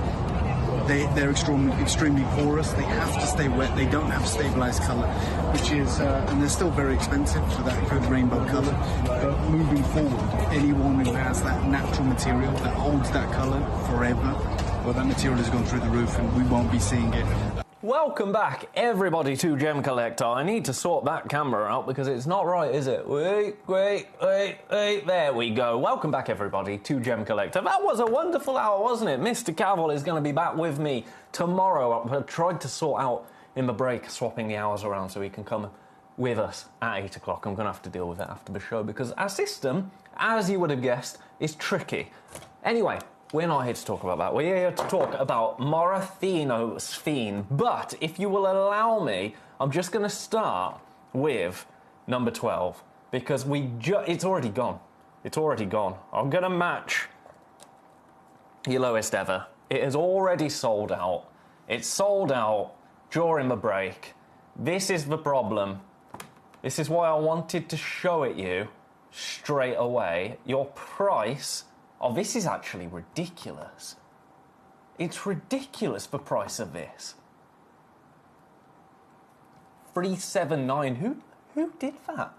they're extremely porous. They have to stay wet. They don't have stabilized color, which is, and they're still very expensive for that good rainbow color. But moving forward, anyone who has that natural material that holds that color forever, well, that material has gone through the roof, and we won't be seeing it. Welcome back, everybody, to Gemcollector. I need to sort that camera out because it's not right, is it? Wait, there we go. Welcome back, everybody, to Gemcollector. That was a wonderful hour, wasn't it? Mr. Cavill is going to be back with me tomorrow. I tried to sort out in the break, swapping the hours around so he can come with us at 8 o'clock. I'm going to have to deal with that after the show because our system, as you would have guessed, is tricky. Anyway, we're not here to talk about that. We're here to talk about Morathino Sphene. But if you will allow me, I'm just going to start with number 12 because it's already gone. It's already gone. I'm going to match your lowest ever. It has already sold out. It's sold out during the break. This is the problem. This is why I wanted to show it you straight away. Your price... Oh, this is actually ridiculous. It's ridiculous, the price of this. 379. Who did that?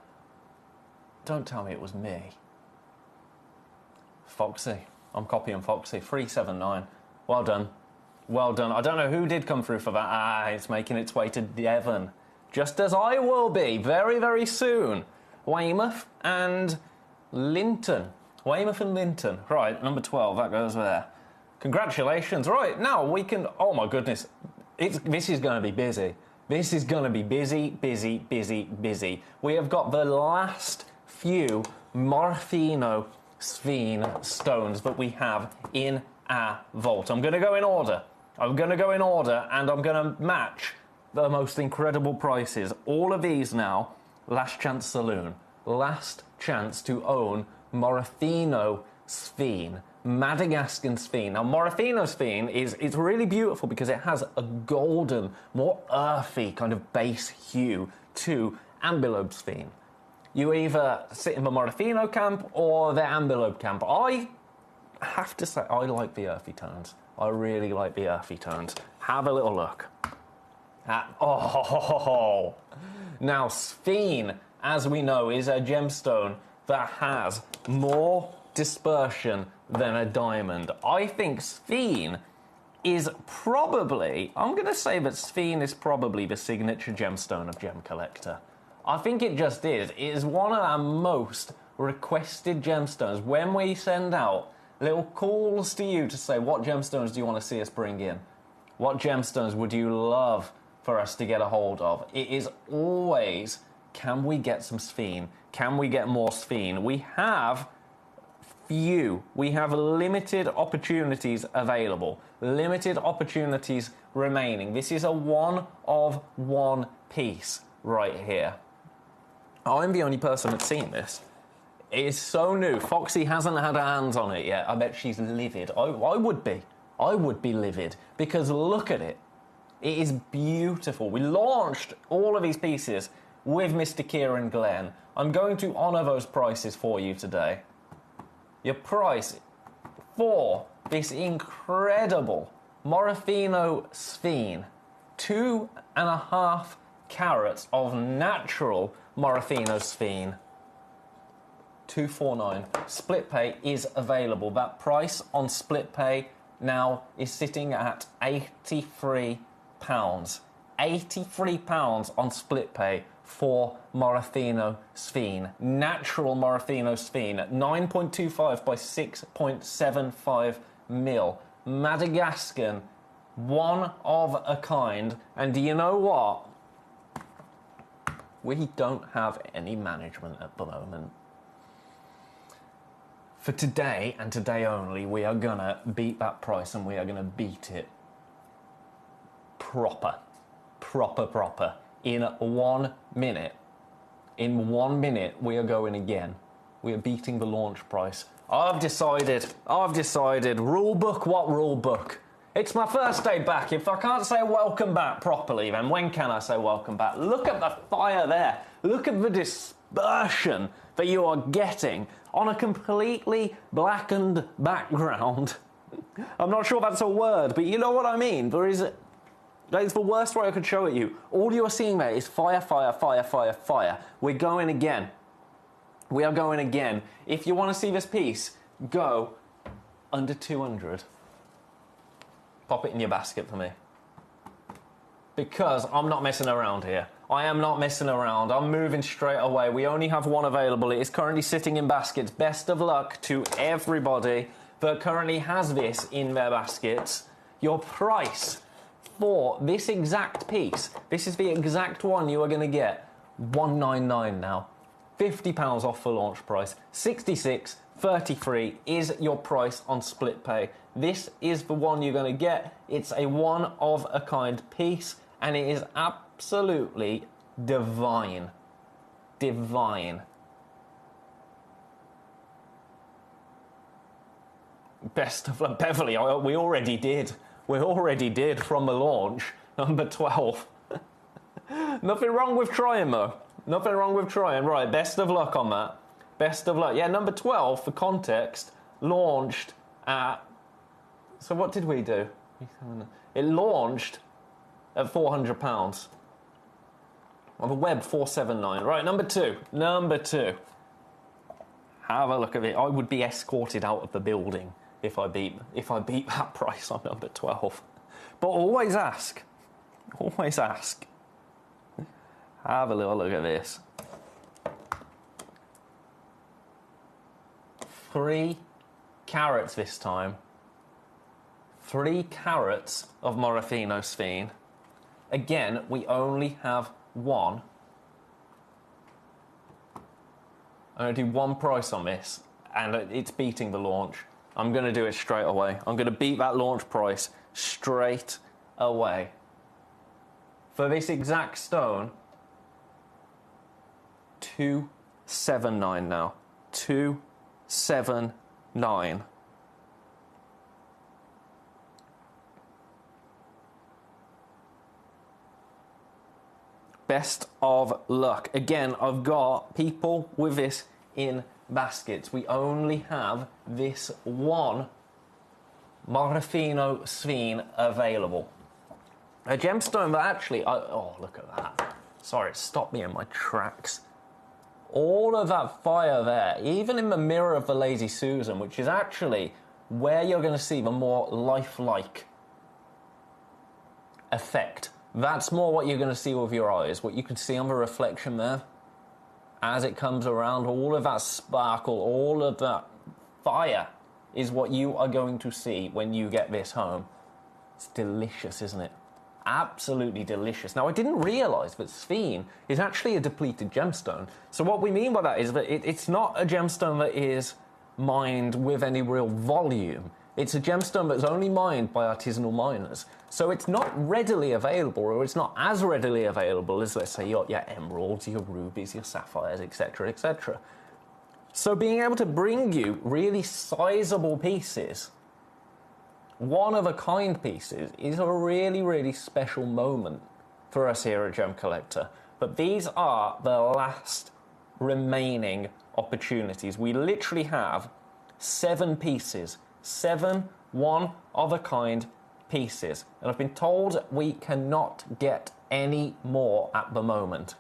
Don't tell me it was me. Foxy. I'm copying Foxy. 379. Well done. Well done. I don't know who did come through for that. It's making its way to Devon. Just as I will be very, very soon. Weymouth and Linton. Weymouth and Linton. Right, number 12, that goes there. Congratulations. Right, now we can... Oh, my goodness. This is going to be busy. This is going to be busy, busy, busy, busy. We have got the last few Morathino Sphene stones that we have in our vault. I'm going to go in order. I'm going to go in order, and I'm going to match the most incredible prices. All of these now, last chance saloon. Last chance to own Morathino Sphene, Madagascan Sphene. Now, Morathino Sphene is really beautiful because it has a golden, more earthy kind of base hue to Ambilobe Sphene. You either sit in the Morathino camp or the Ambilobe camp. I have to say, I like the earthy tones. I really like the earthy tones. Have a little look. Now, Sphene, as we know, is a gemstone that has more dispersion than a diamond. I think Sphene is probably, I'm going to say that Sphene is probably the signature gemstone of Gemcollector. I think it just is. It is one of our most requested gemstones. When we send out little calls to you to say, what gemstones do you want to see us bring in? What gemstones would you love for us to get a hold of? It is always, can we get some Sphene? Can we get more Sphene? We have limited opportunities available, limited opportunities remaining. This is a one-of-one piece right here. I'm the only person that's seen this. It is so new. Foxy hasn't had her hands on it yet. I bet she's livid. I would be. I would be livid, because look at it. It is beautiful. We launched all of these pieces with Mr. Kieran Glenn. I'm going to honour those prices for you today. Your price for this incredible Morofino Sphene, 2.5 carats of natural Morofino Sphene, $249. Split pay is available. That price on split pay now is sitting at £83. £83 on split pay for Morofino Sphene. Natural Morofino Sphene, 9.25 by 6.75 mil. Madagascan, one of a kind. And do you know what? We don't have any management at the moment. For today, and today only, we are gonna beat that price, and we are gonna beat it proper. In 1 minute. In 1 minute, we are going again. We are beating the launch price. I've decided, rule book, what rule book? It's my first day back. If I can't say welcome back properly, then when can I say welcome back? Look at the fire there. Look at the dispersion that you are getting on a completely blackened background. I'm not sure that's a word, but you know what I mean. That is the worst way I could show it you. All you are seeing there is fire, fire, fire, fire, fire. We're going again. We are going again. If you want to see this piece, go under 200. Pop it in your basket for me. Because I'm not messing around here. I am not messing around. I'm moving straight away. We only have one available. It is currently sitting in baskets. Best of luck to everybody that currently has this in their baskets. Your price for this exact piece, this is the exact one you are going to get, $199 now. £50 off the launch price. 66, 33 is your price on split pay. This is the one you're going to get. It's a one-of-a-kind piece, and it is absolutely divine. Divine. Best of luck, Beverly. We already did. We already did from the launch. Number 12. Nothing wrong with trying, though. Nothing wrong with trying. Right, best of luck on that. Best of luck. Yeah, number 12, for context, launched at... So what did we do? It launched at £400. On the web, $479. Right, number 2. Number 2. Have a look at it. I would be escorted out of the building if I beat that price on number 12. But always ask. Always ask. Have a little look at this. 3 carats this time. 3 carats of Morofino Sphene. Again, we only have one. I'm going to do one price on this, and it's beating the launch. I'm going to do it straight away. I'm going to beat that launch price straight away. For this exact stone, $279 now. $279. Best of luck. Again, I've got people with this in baskets. We only have this one Morofino Sphene available. A gemstone that actually... oh, look at that. Sorry, it stopped me in my tracks. all of that fire there, even in the mirror of the Lazy Susan, which is actually where you're going to see the more lifelike effect. That's more what you're going to see with your eyes, what you can see on the reflection there. As it comes around, all of that sparkle, all of that fire is what you are going to see when you get this home. It's delicious, isn't it? Absolutely delicious. Now, I didn't realise that sphene is actually a depleted gemstone. So what we mean by that is that it's not a gemstone that is mined with any real volume. It's a gemstone that's only mined by artisanal miners. So it's not readily available, or it's not as readily available as, let's say, your emeralds, your rubies, your sapphires, etc., etc. So being able to bring you really sizable pieces, one-of-a-kind pieces, is a really, really special moment for us here at Gemcollector. But these are the last remaining opportunities. We literally have 7 pieces, 7 one-of-a-kind pieces. And I've been told we cannot get any more at the moment.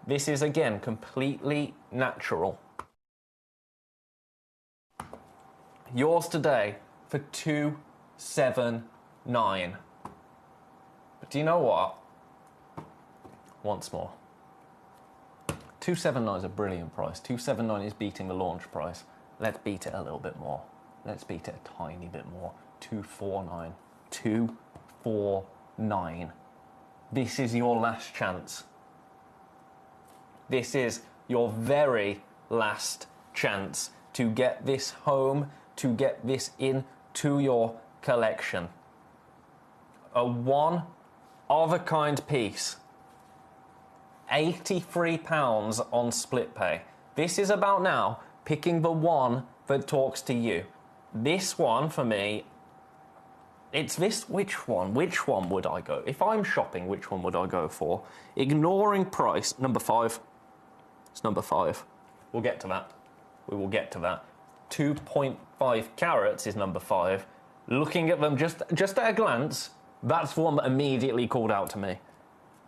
This is, again, completely natural. Yours today for $279. But do you know what? Once more. $279 is a brilliant price. $279 is beating the launch price. Let's beat it a little bit more. Let's beat it a tiny bit more. $249. $249. This is your last chance. This is your very last chance to get this home, to get this into your collection. A one-of-a-kind piece. £83 on split pay. This is about now picking the one that talks to you. This one, for me, it's this. Which one? Which one would I go? If I'm shopping, which one would I go for? Ignoring price, number 5. It's number 5. We'll get to that. We will get to that. 2.5 carats is number 5. Looking at them just at a glance, that's the one that immediately called out to me.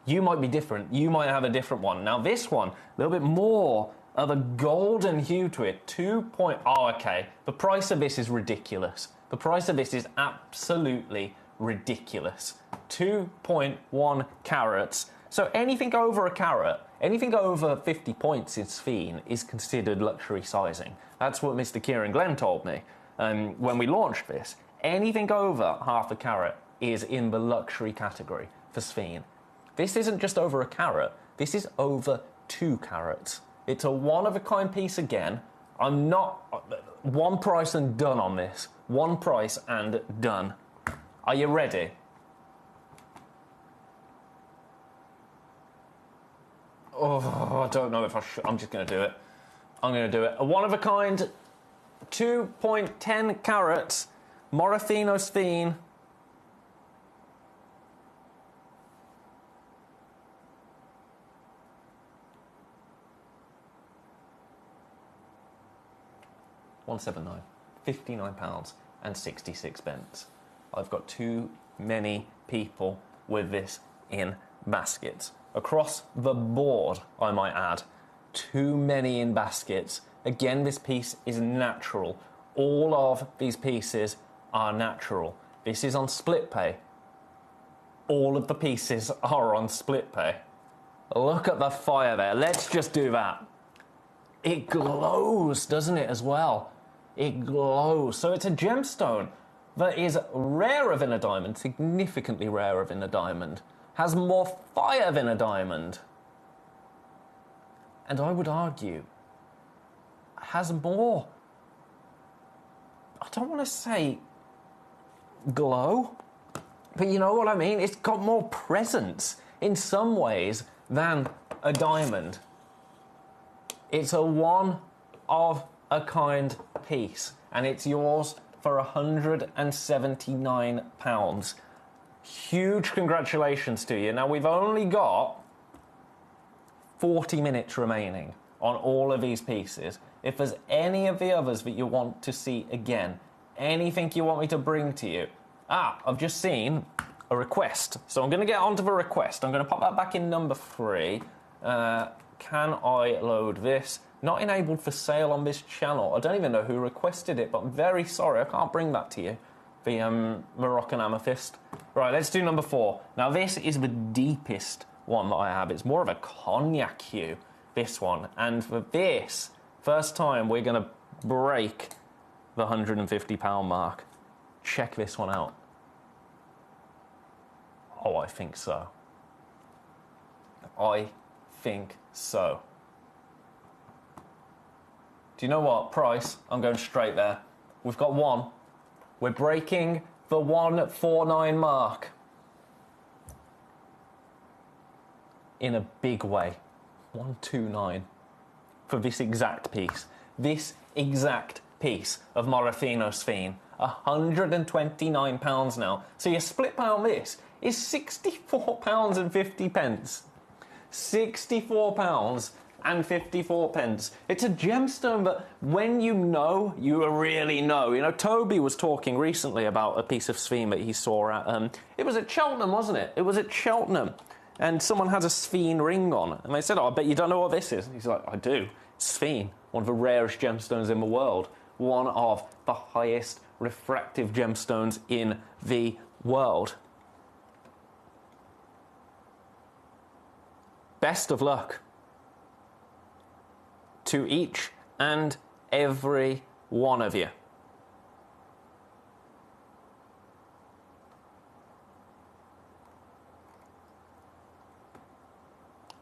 You might be different. You might have a different one. Now this one, a little bit more of a golden hue to it. Oh, okay. The price of this is ridiculous. The price of this is absolutely ridiculous. 2.1 carats. So anything over a carat, anything over 50 points in sphene is considered luxury sizing. That's what Mr. Kieran Glenn told me when we launched this. Anything over half a carat is in the luxury category for sphene. This isn't just over a carat, this is over 2 carats. It's a one-of-a-kind piece again. I'm not... one price and done on this. One price and done. Are you ready? Oh, I don't know if I should. I'm just going to do it. I'm going to do it. A one-of-a-kind, 2.10 carats, Morofino sphene. £179, £59.66. I've got too many people with this in baskets. Across the board, I might add. Too many in baskets. Again, this piece is natural. All of these pieces are natural. This is on split pay. All of the pieces are on split pay. Look at the fire there. Let's just do that. It glows, doesn't it, as well? It glows. So it's a gemstone that is rarer than a diamond, significantly rarer than a diamond, has more fire than a diamond, and I would argue has more, I don't want to say glow, but you know what I mean? It's got more presence in some ways than a diamond. It's a one-of-a-kind piece, and it's yours for £179. Huge congratulations to you. Now, we've only got 40 minutes remaining on all of these pieces. If there's any of the others that you want to see again, anything you want me to bring to you. I've just seen a request. So I'm going to get onto the request. I'm going to pop that back in number 3. can I load this? Not enabled for sale on this channel. I don't even know who requested it, but I'm very sorry. I can't bring that to you. The Moroccan amethyst. Right, let's do number 4. Now, this is the deepest one that I have. It's more of a cognac hue, this one. And for this, first time, we're going to break the £150 mark. Check this one out. Oh, I think so. I think so. Do you know what? Price, I'm going straight there. We've got one. We're breaking the 149 mark. In a big way. 129 for this exact piece. This exact piece of Morofino Sphene. £129 now. So your split pay on this is £64.50. £64.54. It's a gemstone that when you know, you really know. You know, Toby was talking recently about a piece of Sphene that he saw at, it was at Cheltenham, wasn't it? It was at Cheltenham. And someone had a Sphene ring on. And they said, oh, I bet you don't know what this is. He's like, I do. It's Sphene, one of the rarest gemstones in the world. One of the highest refractive gemstones in the world. Best of luck to each and every one of you.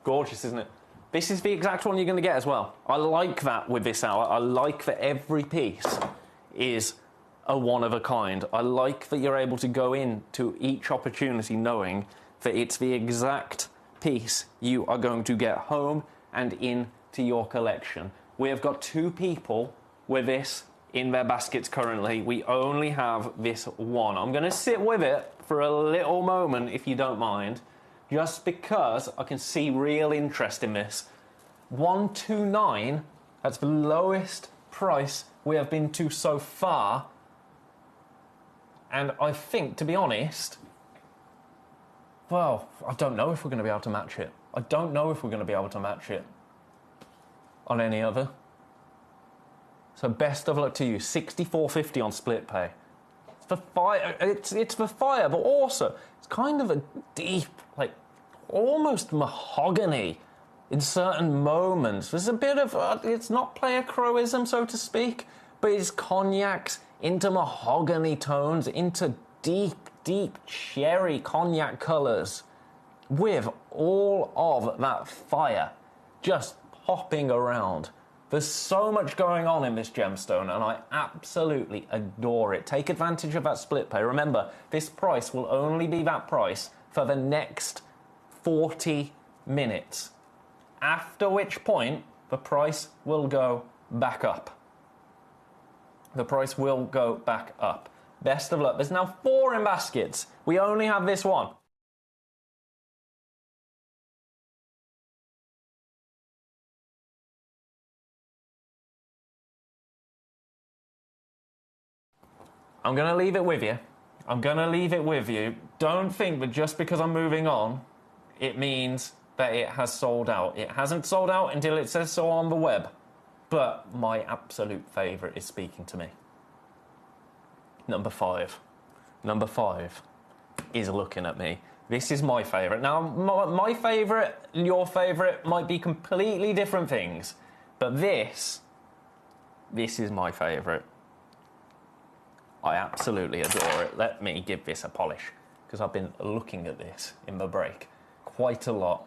Gorgeous, isn't it? This is the exact one you're going to get as well. I like that with this out. I like that every piece is a one of a kind. I like that you're able to go into each opportunity knowing that it's the exact piece you are going to get home and into your collection. We have got 2 people with this in their baskets currently. We only have this one. I'm going to sit with it for a little moment, if you don't mind, just because I can see real interest in this. 129, that's the lowest price we have been to so far. And I think, to be honest, well, I don't know if we're going to be able to match it. I don't know if we're going to be able to match it on any other. So best of luck to you. $64.50 on split pay. It's for fire. It's for fire, but also it's kind of a deep, like almost mahogany in certain moments. There's a bit of it's not player crowism, so to speak, but it's cognacs into mahogany tones, into deep, deep cherry cognac colours, with all of that fire just popping around. There's so much going on in this gemstone, and I absolutely adore it. Take advantage of that split pay. Remember, this price will only be that price for the next 40 minutes, after which point the price will go back up. The price will go back up. Best of luck. There's now 4 in baskets. We only have this one. I'm going to leave it with you. I'm going to leave it with you. Don't think that just because I'm moving on, it means that it has sold out. It hasn't sold out until it says so on the web. But my absolute favourite is speaking to me. Number 5. Number 5 is looking at me. This is my favourite. Now, my favourite and your favourite might be completely different things. But this is my favourite. I absolutely adore it. Let me give this a polish, because I've been looking at this in the break quite a lot.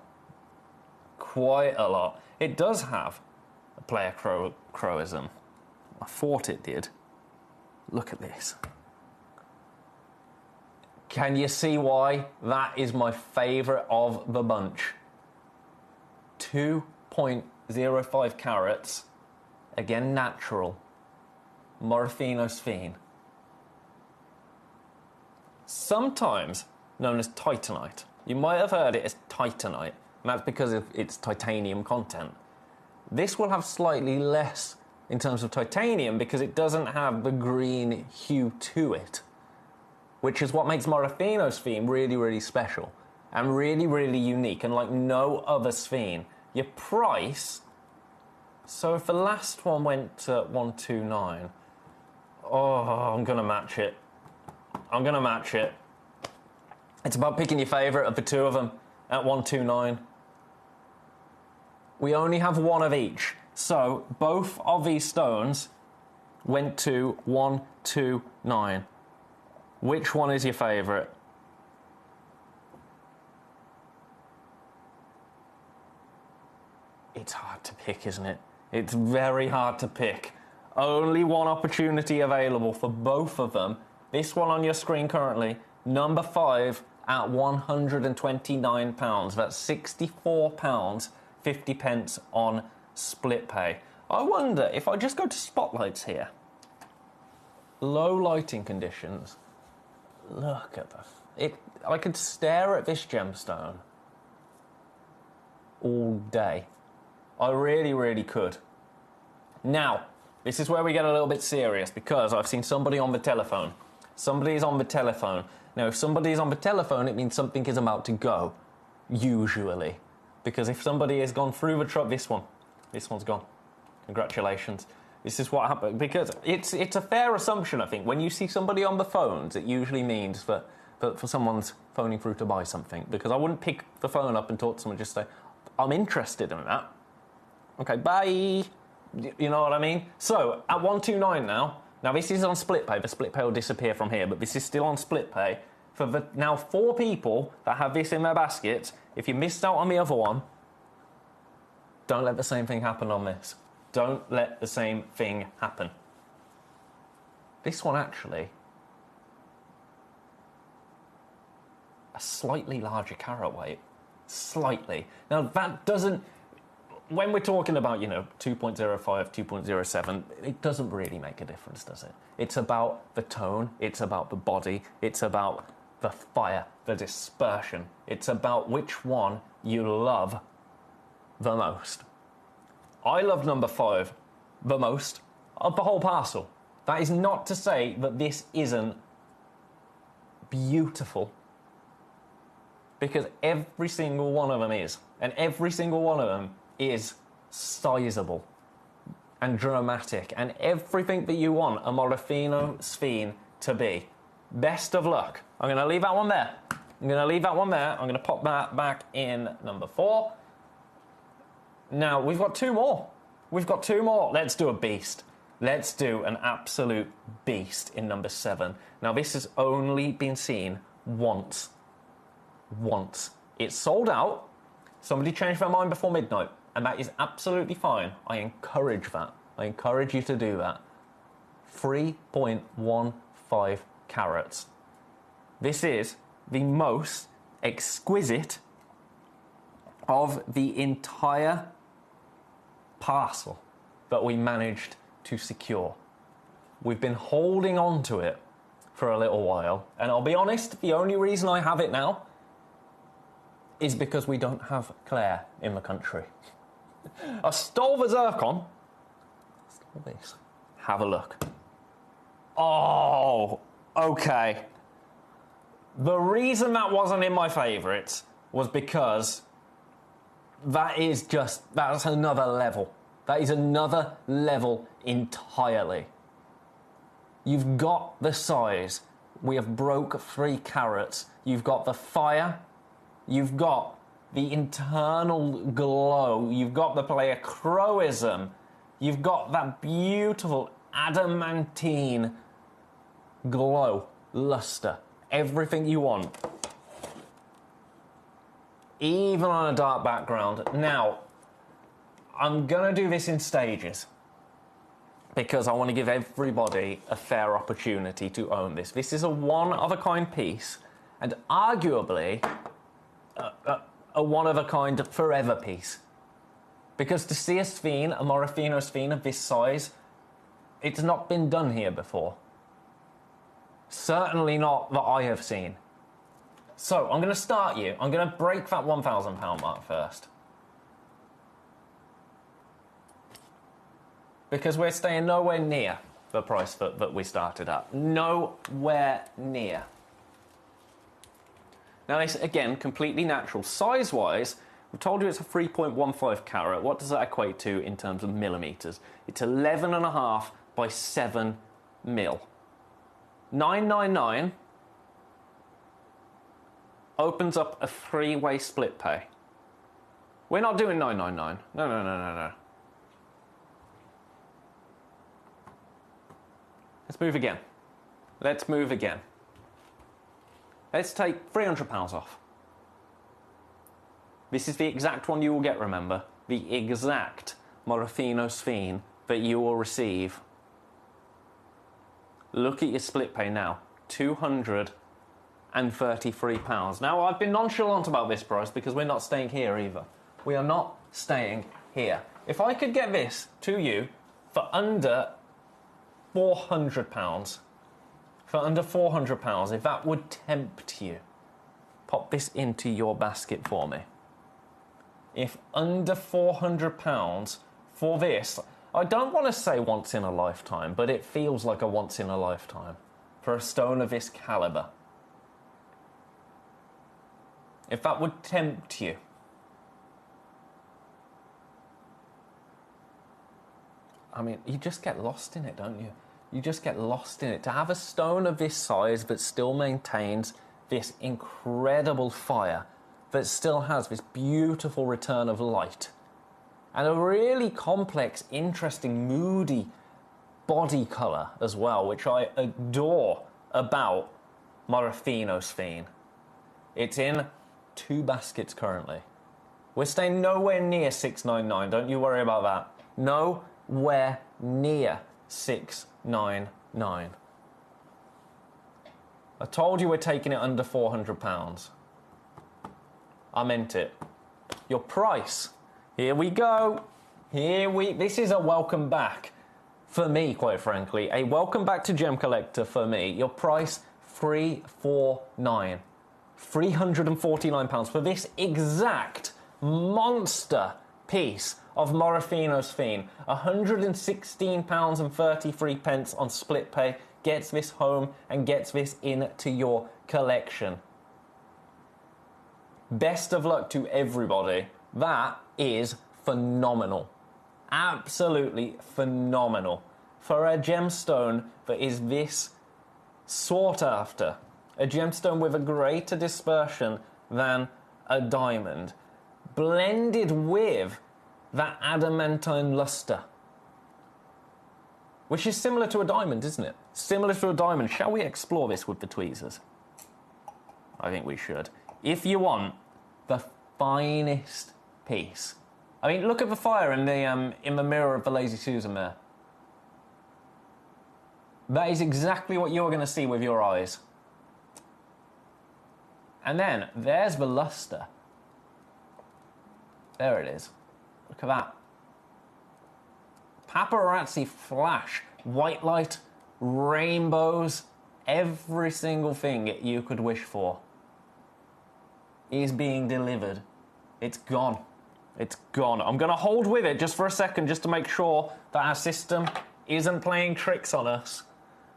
Quite a lot. It does have a player crowism. I thought it did. Look at this. Can you see why that is my favourite of the bunch? 2.05 carats. Again, natural. Morofino Sphene. Sometimes known as titanite. You might have heard it as titanite, and that's because of its titanium content. This will have slightly less in terms of titanium because it doesn't have the green hue to it, which is what makes Morofino Sphene really, really special and really, really unique. And like no other Sphene Your price... So if the last one went to 129... Oh, I'm going to match it. I'm going to match it. It's about picking your favourite of the two of them at 129. We only have one of each. So both of these stones went to 129. Which one is your favourite? It's hard to pick, isn't it? It's very hard to pick. Only one opportunity available for both of them. This one on your screen currently, number 5 at £129. That's £64, 50 pence on split pay. I wonder if I just go to spotlights here. Low lighting conditions. Look at it. I could stare at this gemstone all day. I really, really could. Now, this is where we get a little bit serious because I've seen somebody on the telephone. Somebody's on the telephone. Now, if somebody's on the telephone, it means something is about to go, usually. Because if somebody has gone through the truck, this one's gone. Congratulations. This is what happened. Because it's a fair assumption, I think. When you see somebody on the phones, it usually means that for someone's phoning through to buy something. Because I wouldn't pick the phone up and talk to someone, just say, I'm interested in that. Okay, bye. You know what I mean? So, at 129 now, this is on split pay. The split pay will disappear from here, but this is still on split pay. For the now 4 people that have this in their baskets, if you missed out on the other one, don't let the same thing happen on this. Don't let the same thing happen. This one actually, a slightly larger carat weight. Slightly. Now that doesn't... When we're talking about, 2.05, 2.07, it doesn't really make a difference, does it? It's about the tone, it's about the body, it's about the fire, the dispersion. It's about which one you love the most. I love number 5 the most of the whole parcel. That is not to say that this isn't beautiful, because every single one of them is, and every single one of them is sizable and dramatic and everything that you want a Morofino Sphene to be. Best of luck. I'm going to leave that one there. I'm going to pop that back in number 4. Now, we've got 2 more. Let's do a beast. Let's do an absolute beast in number 7. Now, this has only been seen once. It's sold out. Somebody changed their mind before midnight. And that is absolutely fine. I encourage that. I encourage you to do that. 3.15 carats. This is the most exquisite of the entire parcel that we managed to secure. We've been holding on to it for a little while. And I'll be honest, the only reason I have it now is because we don't have Claire in the country. I stole the zircon. Stole this. Have a look. Oh, okay. The reason that wasn't in my favourites was because that's another level. That is another level entirely. You've got the size. We have broke 3 carats. You've got the fire. You've got the internal glow. You've got the pleochroism. You've got that beautiful adamantine glow, luster, everything you want. Even on a dark background. Now, I'm going to do this in stages because I want to give everybody a fair opportunity to own this. This is a one-of-a-kind piece and arguably a one-of-a-kind forever piece. Because to see a Sphene, a Morofino Sphene of this size, it's not been done here before. Certainly not that I have seen. So, I'm going to start you. I'm going to break that £1,000 mark first. Because we're staying nowhere near the price that we started at. Nowhere near. Now, it's, again, completely natural. Size-wise, We've told you it's a 3.15 carat. What does that equate to in terms of millimetres? It's 11.5 by 7 mil. 999 opens up a three-way split pay. We're not doing 999. No. Let's move again. Let's take £300 off. This is the exact one you will get, remember. The exact Morofino Sphene that you will receive. Look at your split pay now. £233. Now, I've been nonchalant about this price because we're not staying here either. We are not staying here. If I could get this to you for under £400, if that would tempt you, pop this into your basket for me. If under £400 for this, I don't want to say once in a lifetime, but it feels like a once in a lifetime for a stone of this calibre. If that would tempt you. I mean, you just get lost in it, don't you? You just get lost in it. To have a stone of this size that still maintains this incredible fire, that still has this beautiful return of light, and a really complex, interesting, moody body colour as well, which I adore about Morofino Sphene. It's in 2 baskets currently. We're staying nowhere near 699, don't you worry about that. Nowhere near 699. I told you we're taking it under £400. I meant it. Your price. Here we go. This is a welcome back for me, quite frankly. A welcome back to Gemcollector for me. Your price, £349 for this exact monster piece of Morofino Sphene. £116.33 on split pay gets this home and gets this into your collection. Best of luck to everybody. That is phenomenal. Absolutely phenomenal. For a gemstone that is this sought after, a gemstone with a greater dispersion than a diamond, blended with that adamantine luster, which is similar to a diamond, isn't it? Similar to a diamond. Shall we explore this with the tweezers? I think we should. If you want the finest piece. I mean, look at the fire in the mirror of the Lazy Susan there. That is exactly what you're going to see with your eyes. And then, there's the luster. There it is. Look at that. Paparazzi flash. White light, rainbows, every single thing you could wish for is being delivered. It's gone. It's gone. I'm going to hold with it just for a second, just to make sure that our system isn't playing tricks on us.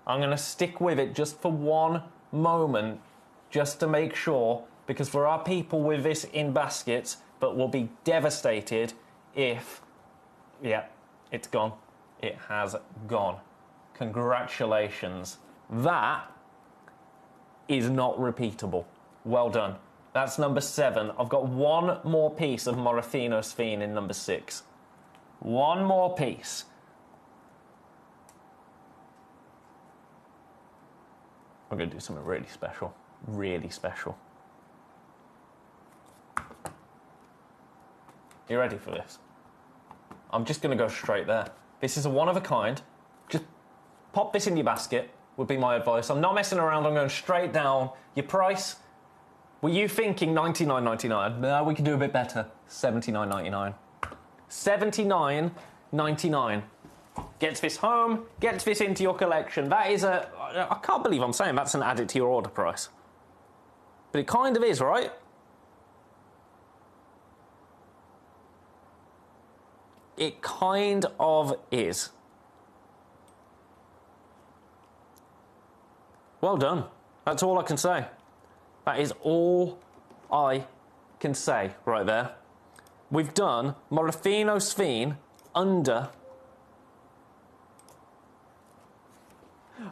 I'm going to stick with it just for one moment, just to make sure, because there are people with this in baskets but will be devastated if... Yeah, it's gone. It has gone. Congratulations. That is not repeatable. Well done. That's number 7. I've got one more piece of Morofino Sphene in number 6. One more piece. I'm going to do something really special. Really special. You ready for this? I'm just going to go straight there. This is a one of a kind. Just pop this in your basket, would be my advice. I'm not messing around. I'm going straight down. Your price... Were you thinking $99.99? No, we can do a bit better. $79.99. $79.99. Gets this home, gets this into your collection. That is a... I can't believe I'm saying that's an add it to your order price. But it kind of is, right? It kind of is. Well done. That's all I can say. That is all I can say right there. we've done Morofino Sphene under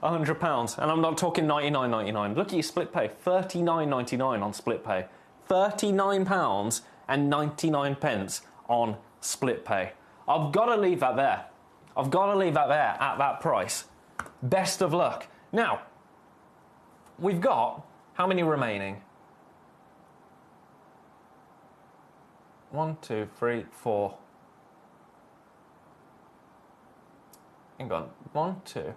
£100, and I'm not talking £99.99. Look at your split pay, £39.99 on split pay, £39.99 on split pay. I've got to leave that there. I've got to leave that there at that price. Best of luck. Now, we've got how many remaining? 1, 2, 3, 4. Hang on. 1, 2.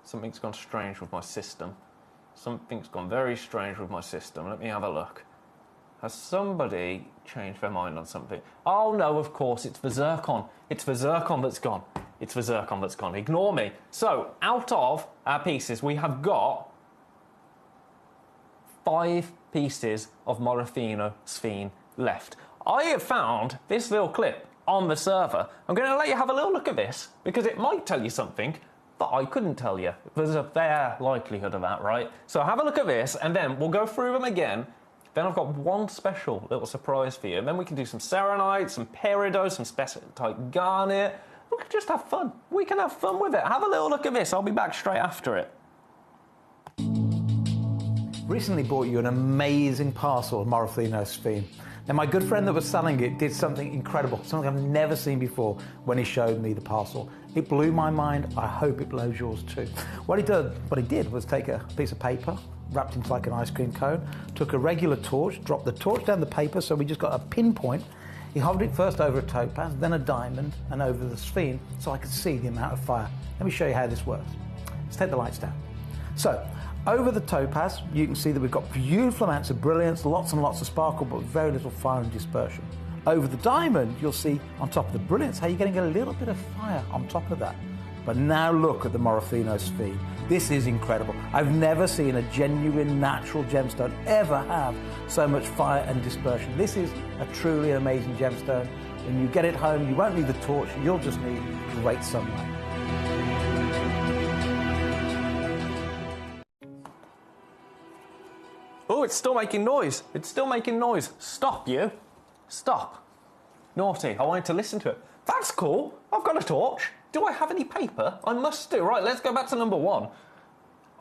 Something's gone strange with my system. Something's gone very strange with my system. Let me have a look. Has somebody changed their mind on something? Oh no, of course, it's the zircon. It's the zircon that's gone. It's the zircon that's gone. Ignore me. So, out of our pieces, we have got 5 pieces of Morofino Sphene left. I have found this little clip on the server. I'm going to let you have a little look at this, because it might tell you something that I couldn't tell you. There's a fair likelihood of that, right? So have a look at this, and then we'll go through them again. Then I've got one special little surprise for you. And then we can do some Serenite, some Peridot, some Specite Garnet. We can just have fun. We can have fun with it. Have a little look at this. I'll be back straight after it. Recently bought you an amazing parcel of Morofino Sphene. Now, my good friend that was selling it did something incredible, something I've never seen before when he showed me the parcel. It blew my mind. I hope it blows yours too. What he did was take a piece of paper, wrapped into like an ice cream cone, took a regular torch, dropped the torch down the paper so we just got a pinpoint. He hovered it first over a topaz, then a diamond, and over the Sphene so I could see the amount of fire. Let me show you how this works. Let's take the lights down. So, over the topaz, you can see that we've got beautiful amounts of brilliance, lots and lots of sparkle, but very little fire and dispersion. Over the diamond, you'll see on top of the brilliance how you're getting a little bit of fire on top of that. But now look at the Morofino Sphene. This is incredible. I've never seen a genuine natural gemstone ever have so much fire and dispersion. This is a truly amazing gemstone. When you get it home, you won't need the torch, you'll just need great sunlight. Oh, it's still making noise. It's still making noise. Stop, you. Stop. Naughty. I wanted to listen to it. That's cool. I've got a torch. Do I have any paper? I must do. Right, let's go back to number 1.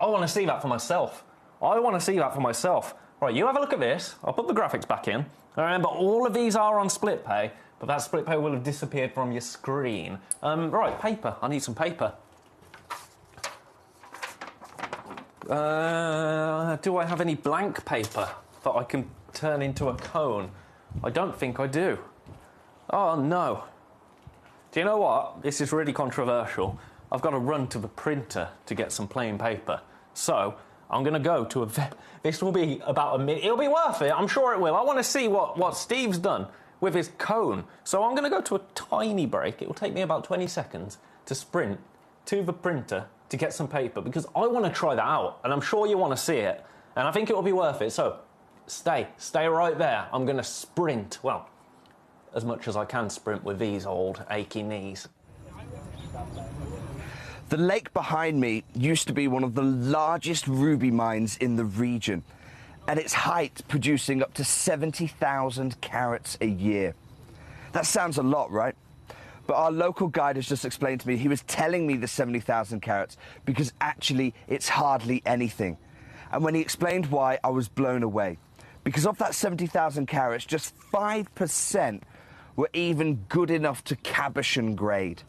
I want to see that for myself. I want to see that for myself. Right, you have a look at this. I'll put the graphics back in. Remember, all of these are on split pay, but that split pay will have disappeared from your screen. Right, paper. I need some paper. Do I have any blank paper that I can turn into a cone? I don't think I do. Oh, no. Do you know what? This is really controversial. I've got to run to the printer to get some plain paper. So, I'm going to go to a... This will be about a minute. It'll be worth it. I'm sure it will. I want to see what Steve's done with his cone. So I'm going to go to a tiny break. It will take me about 20 seconds to sprint to the printer to get some paper, because I want to try that out, and I'm sure you want to see it, and I think it will be worth it. So, stay right there. I'm going to sprint, well, as much as I can sprint with these old achy knees. The lake behind me used to be one of the largest ruby mines in the region, at its height producing up to 70,000 carats a year. That sounds a lot, right? But our local guide has just explained to me, he was telling me the 70,000 carats because actually it's hardly anything. And when he explained why, I was blown away. Because of that 70,000 carats, just 5% were even good enough to cabochon grade.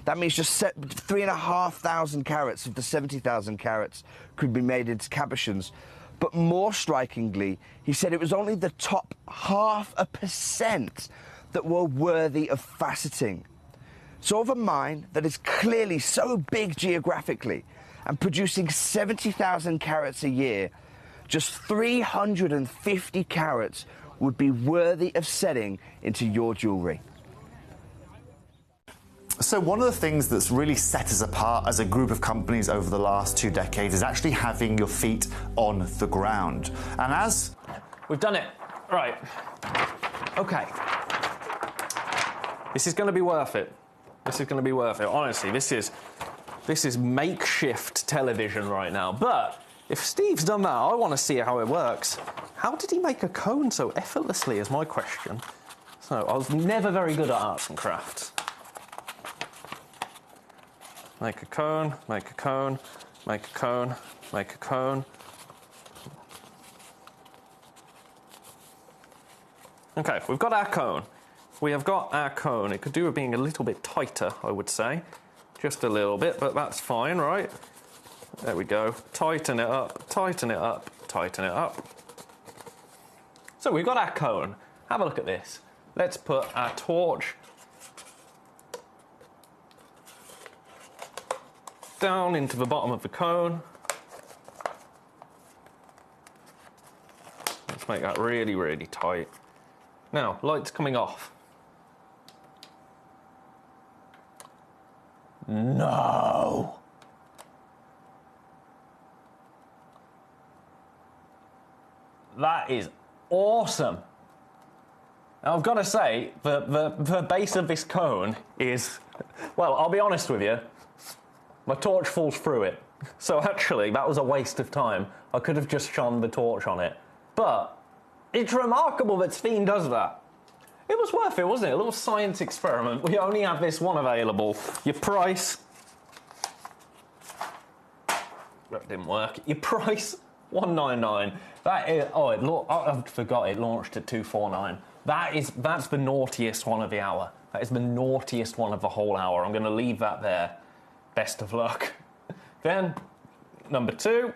That means just 3,500 carats of the 70,000 carats could be made into cabochons. But more strikingly, he said it was only the top 0.5% that were worthy of faceting. So of a mine that is clearly so big geographically and producing 70,000 carats a year, just 350 carats would be worthy of setting into your jewellery. So one of the things that's really set us apart as a group of companies over the last 2 decades is actually having your feet on the ground. And as... We've done it. Right. Okay. This is going to be worth it. This is going to be worth it. Honestly, this is makeshift television right now. But If Steve's done that, I want to see how it works. How did he make a cone so effortlessly is my question. So, I was never very good at arts and crafts. Make a cone, make a cone, make a cone, make a cone. Okay, we've got our cone. We have got our cone. It could do with being a little bit tighter, I would say. Just a little bit, but that's fine, right? There we go. Tighten it up, tighten it up, tighten it up. So we've got our cone. Have a look at this. Let's put our torch down into the bottom of the cone. Let's make that really, really tight. Now, light's coming off. No! That is awesome. Now, I've got to say, the base of this cone is, well, I'll be honest with you, my torch falls through it. So actually, that was a waste of time. I could have just shone the torch on it. But it's remarkable that Sphene does that. It was worth it, wasn't it? A little science experiment. We only have this one available. Your price... That didn't work. Your price, $199. That is... Oh, I forgot it launched at $249. That's the naughtiest one of the hour. That is the naughtiest one of the whole hour. I'm going to leave that there. Best of luck. Then, number 2.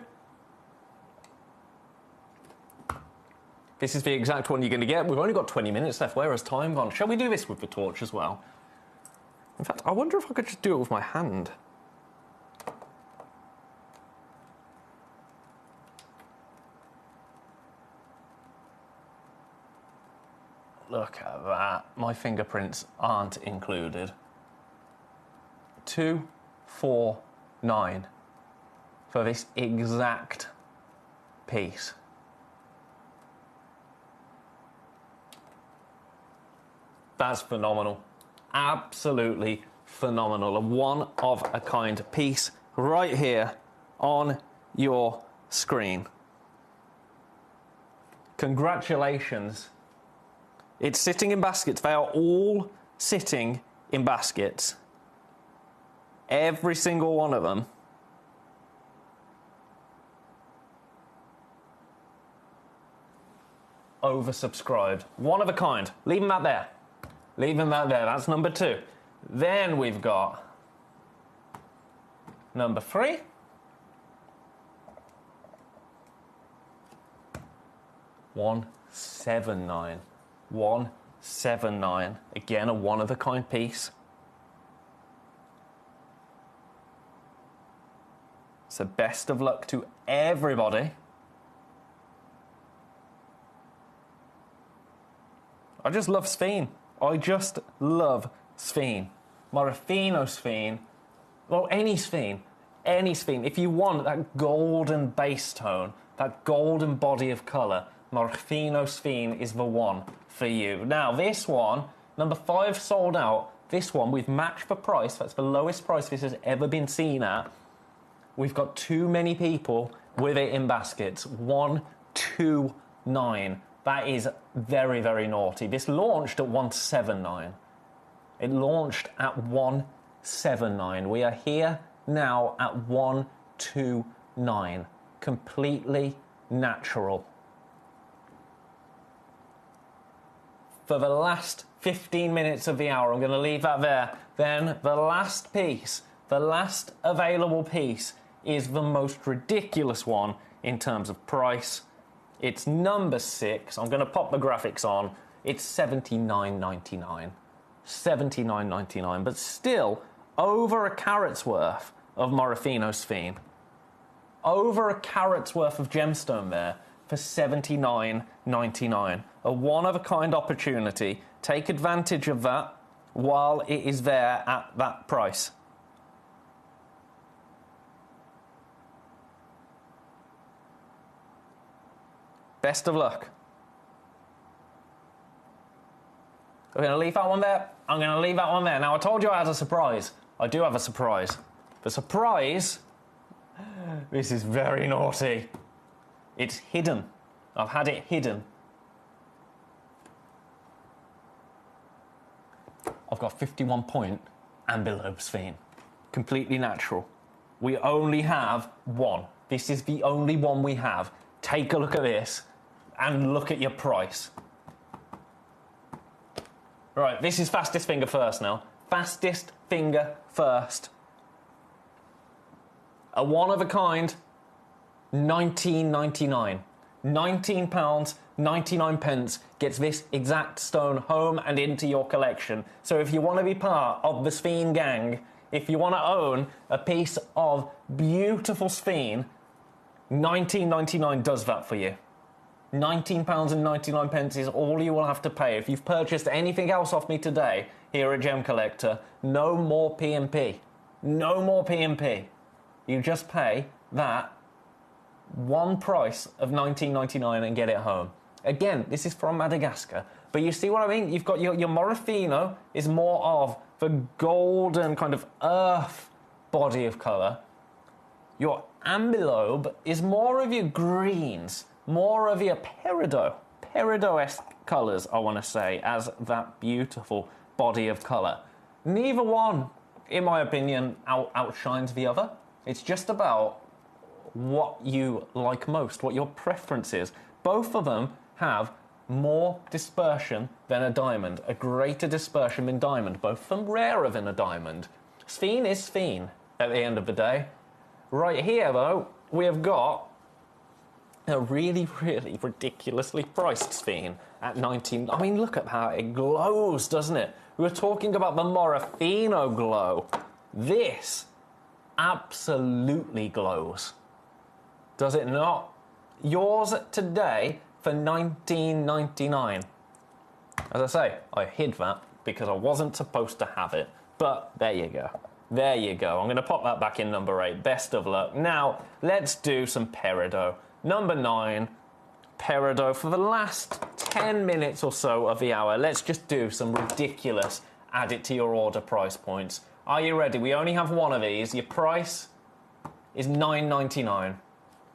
This is the exact one you're going to get. We've only got 20 minutes left. Where has time gone? Shall we do this with the torch as well? In fact, I wonder if I could just do it with my hand. Look at that. My fingerprints aren't included. 249 for this exact piece. That's phenomenal. Absolutely phenomenal. A one-of-a-kind piece right here on your screen. Congratulations. It's sitting in baskets. They are all sitting in baskets. Every single one of them. Oversubscribed. One of a kind. Leave them out there. Leave them out there. That's number 2. Then we've got number 3. $179. $179. Again, a one-of-a-kind piece. So best of luck to everybody. I just love Sphene. I just love Sphene. Morofino Sphene. Well, any Sphene. Any Sphene. If you want that golden base tone, that golden body of colour, Morofino Sphene is the one for you. Now, this one, number 5 sold out. This one, we've matched the price. That's the lowest price this has ever been seen at. We've got too many people with it in baskets. 129. That is very, very naughty. This launched at 179. It launched at 179. We are here now at 129. Completely natural. For the last 15 minutes of the hour, I'm going to leave that there. Then the last piece, the last available piece, is the most ridiculous one in terms of price. It's number 6. I'm going to pop the graphics on. It's $79.99. $79.99, but still over a carat's worth of Morofino Sphene. Over a carat's worth of gemstone there for $79.99. A one-of-a-kind opportunity. Take advantage of that while it is there at that price. Best of luck. We're going to leave that one there. I'm going to leave that one there. Now, I told you I had a surprise. I do have a surprise. The surprise This is very naughty. It's hidden. I've had it hidden. I've got 51 point ambilobe Sphene. Completely natural. We only have one. This is the only one we have. Take a look at this and look at your price. Right, this is fastest finger first now. Fastest finger first. A one of a kind, £19.99. £19, 99 pence gets this exact stone home and into your collection. So if you want to be part of the Sphene gang, if you want to own a piece of beautiful Sphene, £19.99 does that for you. £19.99 is all you will have to pay. If you've purchased anything else off me today here at Gemcollector, no more P&P. No more P&P. You just pay that one price of £19.99 and get it home. Again, this is from Madagascar. But you see what I mean? You've got your Morofino is more of the golden kind of earth body of colour. Your ambilobe is more of your greens, more of your peridot-esque colours, I want to say, as that beautiful body of colour. Neither one, in my opinion, outshines the other. It's just about what you like most, what your preference is. Both of them have more dispersion than a diamond, a greater dispersion than diamond, both of them rarer than a diamond. Sphene is Sphene at the end of the day. Right here, though, we have got a really, really ridiculously priced Sphene at 19. I mean, look at how it glows, doesn't it? We were talking about the Morofino glow. This absolutely glows. Does it not? Yours today for £19.99. As I say, I hid that because I wasn't supposed to have it. But there you go. There you go. I'm going to pop that back in number 8. Best of luck. Now, let's do some peridot. Number 9, peridot. For the last 10 minutes or so of the hour, let's just do some ridiculous add it to your order price points. Are you ready? We only have one of these. Your price is £9.99.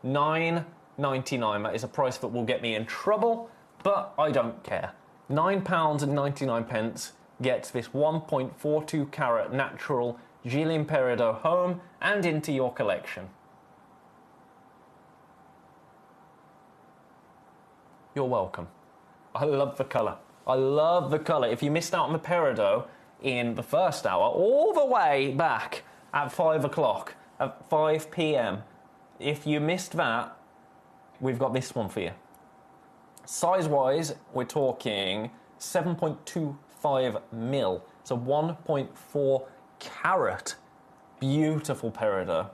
£9.99. That is a price that will get me in trouble, but I don't care. £9.99 gets this 1.42 carat natural Gillian peridot home and into your collection. You're welcome. I love the colour. I love the colour. If you missed out on the peridot in the first hour, all the way back at 5 o'clock, at 5 p.m, if you missed that, we've got this one for you. Size-wise, we're talking 7.25 mil, so 1.4 carat. Beautiful peridot.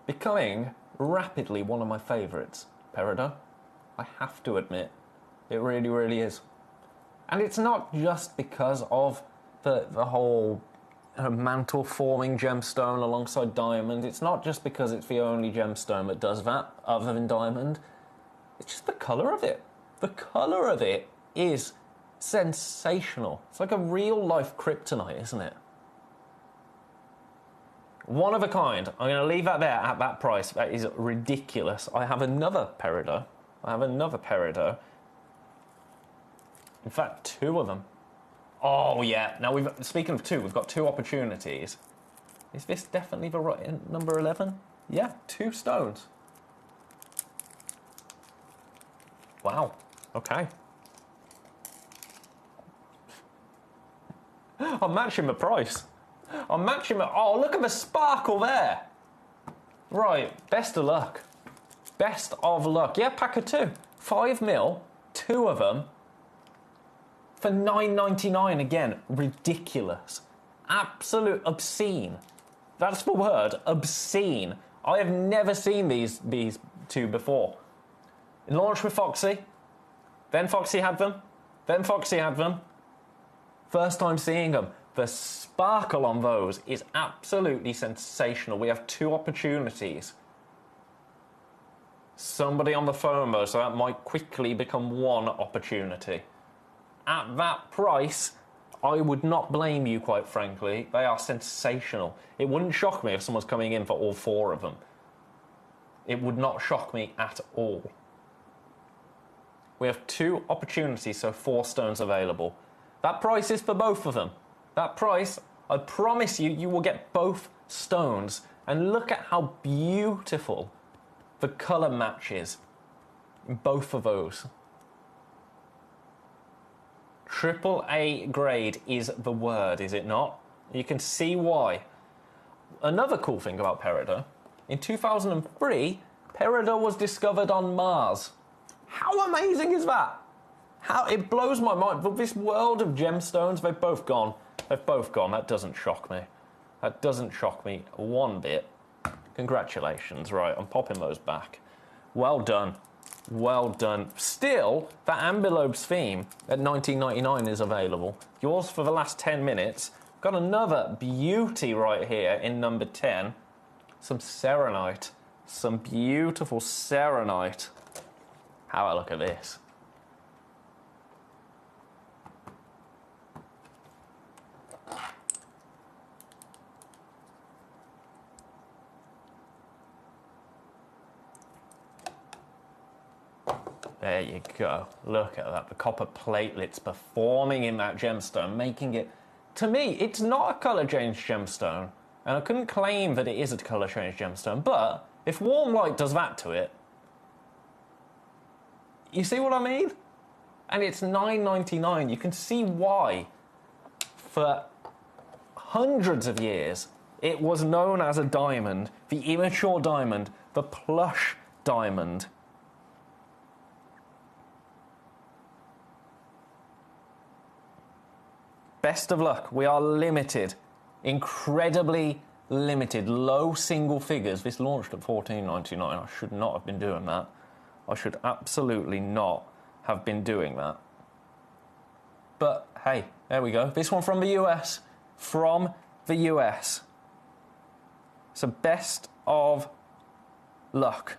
Becoming rapidly one of my favourites, peridot. I have to admit, it really, really is. And it's not just because of the whole mantle-forming gemstone alongside diamond. It's not just because it's the only gemstone that does that, other than diamond. It's just the colour of it. The colour of it is sensational. It's like a real-life kryptonite, isn't it? One of a kind. I'm going to leave that there at that price. That is ridiculous. I have another peridot. In fact, 2 of them. Oh, yeah. Now, speaking of 2, we've got 2 opportunities. Is this definitely the right number 11? Yeah, 2 stones. Wow. Okay. I'm matching the price. I'm matching the... Oh, look at the sparkle there. Right. Best of luck. Best of luck. Yeah, pack of 2. 5 mil. 2 of them. For £9.99 again. Ridiculous. Absolute obscene. That's the word. Obscene. I have never seen these 2 before. It launched with Foxy. Then Foxy had them. Then Foxy had them. First time seeing them. The sparkle on those is absolutely sensational. We have 2 opportunities. Somebody on the phone though, so that might quickly become 1 opportunity. At that price, I would not blame you, quite frankly. They are sensational. It wouldn't shock me if someone's coming in for all 4 of them. It would not shock me at all. We have 2 opportunities, so 4 stones available. That price is for both of them. That price, I promise you, you will get both stones. And look at how beautiful the colour matches in both of those. AAA grade is the word, is it not? You can see why. Another cool thing about Peridot, in 2003, Peridot was discovered on Mars. How amazing is that? How it blows my mind. But this world of gemstones, they've both gone. They've both gone. That doesn't shock me. That doesn't shock me one bit. Congratulations. Right, I'm popping those back. Well done. Well done. Still, that Ambulobes theme at $19.99 is available. Yours for the last 10 minutes. Got another beauty right here in number 10. Some Serenite. Some beautiful Serenite. How about a look at this? There you go. Look at that. The copper platelets performing in that gemstone, making it... To me, it's not a colour change gemstone. And I couldn't claim that it is a colour change gemstone. But if warm light does that to it... You see what I mean? And it's $9.99. You can see why. For hundreds of years, it was known as a diamond. The immature diamond. The plush diamond. Best of luck. We are limited. Incredibly limited. Low single figures. This launched at $14.99. I should not have been doing that. I should absolutely not have been doing that. But, hey, there we go. This one from the US. From the US. So, best of luck.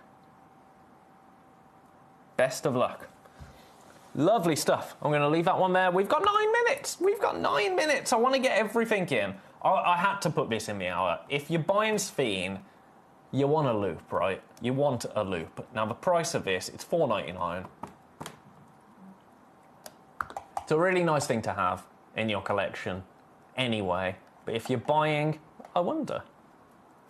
Best of luck. Lovely stuff. I'm going to leave that one there. We've got 9 minutes. We've got 9 minutes. I want to get everything in. I had to put this in the hour. If you're buying Sphene, you want a loop, right? You want a loop. Now, the price of this, it's $4.99. It's a really nice thing to have in your collection anyway. But if you're buying, I wonder.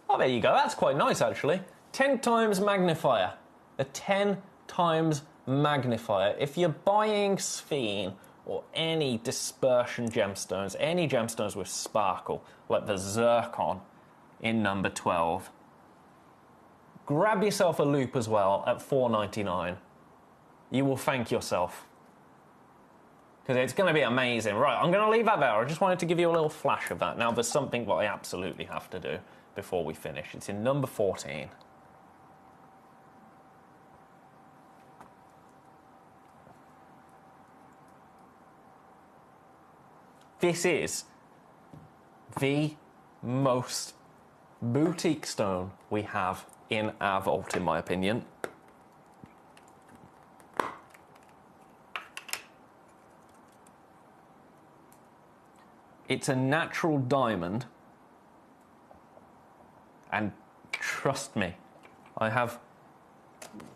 Oh, there you go. That's quite nice, actually. 10 times magnifier. A 10 times magnifier. If you're buying Sphene or any dispersion gemstones, any gemstones with sparkle, like the Zircon in number 12, grab yourself a loop as well at $4.99. You will thank yourself. Because it's going to be amazing. Right, I'm going to leave that there. I just wanted to give you a little flash of that. Now, there's something that I absolutely have to do before we finish. It's in number 14. This is the most boutique stone we have in our vault, in my opinion. It's a natural diamond, and trust me, I have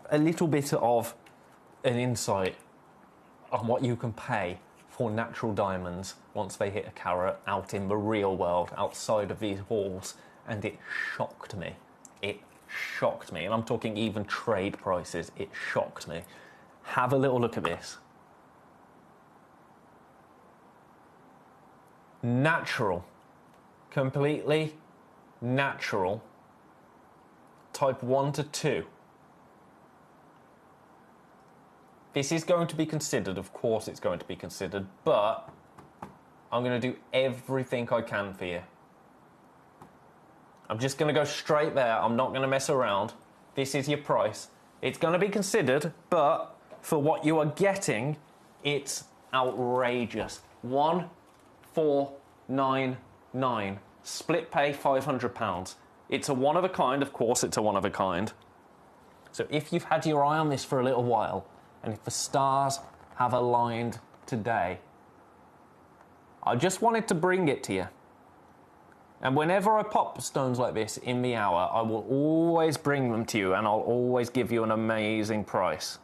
a little bit of an insight on what you can pay for natural diamonds once they hit a carat out in the real world, outside of these walls, and it shocked me. It shocked me, and I'm talking even trade prices. It shocked me. Have a little look at this. Natural, completely natural, type 1 to 2. This is going to be considered, of course it's going to be considered, but I'm going to do everything I can for you. I'm just going to go straight there. I'm not going to mess around. This is your price. It's going to be considered, but for what you are getting, it's outrageous. $1,499. Split pay £500. It's a one of a kind, of course it's a one of a kind. So if you've had your eye on this for a little while, and if the stars have aligned today, I just wanted to bring it to you. And whenever I pop stones like this in the hour, I will always bring them to you and I'll always give you an amazing price.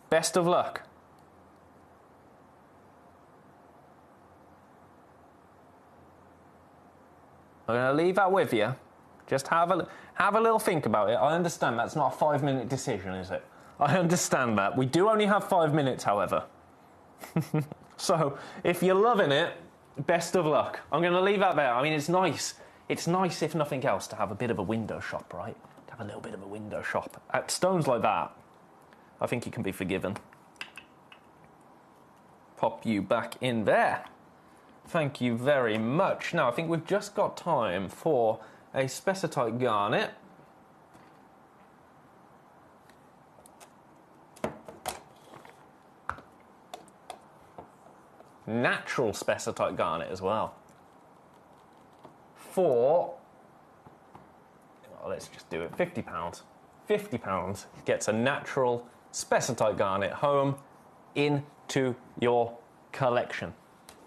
Best of luck. I'm going to leave that with you. Just have a little think about it. I understand that's not a 5-minute decision, is it? I understand that. We do only have 5 minutes, however. So, if you're loving it, best of luck. I'm going to leave that there. I mean, it's nice. It's nice, if nothing else, to have a bit of a window shop, right? To have a little bit of a window shop. At stones like that, I think you can be forgiven. Pop you back in there. Thank you very much. Now, I think we've just got time for a spessartite garnet. Natural spessartite garnet as well. For, well, let's just do it, £50. £50 gets a natural spessartite garnet home into your collection.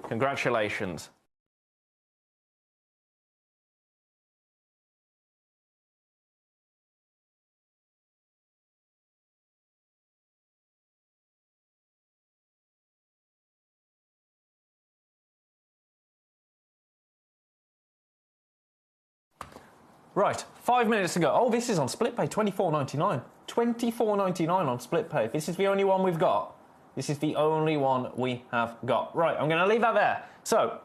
Congratulations. Right, 5 minutes to go. Oh, this is on split pay, $24.99. $24.99 on split pay. This is the only one we've got. This is the only one we have got. Right, I'm going to leave that there. So,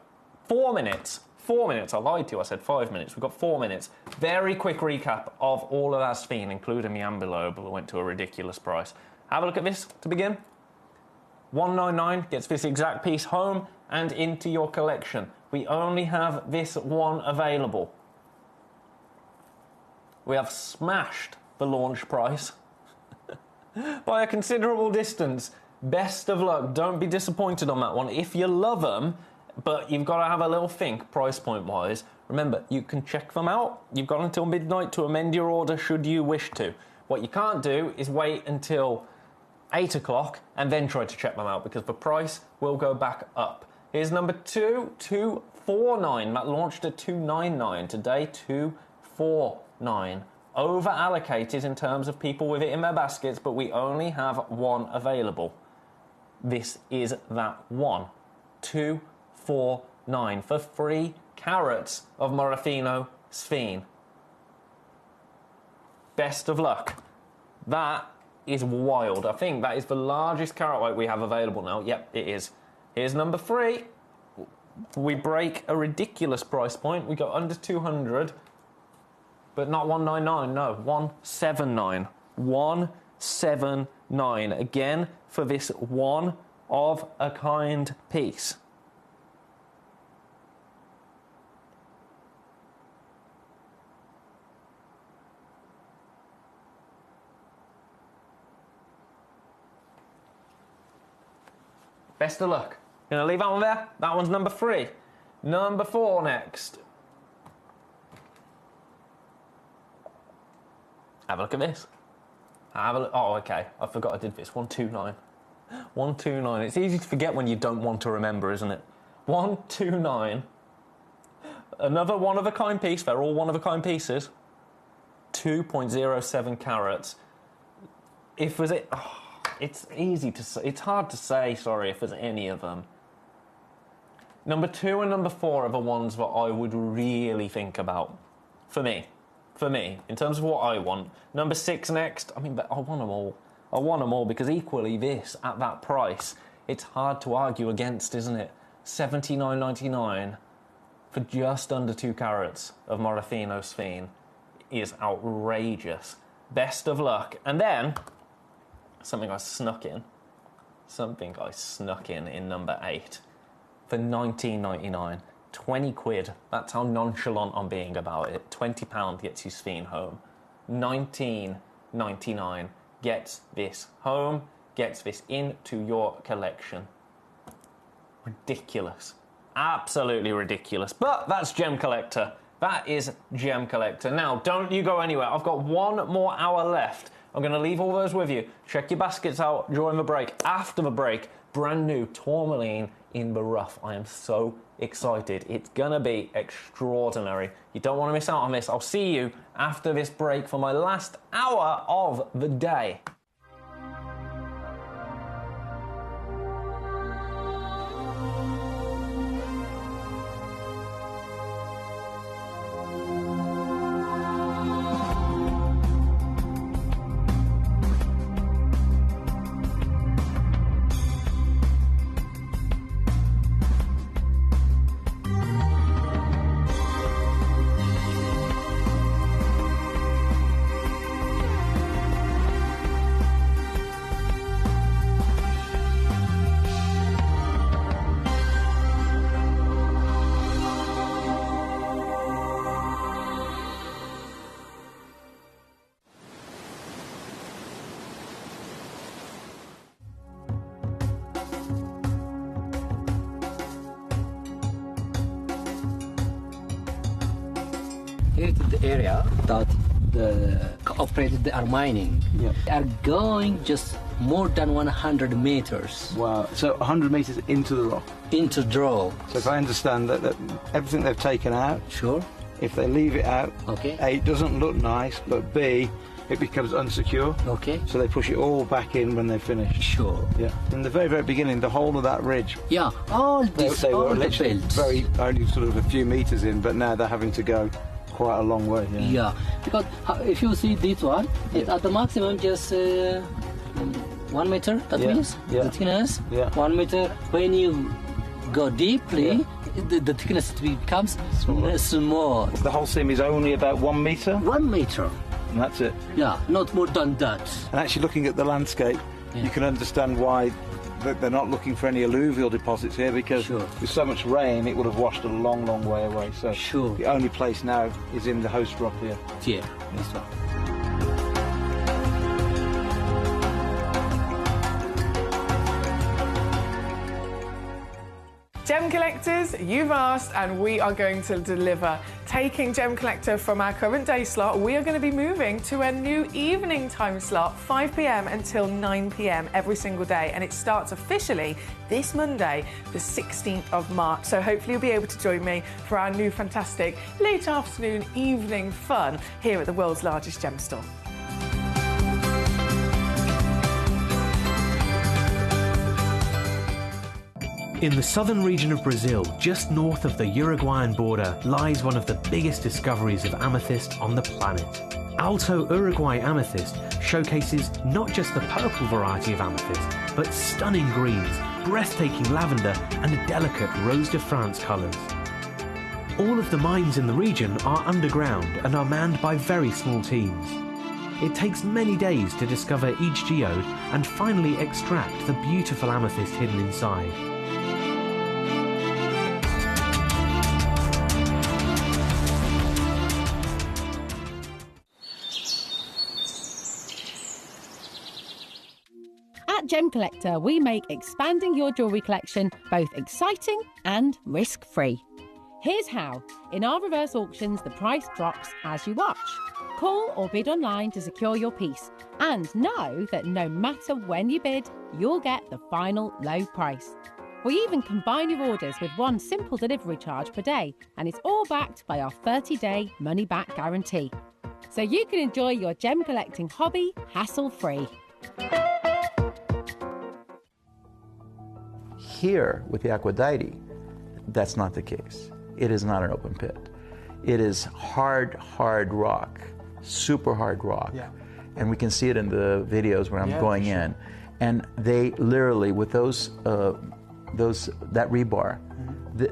4 minutes. 4 minutes. I lied to you. I said 5 minutes. We've got 4 minutes. Very quick recap of all of our Sphene, including the ambilobe, that went to a ridiculous price. Have a look at this to begin. $199 gets this exact piece home and into your collection. We only have this one available. We have smashed the launch price by a considerable distance. Best of luck. Don't be disappointed on that one. If you love them, but you've got to have a little think price point wise. Remember, you can check them out. You've got until midnight to amend your order should you wish to. What you can't do is wait until 8 o'clock and then try to check them out because the price will go back up. Here's number 2,249. That launched at 299. Today, 249. Over allocated in terms of people with it in their baskets, but we only have one available. This is that one. 249 for 3 carats of Morofino Sphene. Best of luck. That is wild. I think that is the largest carat weight we have available now. Yep, it is. Here's number 3. We break a ridiculous price point. We go under 200. But not 199, no, 179. 179. Again, for this one of a kind piece. Best of luck. Gonna leave that one there. That one's number 3. Number 4 next. Have a look at this. Have a look. Oh, okay. I forgot I did this. 129. 129. It's easy to forget when you don't want to remember, isn't it? 129. Another one-of-a-kind piece. They're all one-of-a-kind pieces. 2.07 carats. If was it... Oh, it's easy to say. It's hard to say, sorry, if there's any of them. Number 2 and number 4 are the ones that I would really think about. For me, in terms of what I want. Number 6 next. I mean, but I want them all. I want them all because equally this, at that price, it's hard to argue against, isn't it? $79.99 for just under 2 carats of Morofino Sphene is outrageous. Best of luck. And then, something I snuck in number 8 for $19.99. 20 quid. That's how nonchalant I'm being about it. £20 gets you Sphene home. $19.99 gets this home, gets this into your collection. Ridiculous. Absolutely ridiculous. But that's Gemcollector. That is Gemcollector. Now, don't you go anywhere. I've got 1 more hour left. I'm going to leave all those with you. Check your baskets out during the break. After the break, brand new tourmaline in the rough. I am so excited. It's going to be extraordinary. You don't want to miss out on this. I'll see you after this break for my last hour of the day. Here is the area that the operators they are mining. Yeah. They are going just more than 100 meters. Wow. So 100 meters into the rock? Into the rock. So if I understand that everything they've taken out, sure. If they leave it out, okay. A, it doesn't look nice, but B, it becomes unsecure. Okay. So they push it all back in when they finish. Sure. Yeah. In the very, very beginning, the whole of that ridge. Yeah. All this, they all were the literally belts. very only sort of a few meters in, but now they're having to go quite a long way. Yeah. Yeah. Because if you see this one, it's at the maximum just 1 meter. That means the thickness. Yeah. 1 meter. When you go deeply, the thickness becomes small. The whole seam is only about 1 meter? 1 meter. And that's it? Yeah, not more than that. And actually looking at the landscape, you can understand why they're not looking for any alluvial deposits here, because with so much rain it would have washed a long, long way away. So the only place now is in the host rock here. Yeah, that's right. Gem collectors, you've asked and we are going to deliver. Taking Gem Collector from our current day slot, we are going to be moving to a new evening time slot, 5 p.m. until 9 p.m. every single day, and it starts officially this Monday, the 16th of March. So hopefully you'll be able to join me for our new fantastic late afternoon evening fun here at the world's largest gem store. In the southern region of Brazil, just north of the Uruguayan border, lies one of the biggest discoveries of amethyst on the planet. Alto Uruguay amethyst showcases not just the purple variety of amethyst, but stunning greens, breathtaking lavender, and delicate Rose de France colours. All of the mines in the region are underground and are manned by very small teams. It takes many days to discover each geode and finally extract the beautiful amethyst hidden inside. At Gem Collector, we make expanding your jewellery collection both exciting and risk-free. Here's how. In our reverse auctions, the price drops as you watch. Call or bid online to secure your piece, and know that no matter when you bid, you'll get the final low price. We even combine your orders with one simple delivery charge per day, and it's all backed by our 30-day money-back guarantee. So you can enjoy your gem collecting hobby hassle-free. Here, with the Aquadite, that's not the case. It is not an open pit. It is hard rock, super hard rock. Yeah. And we can see it in the videos where I'm going in. And they literally, with that rebar,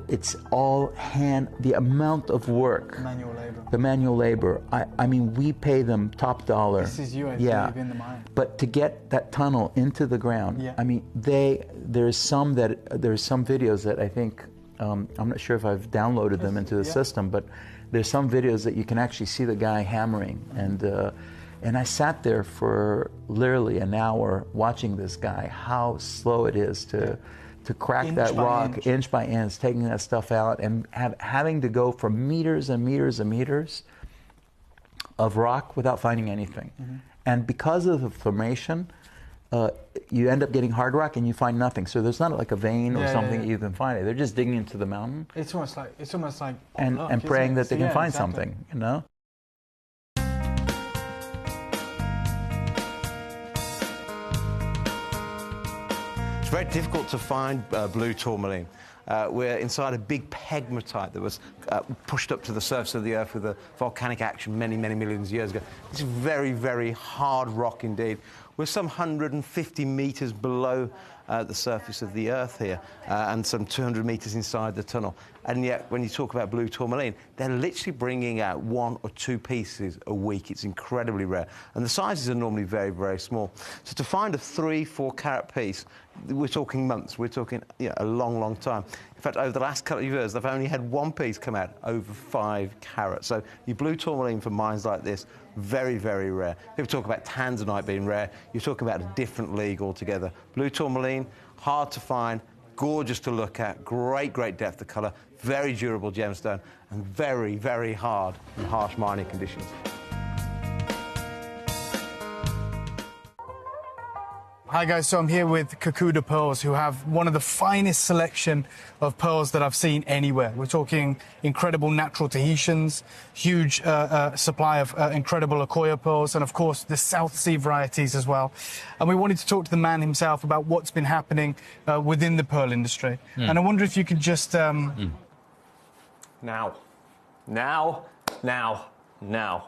it's all hand, the amount of work. Manual labor. The manual labor. I mean, we pay them top dollar. This is you, I believe, in the mine. But to get that tunnel into the ground, I mean, there's some videos that I think, I'm not sure if I've downloaded them into the system, but there's some videos that you can actually see the guy hammering. And I sat there for literally an hour watching this guy, how slow it is to to crack Inch that by rock inch by inch, taking that stuff out, and having to go for meters and meters and meters of rock without finding anything. And because of the formation, you end up getting hard rock and you find nothing. So there's not like a vein or something that you can find. They're just digging into the mountain It's almost like and luck, praying isn't it? that they So, can find exactly. something, you know? It's very difficult to find blue tourmaline. We're inside a big pegmatite that was pushed up to the surface of the Earth with a volcanic action many, many millions of years ago. It's very, very hard rock indeed. We're some 150 meters below the surface of the Earth here, and some 200 meters inside the tunnel. And yet, when you talk about blue tourmaline, they're literally bringing out 1 or 2 pieces a week. It's incredibly rare. And the sizes are normally very, very small. So to find a 3-4 carat piece, we're talking months. We're talking a long, long time. In fact, over the last couple of years, they've only had 1 piece come out over 5 carats. So your blue tourmaline for mines like this, very, very rare. People talk about tanzanite being rare. You're talking about a different league altogether. Blue tourmaline, hard to find, gorgeous to look at, great, great depth of colour, very durable gemstone, and very, very hard in harsh mining conditions. Hi guys, so I'm here with Kakuda Pearls, who have one of the finest selection of pearls that I've seen anywhere. We're talking incredible natural Tahitians, huge supply of incredible Akoya pearls, and of course the South Sea varieties as well. And we wanted to talk to the man himself about what's been happening within the pearl industry. And I wonder if you could just... Now,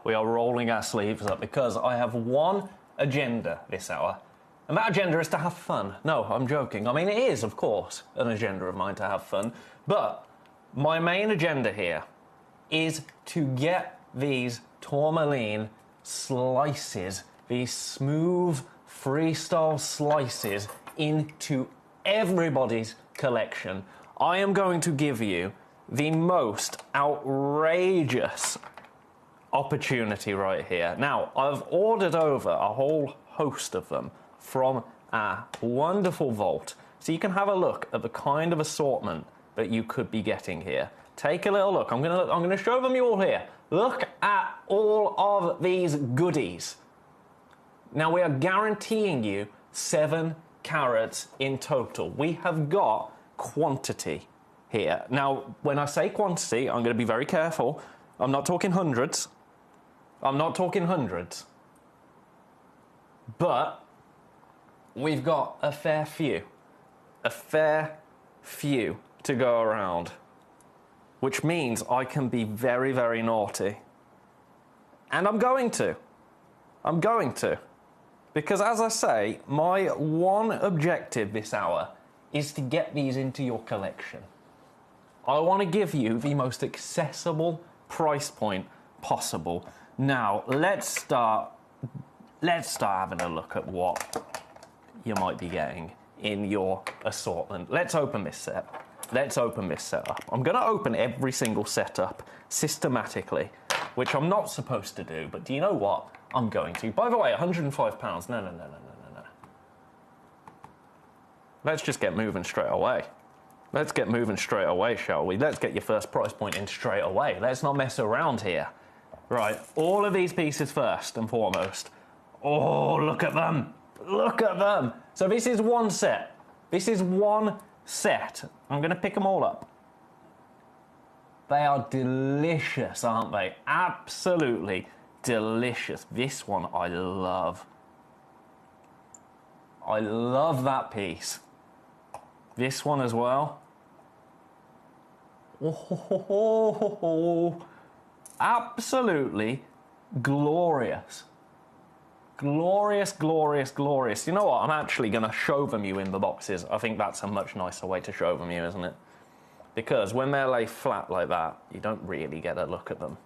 we are rolling our sleeves up because I have one agenda this hour. And that agenda is to have fun. No, I'm joking. I mean, it is, of course, an agenda of mine to have fun. But my main agenda here is to get these tourmaline slices, these smooth freestyle slices, into everybody's collection. I am going to give you the most outrageous opportunity right here. Now, I've ordered over a whole host of them from our wonderful vault, so you can have a look at the kind of assortment that you could be getting here. Take a little look. I'm gonna show them you all here. Look at all of these goodies. Now, we are guaranteeing you 7 carats in total. We have got quantity here. Now, when I say quantity, I'm going to be very careful. I'm not talking hundreds. But we've got a fair few to go around, which means I can be very, very naughty. And I'm going to. Because as I say, my one objective this hour is to get these into your collection. I want to give you the most accessible price point possible. Now, let's start having a look at what you might be getting in your assortment. Let's open this set. Up. I'm going to open every single set up systematically, which I'm not supposed to do, but do you know what? I'm going to. By the way, £105. No. Let's just get moving straight away. Shall we? Let's get your first price point in straight away. Let's not mess around here. Right, all of these pieces first and foremost. Oh, look at them. So this is one set. I'm going to pick them all up. They are delicious, aren't they? Absolutely delicious. This one I love. I love that piece. This one as well. Oh, absolutely glorious. Glorious. You know what? I'm actually going to show them you in the boxes. I think that's a much nicer way to show them you, isn't it? Because when they're laid flat like that, you don't really get a look at them.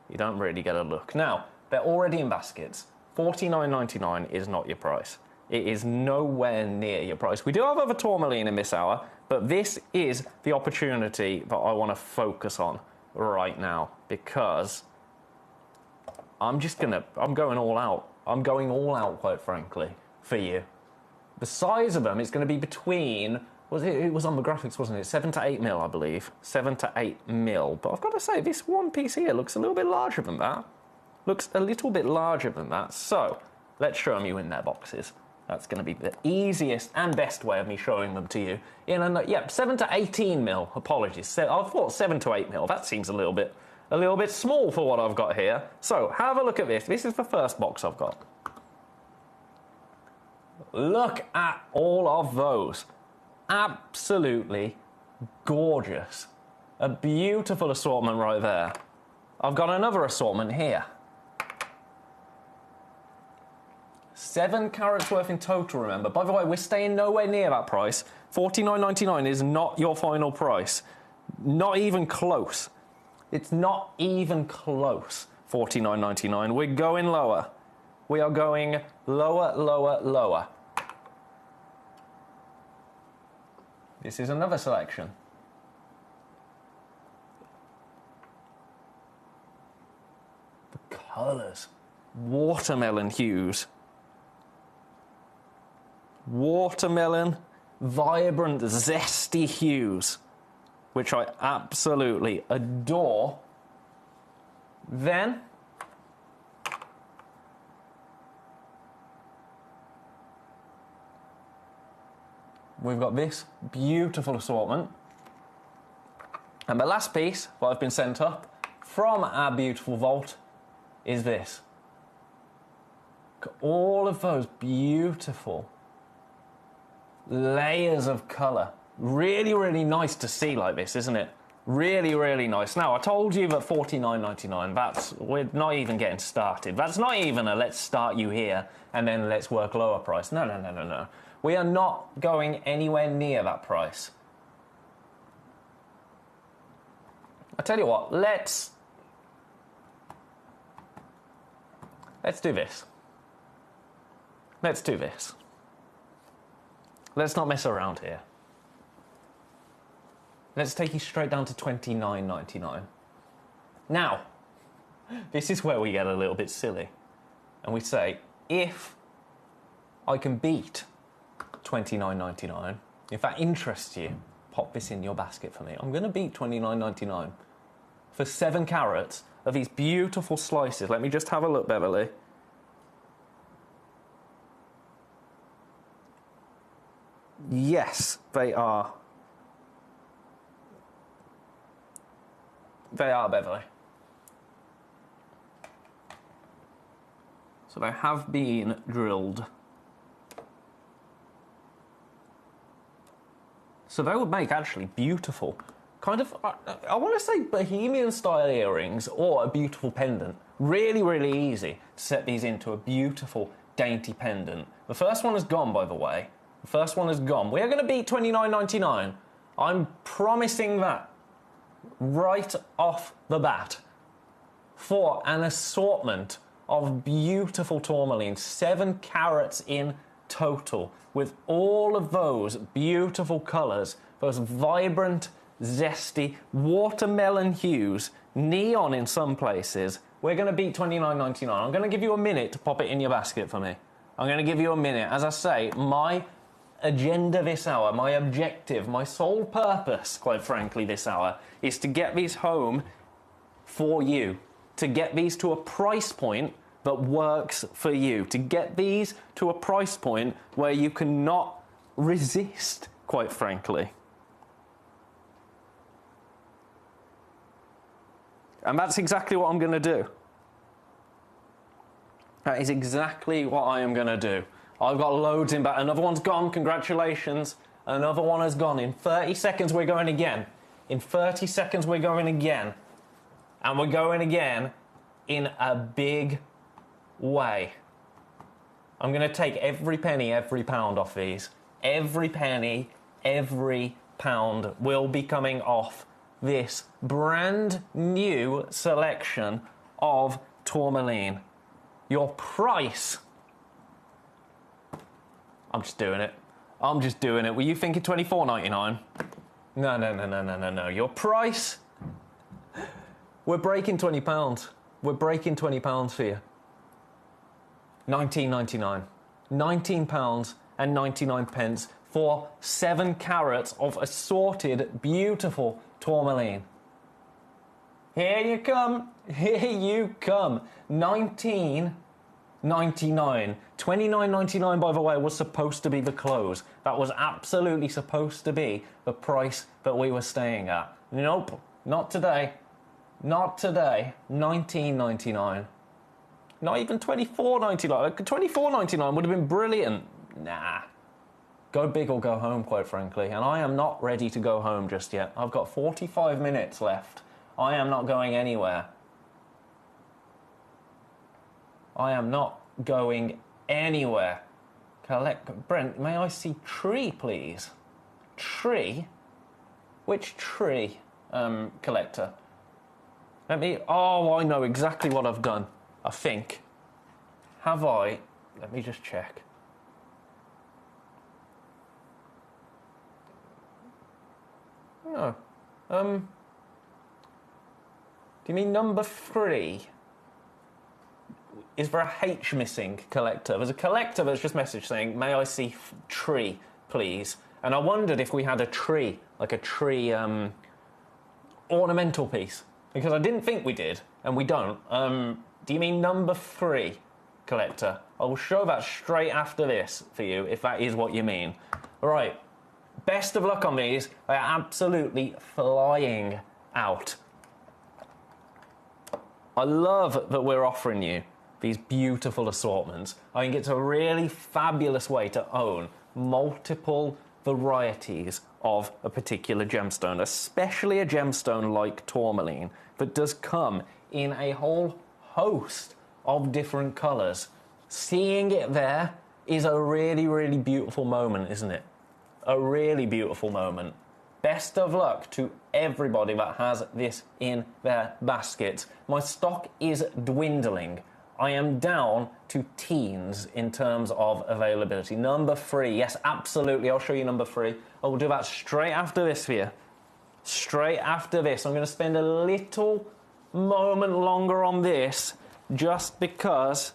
Now, they're already in baskets. $49.99 is not your price. It is nowhere near your price. We do have other tourmaline in this hour, but this is the opportunity that I want to focus on right now, because I'm going all out. I'm going all out, quite frankly, for you. The size of them is going to be between It was on the graphics, wasn't it? 7 to 8 mil, I believe. 7 to 8 mil. But I've got to say, this one piece here looks a little bit larger than that. Looks a little bit larger than that. So, let's show them you in their boxes. That's going to be the easiest and best way of me showing them to you. 7 to 18 mil. Apologies. I thought 7 to 8 mil. That seems a little bit small for what I've got here. So, have a look at this. This is the first box I've got. Look at all of those. Absolutely gorgeous. A beautiful assortment right there. I've got another assortment here. 7 carats worth in total, remember. By the way, we're staying nowhere near that price. $49.99 is not your final price. Not even close. It's not even close. $49.99. We're going lower. We are going lower, lower, lower. This is another selection. The colours. Watermelon hues. Watermelon, vibrant, zesty hues, which I absolutely adore. Then, we've got this beautiful assortment. And the last piece that I've been sent up from our beautiful vault is this. Look at all of those beautiful layers of colour. Really, really nice to see like this, isn't it? Really, really nice. Now, I told you that $49.99, we're not even getting started. That's not even a let's start you here and then let's work lower price. No, no, no, no, no. We are not going anywhere near that price. I tell you what, let's do this. Let's do this. Let's not mess around here. Let's take you straight down to $29.99. Now, this is where we get a little bit silly. And we say, if I can beat $29.99, if that interests you, pop this in your basket for me. I'm going to beat $29.99 for 7 carats of these beautiful slices. Let me just have a look, Beverly. Yes, they are. They are, Beverly. So they have been drilled. So they would make actually beautiful, kind of, I want to say bohemian style earrings or a beautiful pendant. Really, really easy to set these into a beautiful, dainty pendant. The first one is gone, by the way. The first one is gone. We are going to beat $29.99. I'm promising that right off the bat for an assortment of beautiful tourmaline, 7 carats in total, with all of those beautiful colours, those vibrant, zesty, watermelon hues, neon in some places. We're going to beat $29.99. I'm going to give you a minute to pop it in your basket for me. I'm going to give you a minute. As I say, my agenda this hour, my objective, my sole purpose, quite frankly, this hour, is to get these home for you, to get these to a price point that works for you, to get these to a price point where you cannot resist, quite frankly. And that's exactly what I'm going to do. That is exactly what I am going to do. I've got loads in back. Another one's gone. Congratulations. Another one has gone. In 30 seconds, we're going again. In 30 seconds, we're going again. And we're going again in a big way. I'm going to take every penny, every pound off these. Every penny, every pound will be coming off this brand new selection of tourmaline. Your price... I'm just doing it. I'm just doing it. Were you thinking $24.99? No, no, no, no, no, no, no. Your price... We're breaking £20. We're breaking £20 for you. $19.99. £19.99 for 7 carats of assorted, beautiful tourmaline. Here you come. Here you come. $19.99. $29.99, by the way, was supposed to be the close. That was absolutely supposed to be the price that we were staying at. Nope, not today. Not today. $19.99. Not even $24.99. $24.99 would have been brilliant. Nah. Go big or go home, quite frankly. And I am not ready to go home just yet. I've got 45 minutes left. I am not going anywhere. I am not going anywhere. Brent, may I see tree, please? Tree? Which tree, collector? Let me... Oh, I know exactly what I've done. I think. Have I... Let me just check. No. Do you mean number 3? Is there a H missing, collector? There's a collector that's just messaged saying, may I see tree, please? And I wondered if we had a tree, like a tree ornamental piece. Because I didn't think we did, and we don't. Do you mean number 3, collector? I will show that straight after this for you, if that is what you mean. All right. Best of luck on these. They are absolutely flying out. I love that we're offering you these beautiful assortments. I think it's a really fabulous way to own multiple varieties of a particular gemstone, especially a gemstone like tourmaline that does come in a whole host of different colours. Seeing it there is a really, really beautiful moment, isn't it? A really beautiful moment. Best of luck to everybody that has this in their baskets. My stock is dwindling. I am down to teens in terms of availability. Number 3, yes, absolutely. I'll show you number 3. I will do that straight after this for you. Straight after this. I'm going to spend a little moment longer on this just because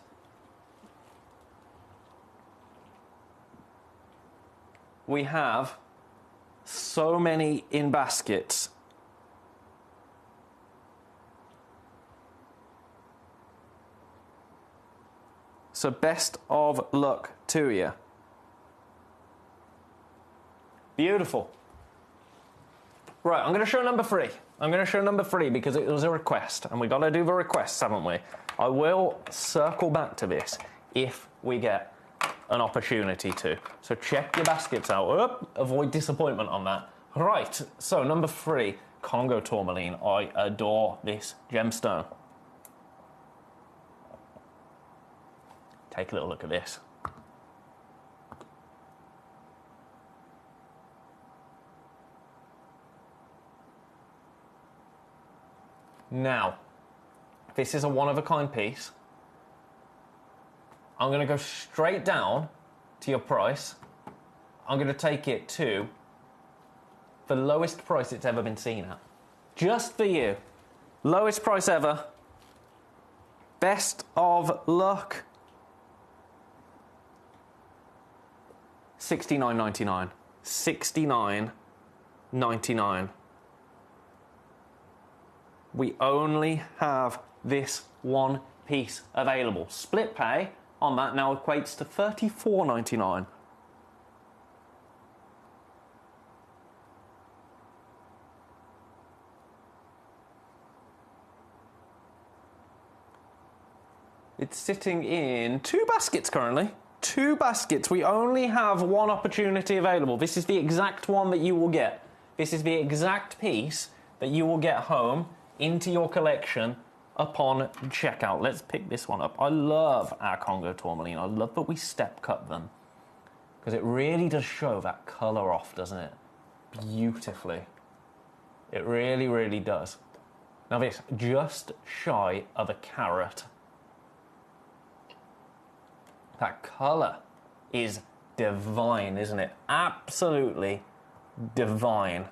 we have so many in baskets. So best of luck to you. Beautiful. Right, I'm going to show number 3. I'm going to show number 3 because it was a request, and we've got to do the requests, haven't we? I will circle back to this if we get an opportunity to. So check your baskets out. Avoid disappointment on that. Right, so number 3, Congo tourmaline. I adore this gemstone. Take a little look at this. Now, this is a one-of-a-kind piece. I'm going to go straight down to your price. I'm going to take it to the lowest price it's ever been seen at. Just for you. Lowest price ever. Best of luck. $69.99. $69.99. We only have this one piece available. Split pay on that now equates to $34.99. It's sitting in 2 baskets currently. 2 baskets. We only have one opportunity available. This is the exact one that you will get. This is the exact piece that you will get home into your collection upon checkout. Let's pick this one up. I love our Congo tourmaline. I love that we step cut them because it really does show that colour off, doesn't it? Beautifully. It really, really does. Now this, just shy of a carat. That colour is divine, isn't it? Absolutely divine.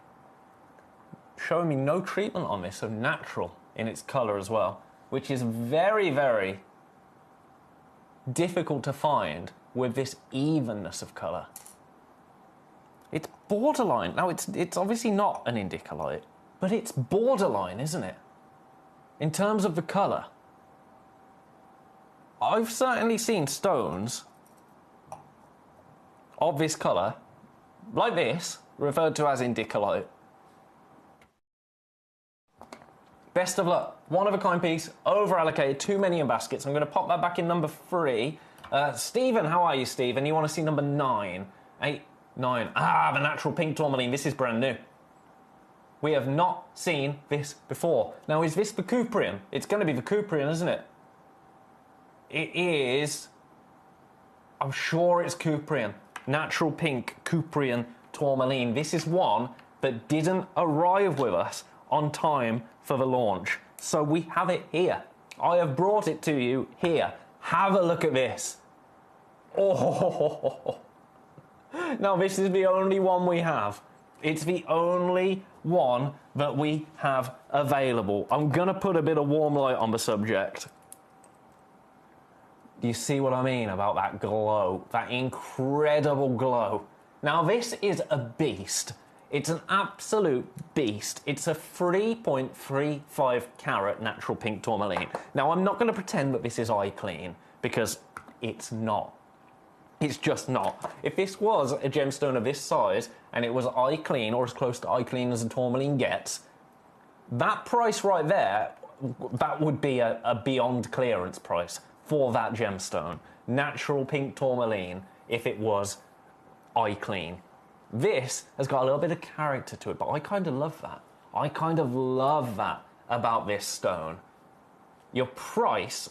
Showing me no treatment on this, so natural in its colour as well, which is very, very difficult to find with this evenness of colour. borderline. Now, it's obviously not an indicolite, but it's borderline, isn't it? In terms of the colour. I've certainly seen stones of this colour, like this, referred to as indicolite. Best of luck. One of a kind piece, over allocated, too many in baskets. I'm going to pop that back in number 3. Stephen, how are you, Stephen? You want to see number 9? 8, 9. Ah, the natural pink tourmaline. This is brand new. We have not seen this before. Now, is this the Cuprian? It's going to be the Cuprian, isn't it? It is. I'm sure it's Cuprian. Natural pink Cuprian tourmaline. This is one that didn't arrive with us on time for the launch. So we have it here. I have brought it to you here. Have a look at this. Oh, now this is the only one we have. It's the only one that we have available. I'm gonna put a bit of warm light on the subject. Do you see what I mean about that glow? That incredible glow. Now this is a beast. It's an absolute beast. It's a 3.35 carat natural pink tourmaline. Now, I'm not going to pretend that this is eye clean, because it's not. It's just not. If this was a gemstone of this size, and it was eye clean, or as close to eye clean as a tourmaline gets, that price right there, that would be a beyond clearance price for that gemstone. Natural pink tourmaline, if it was eye clean. This has got a little bit of character to it, but I kind of love that. I kind of love that about this stone. Your price,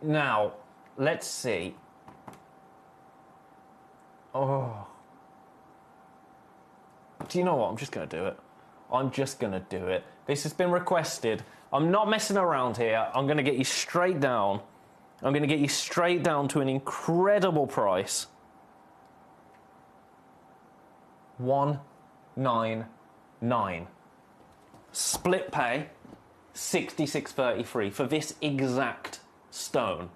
now, let's see. Oh. Do you know what? I'm just going to do it. I'm just going to do it. This has been requested. I'm not messing around here. I'm going to get you straight down. I'm going to get you straight down to an incredible price. 199. Split pay, 66.33 for this exact stone.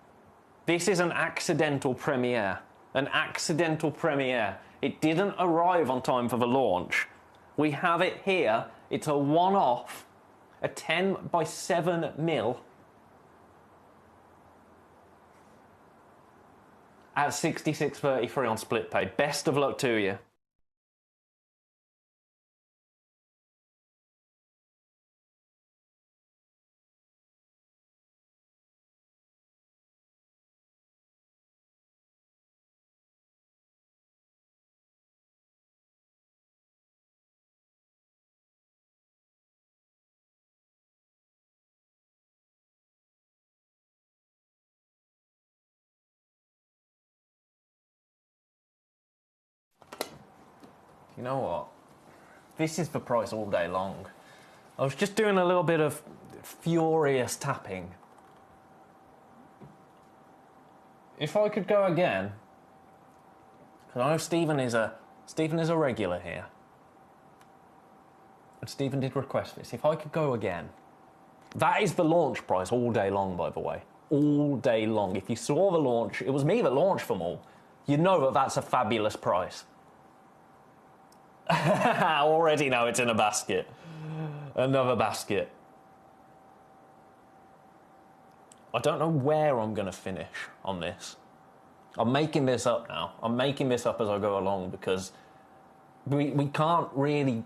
This is an accidental premiere. An accidental premiere. It didn't arrive on time for the launch. We have it here. It's a one-off, a 10 by 7 mil at 66.33 on split pay. Best of luck to you. You know what? This is the price all day long. I was just doing a little bit of furious tapping. If I could go again, because I know Stephen is a regular here, and Stephen did request this. If I could go again, that is the launch price all day long, by the way, all day long. If you saw the launch, it was me that launched them all. You know that that's a fabulous price. Already know it's in a basket. Another basket. I don't know where I'm going to finish on this. I'm making this up now. I'm making this up as I go along because we can't really...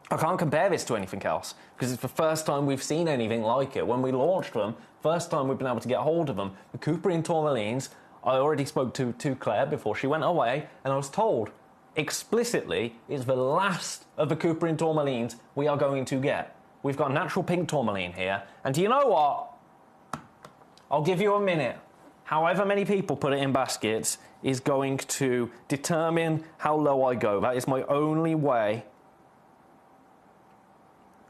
I can't compare this to anything else because it's the first time we've seen anything like it. When we launched them, first time we've been able to get hold of them. The Cuprian tourmalines, I already spoke to Claire before she went away, and I was told explicitly it's the last of the Cuprian tourmalines we are going to get. We've got natural pink tourmaline here, and do you know what? I'll give you a minute. However many people put it in baskets is going to determine how low I go. That is my only way.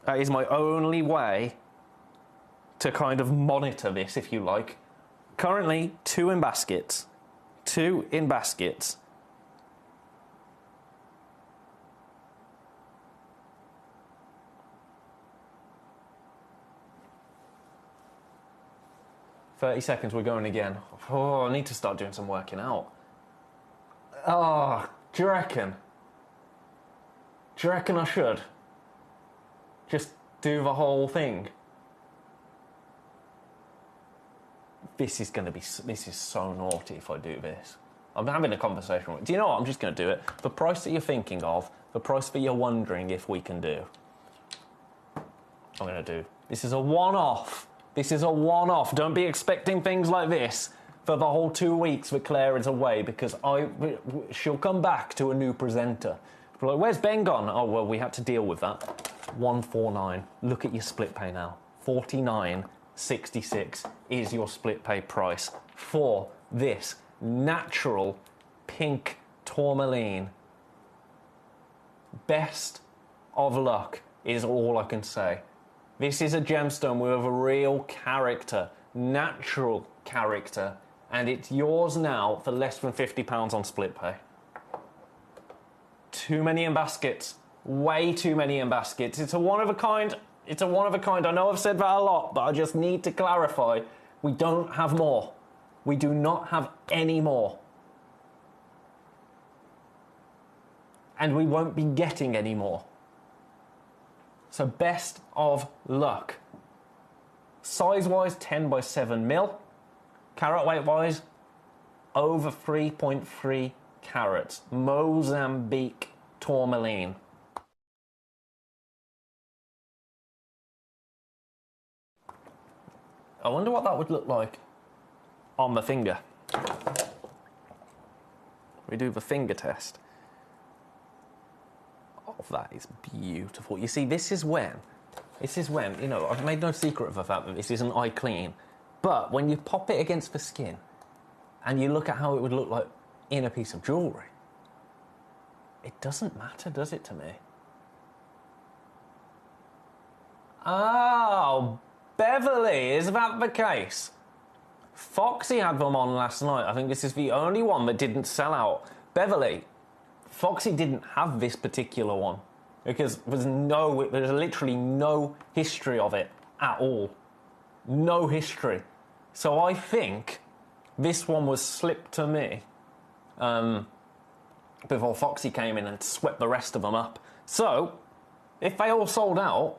That is my only way to kind of monitor this, if you like. Currently, 2 in baskets. 2 in baskets. ...30 seconds, we're going again. Oh, I need to start doing some working out. Oh, do you reckon? Do you reckon I should? Just do the whole thing? This is so naughty if I do this. I'm having a conversation with... Do you know what? I'm just going to do it. The price that you're thinking of, the price that you're wondering if we can do, I'm going to do. This is a one-off. This is a one-off. Don't be expecting things like this for the whole 2 weeks that Claire is away, because she'll come back to a new presenter. We're like, where's Ben gone? Oh, well, we had to deal with that. 149. Look at your split pay now. 49.66 is your split pay price for this natural pink tourmaline. Best of luck is all I can say. This is a gemstone with a real character, natural character, and it's yours now for less than £50 on split pay. Too many in baskets. Way too many in baskets. It's a one of a kind. It's a one of a kind. I know I've said that a lot, but I just need to clarify. We don't have more. We do not have any more. And we won't be getting any more. So best of luck. Size-wise, 10 by 7 mil. Carat weight-wise, over 3.3 carats. Mozambique tourmaline. I wonder what that would look like on the finger. We do the finger test. Oh, that is beautiful. You see, this is when, you know, I've made no secret of the fact that this isn't eye clean, but when you pop it against the skin and you look at how it would look like in a piece of jewellery, it doesn't matter, does it, to me? Oh, Beverly, is that the case? Foxy had them on last night. I think this is the only one that didn't sell out. Beverly, Foxy didn't have this particular one because there's literally no history of it at all. No history. So I think this one was slipped to me before Foxy came in and swept the rest of them up. So, if they all sold out,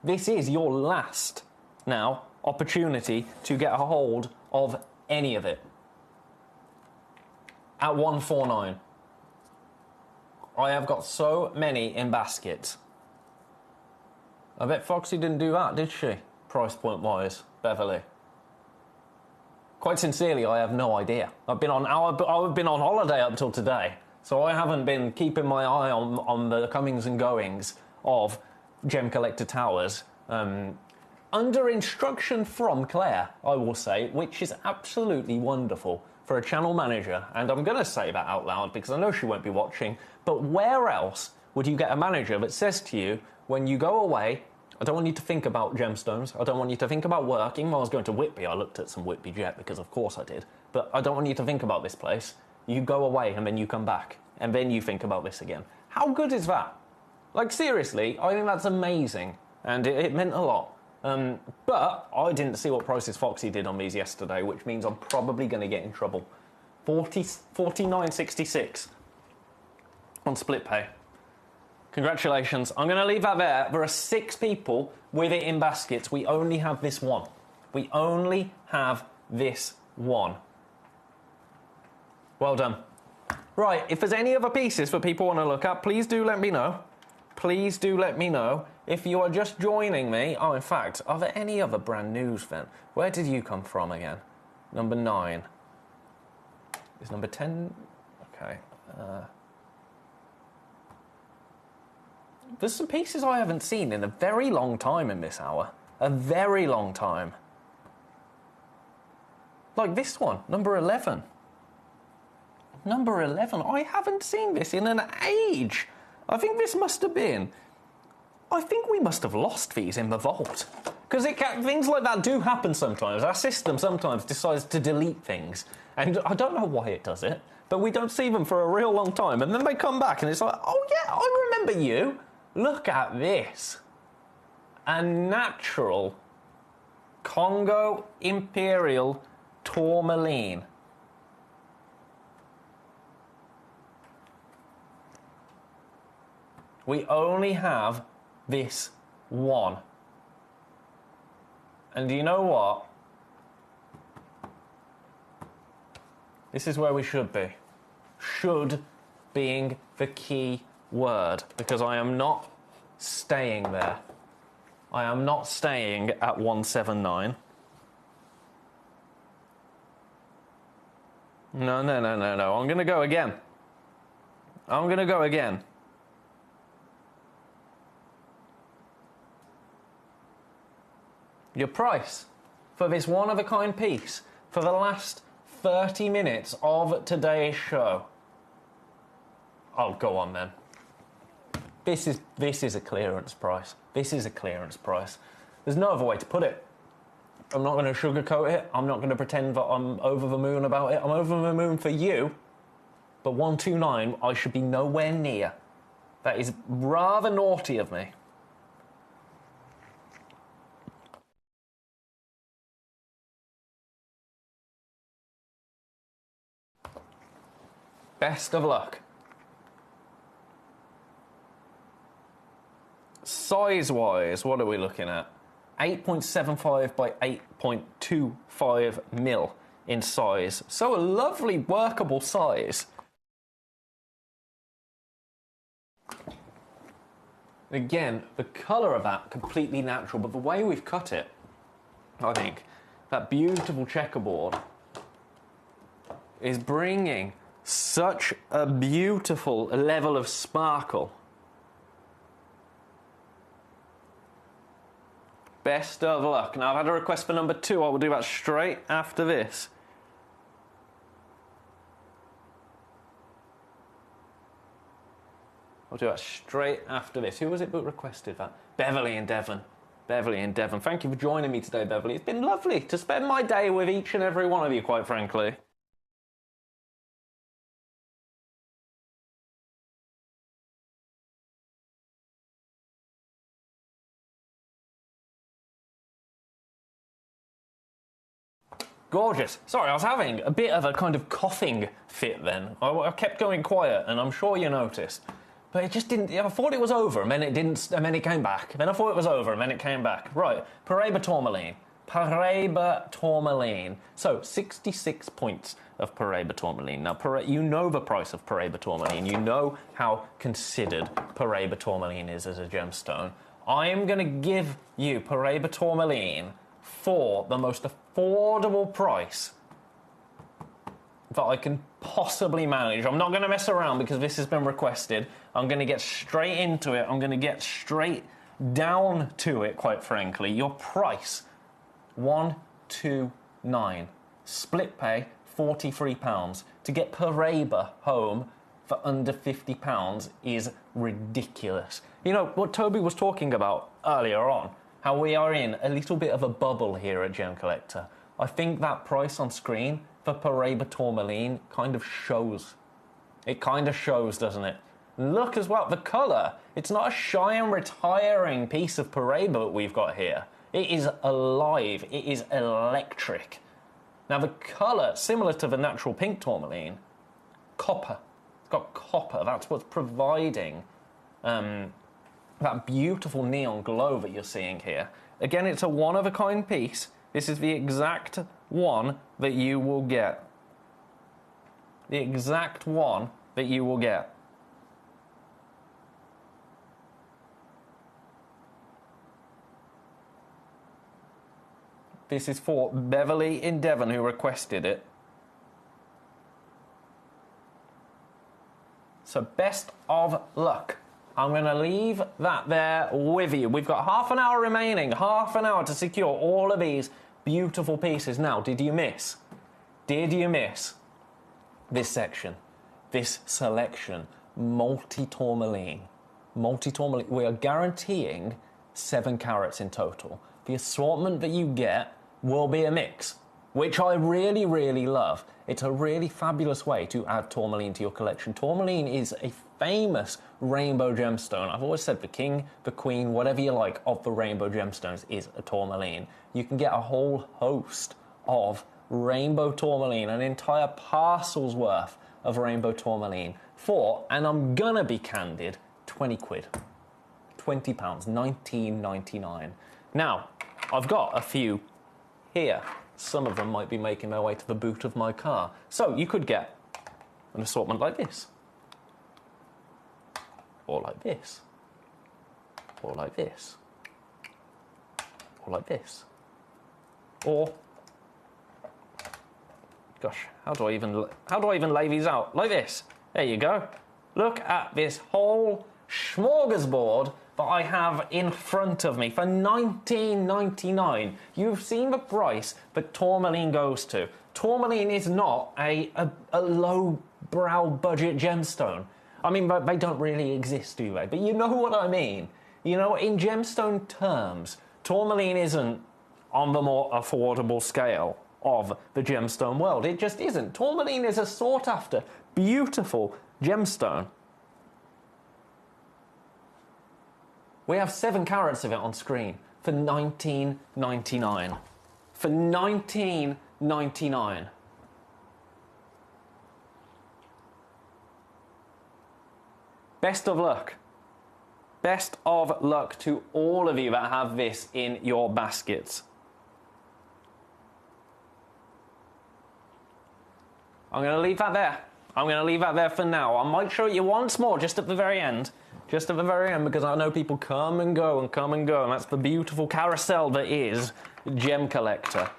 this is your last, now, opportunity to get a hold of any of it. At 149. I have got so many in baskets. I bet Foxy didn't do that, did she? Price point wise, Beverly. Quite sincerely, I have no idea. I've been on holiday up till today, so I haven't been keeping my eye on the comings and goings of Gemcollector Towers. Under instruction from Claire, I will say, which is absolutely wonderful for a channel manager, and I'm going to say that out loud because I know she won't be watching, but where else would you get a manager that says to you, when you go away, I don't want you to think about gemstones, I don't want you to think about work. Even when I was going to Whitby, I looked at some Whitby Jet because of course I did, but I don't want you to think about this place. You go away and then you come back, and then you think about this again. How good is that? Like, seriously, I think that's amazing, and it meant a lot. But I didn't see what prices Foxy did on these yesterday, which means I'm probably going to get in trouble. 49.66 on split pay. Congratulations. I'm going to leave that there. There are 6 people with it in baskets. We only have this one. We only have this one. Well done. Right, if there's any other pieces that people want to look at, please do let me know. Please do let me know. If you are just joining me... Oh, in fact, are there any other brand news then? Where did you come from again? Number 9. Is number 10... Okay. There's some pieces I haven't seen in a very long time in this hour. A very long time. Like this one, number 11. Number 11. I haven't seen this in an age. I think this must have been... I think we must have lost these in the vault. Because things like that do happen sometimes. Our system sometimes decides to delete things. And I don't know why it does it, but we don't see them for a real long time. And then they come back and it's like, oh yeah, I remember you. Look at this. A natural Congo Imperial tourmaline. We only have this one. And you know what? This is where we should be. Should being the key word, because I am not staying there. I am not staying at 179. No. I'm going to go again. I'm going to go again. Your price for this one-of-a-kind piece for the last 30 minutes of today's show. Oh, go on then. This is a clearance price. This is a clearance price. There's no other way to put it. I'm not going to sugarcoat it. I'm not going to pretend that I'm over the moon about it. I'm over the moon for you. But 129, I should be nowhere near. That is rather naughty of me. Best of luck. Size-wise, what are we looking at? 8.75 by 8.25 mil in size. So a lovely, workable size. Again, the colour of that, completely natural, but the way we've cut it, I think, that beautiful checkerboard is bringing such a beautiful level of sparkle. Best of luck. Now, I've had a request for number 2. I will do that straight after this. I'll do that straight after this. Who was it that requested that? Beverly in Devon. Beverly in Devon. Thank you for joining me today, Beverly. It's been lovely to spend my day with each and every one of you, quite frankly. Gorgeous. Sorry, I was having a bit of a kind of coughing fit then. I kept going quiet, and I'm sure you noticed. But it just didn't... I thought it was over, and then it didn't... And then it came back. Then I thought it was over, and then it came back. Right. Paraiba tourmaline. Paraiba tourmaline. So, 66 points of Paraiba tourmaline. Now, you know the price of Paraiba tourmaline. You know how considered Paraiba tourmaline is as a gemstone. I am going to give you Paraiba tourmaline for the most affordable price that I can possibly manage. I'm not going to mess around because this has been requested. I'm going to get straight into it. I'm going to get straight down to it, quite frankly. Your price, 129. Split pay, £43. To get Paraiba home for under £50 is ridiculous. You know, what Toby was talking about earlier on, how we are in a little bit of a bubble here at Gemcollector. I think that price on screen for Paraiba tourmaline kind of shows. It kind of shows, doesn't it? Look as well, the colour. It's not a shy and retiring piece of Paraiba that we've got here. It is alive. It is electric. Now the colour, similar to the natural pink tourmaline, copper. It's got copper. That's what's providing that beautiful neon glow that you're seeing here. Again, it's a one-of-a-kind piece. This is the exact one that you will get. The exact one that you will get. This is for Beverly in Devon, who requested it. So best of luck. I'm going to leave that there with you. We've got half an hour remaining, half an hour to secure all of these beautiful pieces. Now, did you miss? Did you miss this section, this selection? Multi-tourmaline. Multi-tourmaline. We are guaranteeing 7 carats in total. The assortment that you get will be a mix, which I really, really love. It's a really fabulous way to add tourmaline to your collection. Tourmaline is a famous rainbow gemstone. I've always said the king, the queen, whatever you like of the rainbow gemstones is a tourmaline. You can get a whole host of rainbow tourmaline, an entire parcel's worth of rainbow tourmaline for, and I'm gonna be candid, 20 quid. £20, 19.99. Now, I've got a few here. Some of them might be making their way to the boot of my car. So you could get an assortment like this. Or like this. Or like this. Or like this. Or, gosh, how do I even lay these out? Like this. There you go. Look at this whole smorgasbord that I have in front of me for $19.99. You've seen the price that tourmaline goes to. Tourmaline is not a low-brow budget gemstone. I mean, they don't really exist, do they? But you know what I mean. You know, in gemstone terms, tourmaline isn't on the more affordable scale of the gemstone world. It just isn't. Tourmaline is a sought-after, beautiful gemstone. We have 7 carats of it on screen for $19.99. For $19.99. Best of luck. Best of luck to all of you that have this in your baskets. I'm going to leave that there. I'm going to leave that there for now. I might show it you once more just at the very end. Just at the very end, because I know people come and go and come and go, and that's the beautiful carousel that is Gemcollector.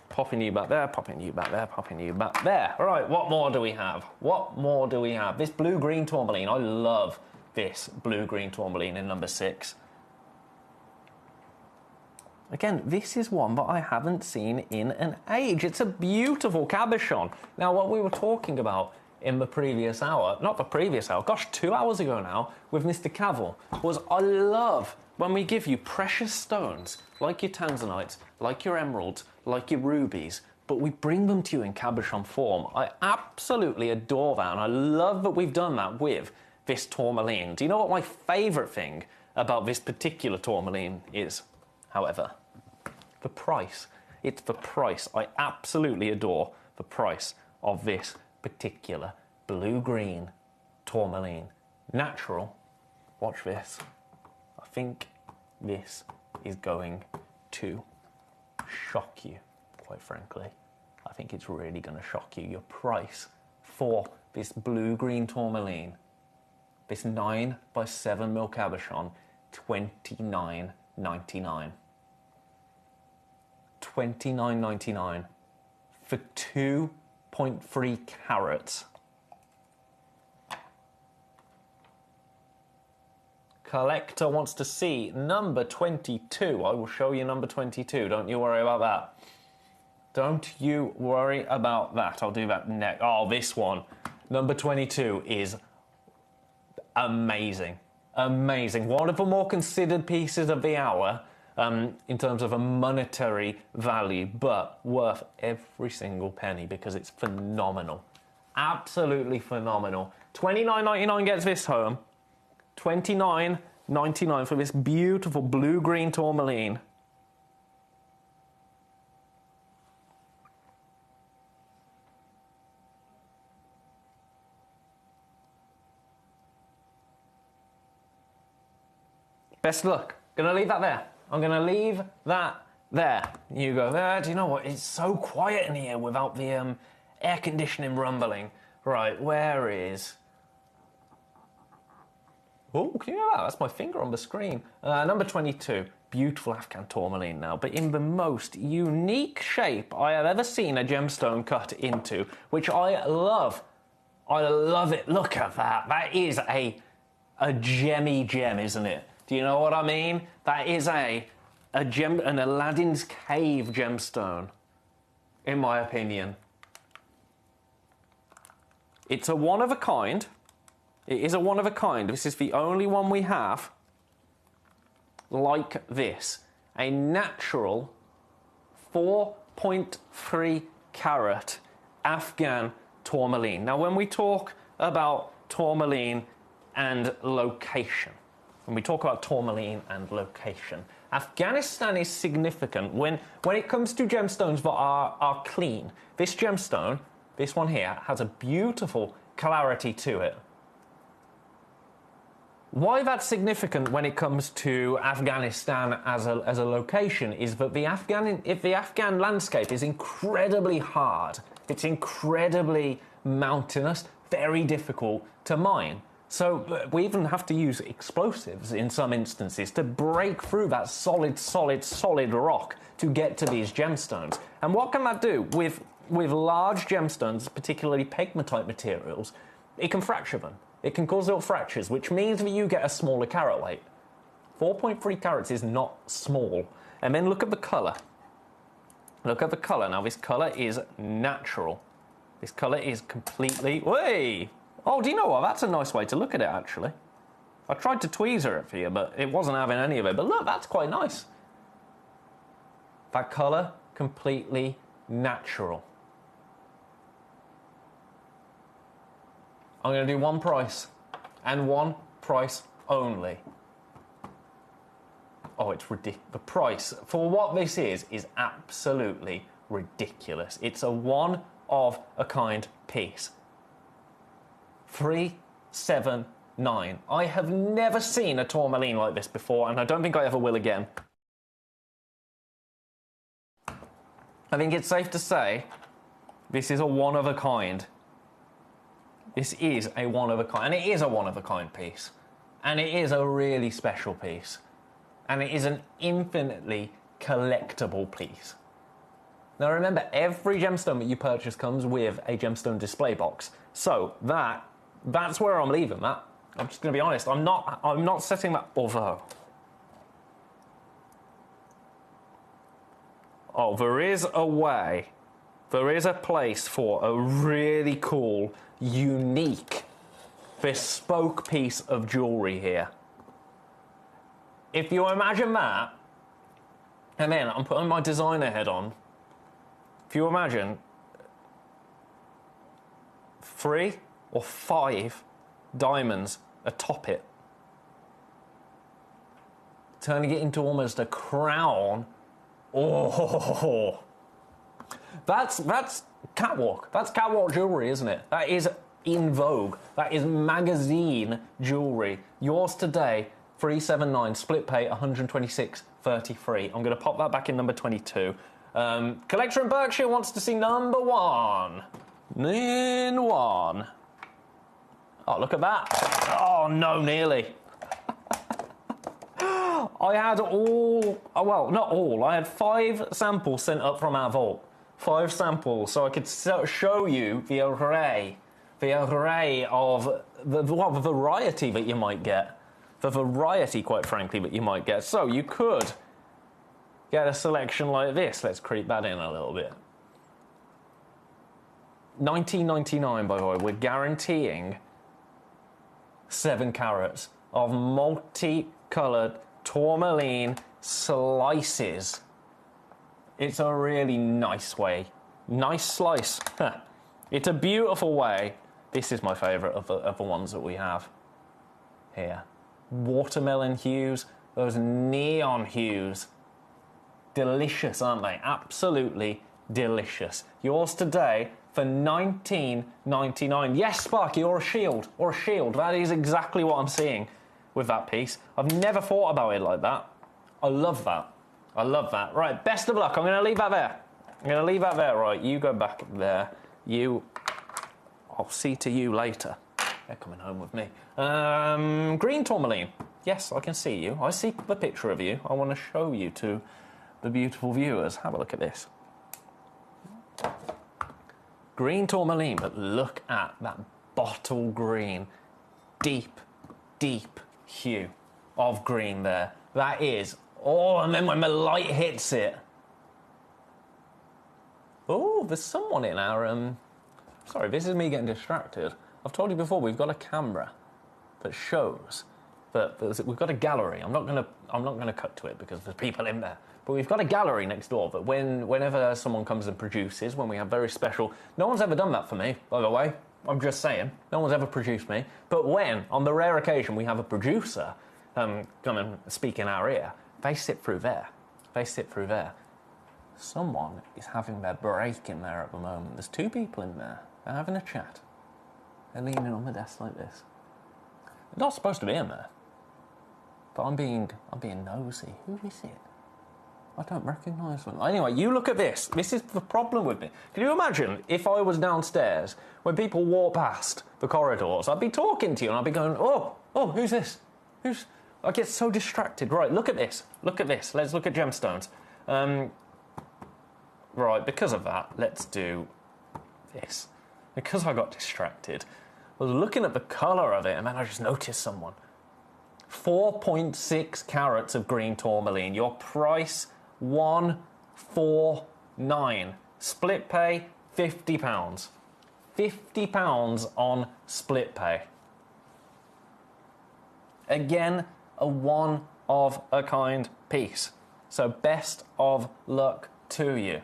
Popping you back there, popping you back there, popping you back there. All right, what more do we have? What more do we have? This blue-green tourmaline. I love this blue-green tourmaline in number 6. Again, this is one that I haven't seen in an age. It's a beautiful cabochon. Now, what we were talking about in the previous hour, not the previous hour, gosh, 2 hours ago now, with Mr. Cavill, was I love when we give you precious stones, like your tanzanites, like your emeralds, like your rubies, but we bring them to you in cabochon form. I absolutely adore that, and I love that we've done that with this tourmaline. Do you know what my favourite thing about this particular tourmaline is, however? The price. It's the price. I absolutely adore the price of this particular blue-green tourmaline. Natural. Watch this. I think this is going to shock you, quite frankly. I think it's really going to shock you. Your price for this blue-green tourmaline, this 9x7mm cabochon, $29.99. $29.99 for 2.3 carats. Collector wants to see number 22. I will show you number 22. Don't you worry about that. Don't you worry about that. I'll do that next. Oh, this one. Number 22 is amazing. Amazing. One of the more considered pieces of the hour in terms of a monetary value, but worth every single penny because it's phenomenal. Absolutely phenomenal. $29.99 gets this home. $29.99 for this beautiful blue-green tourmaline. Best of luck. Gonna leave that there. I'm gonna leave that there. You go there. Do you know what? It's so quiet in here without the air conditioning rumbling. Right, where is... Oh, can you hear that? That's my finger on the screen. Number 22. Beautiful Afghan tourmaline now, but in the most unique shape I have ever seen a gemstone cut into, which I love. I love it. Look at that. That is a gemmy gem, isn't it? Do you know what I mean? That is an Aladdin's Cave gemstone, in my opinion. It's a one of a kind. It is a one of a kind. This is the only one we have like this. A natural 4.3 carat Afghan tourmaline. Now, when we talk about tourmaline and location, Afghanistan is significant when it comes to gemstones that are clean. This gemstone, this one here, has a beautiful clarity to it. Why that's significant when it comes to Afghanistan as a location is that the Afghan landscape is incredibly hard. It's incredibly mountainous, very difficult to mine. So we even have to use explosives in some instances to break through that solid rock to get to these gemstones. And what can that do with large gemstones, particularly pegmatite materials? It can fracture them. It can cause little fractures, which means that you get a smaller carat weight. 4.3 carats is not small. And then look at the colour. Look at the colour. Now, this colour is natural. This colour is completely... Whey! Oh, do you know what? That's a nice way to look at it, actually. I tried to tweezer it for you, but it wasn't having any of it. But look, that's quite nice. That colour, completely natural. I'm going to do one price, and one price only. Oh, it's ridiculous. The price for what this is absolutely ridiculous. It's a one-of-a-kind piece. 379. I have never seen a tourmaline like this before, and I don't think I ever will again. I think it's safe to say this is a one-of-a-kind. This is a one-of-a-kind, and it is a one-of-a-kind piece. And it is a really special piece. And it is an infinitely collectible piece. Now remember, every gemstone that you purchase comes with a gemstone display box. So that's where I'm leaving that. I'm just going to be honest, I'm not setting that... Although... Oh, there is a way. There is a place for a really cool, unique, bespoke piece of jewellery here. If you imagine that, and then I'm putting my designer head on, if you imagine 3 or 5 diamonds atop it, turning it into almost a crown. Oh, that's catwalk. That's catwalk jewellery, isn't it? That is in vogue. That is magazine jewellery. Yours today, 379, split pay 126.33. I'm going to pop that back in number 22. Collector in Berkshire wants to see number 1. In 1. Oh, look at that. Oh, no, nearly. I had well, not all. I had 5 samples sent up from our vault. 5 samples, so I could show you the array of the variety that you might get. The variety, quite frankly, that you might get. So you could get a selection like this. Let's creep that in a little bit. $19.99, by the way. We're guaranteeing 7 carats of multi-coloured tourmaline slices. It's a really nice way. Nice slice. It's a beautiful way. This is my favourite of the ones that we have here. Watermelon hues, those neon hues. Delicious, aren't they? Absolutely delicious. Yours today for $19.99. Yes, Sparky, or a shield. Or a shield. That is exactly what I'm seeing with that piece. I've never thought about it like that. I love that. I love that. Right, best of luck. I'm going to leave that there. I'm going to leave that there. Right, you go back there. I'll see to you later. They're coming home with me. Green tourmaline. Yes, I can see you. I see the picture of you. I want to show you to the beautiful viewers. Have a look at this. Green tourmaline, but look at that bottle green. Deep, deep hue of green there. That is... Oh, and then when the light hits it... Oh, there's someone in our... Sorry, this is me getting distracted. I've told you before, we've got a camera that shows that we've got a gallery. I'm not gonna cut to it because there's people in there. But we've got a gallery next door that whenever someone comes and produces, when we have very special... No one's ever done that for me, by the way. I'm just saying. No one's ever produced me. But when, on the rare occasion, we have a producer come and speak in our ear, they sit through there. They sit through there. Someone is having their break in there at the moment. There's 2 people in there. They're having a chat. They're leaning on the desk like this. They're not supposed to be in there. But I'm being nosy. Who is it? I don't recognise them. Anyway, you look at this. This is the problem with me. Can you imagine if I was downstairs, when people walk past the corridors, I'd be talking to you and I'd be going, oh, who's this? I get so distracted. Right, look at this. Look at this. Let's look at gemstones. Right, because of that, let's do this. Because I got distracted, I was looking at the colour of it and then I just noticed someone. 4.6 carats of green tourmaline. Your price, £149. Split pay, £50. £50 on split pay. Again, a one-of-a-kind piece. So best of luck to you.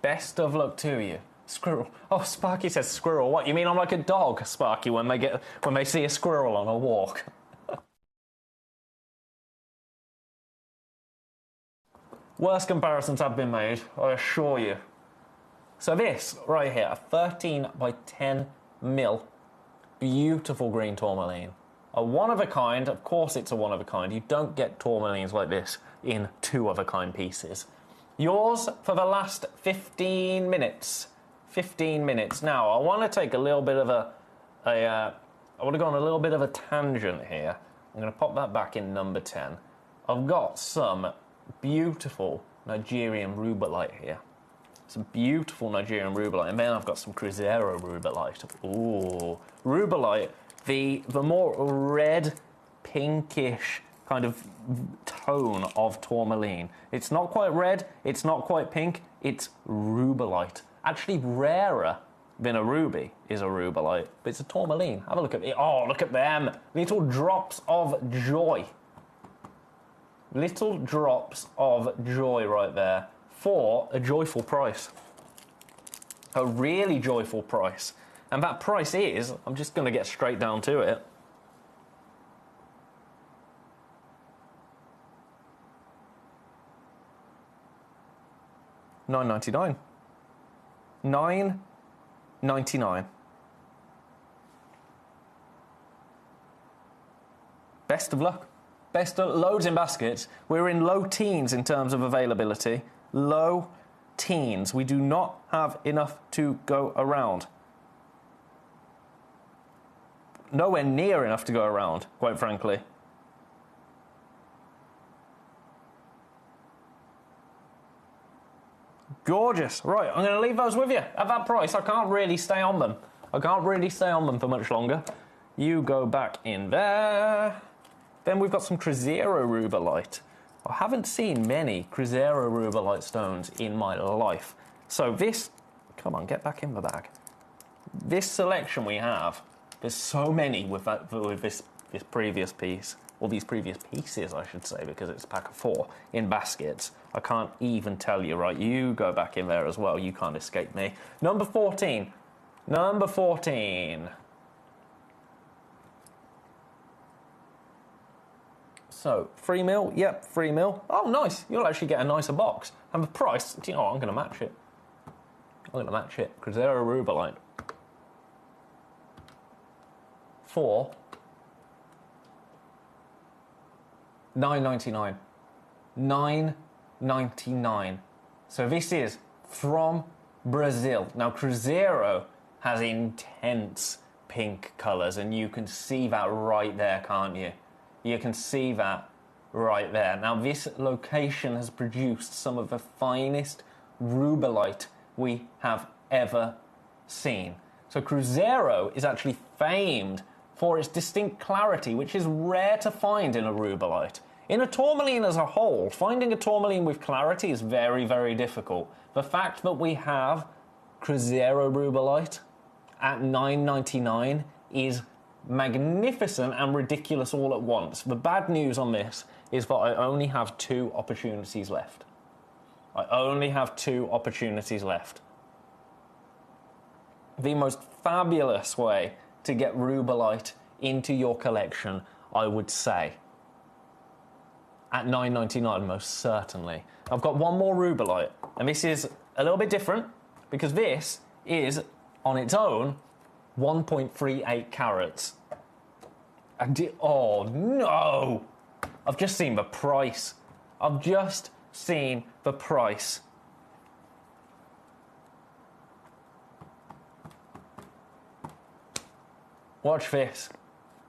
Best of luck to you. Squirrel. Oh, Sparky says squirrel. What, you mean I'm like a dog, Sparky, when they see a squirrel on a walk? Worse comparisons have been made, I assure you. So this, right here, a 13 by 10 mil, beautiful green tourmaline. A one-of-a-kind, of course it's a one-of-a-kind. You don't get tourmalines like this in two-of-a-kind pieces. Yours for the last 15 minutes. 15 minutes. Now, I want to take a little bit of I want to go on a little bit of a tangent here. I'm going to pop that back in number 10. I've got some beautiful Nigerian rubellite here. Some beautiful Nigerian rubellite. And then I've got some Cruzeiro rubellite. Ooh. Rubellite, the more red, pinkish kind of tone of tourmaline. It's not quite red, it's not quite pink, it's rubellite. Actually rarer than a ruby is a rubellite, but it's a tourmaline. Have a look at it. Oh, look at them. Little drops of joy. Little drops of joy right there for a joyful price. A really joyful price. And that price is, I'm just going to get straight down to it, $9.99. $9.99. Best of luck. Best of loads in baskets. We're in low teens in terms of availability. Low teens. We do not have enough to go around. Nowhere near enough to go around, quite frankly. Gorgeous. Right, I'm going to leave those with you. At that price, I can't really stay on them. I can't really stay on them for much longer. You go back in there. Then we've got some Cruzeiro rubellite. I haven't seen many Cruzeiro rubellite stones in my life. So this... Come on, get back in the bag. This selection we have, there's so many with this previous piece. Or these previous pieces, I should say, because it's a pack of 4 in baskets. I can't even tell you, right? You go back in there as well. You can't escape me. Number 14. Number 14. So, 3 mil? Yep, 3 mil. Oh, nice. You'll actually get a nicer box. And the price, do you know what? I'm going to match it. I'm going to match it. Cruzeiro rubellite. For $9.99. $9.99. So this is from Brazil. Now, Cruzeiro has intense pink colours, and you can see that right there, can't you? You can see that right there. Now, this location has produced some of the finest rubellite we have ever seen. So Cruzeiro is actually famed for its distinct clarity, which is rare to find in a rubellite. In a tourmaline as a whole, finding a tourmaline with clarity is very, very difficult. The fact that we have Cruzeiro rubellite at $9.99 is magnificent and ridiculous all at once. The bad news on this is that I only have 2 opportunities left. I only have 2 opportunities left. The most fabulous way to get rubellite into your collection, I would say. At $9.99, most certainly. I've got one more rubellite, and this is a little bit different because this is, on its own, 1.38 carats. Oh, no! I've just seen the price. I've just seen the price. Watch this.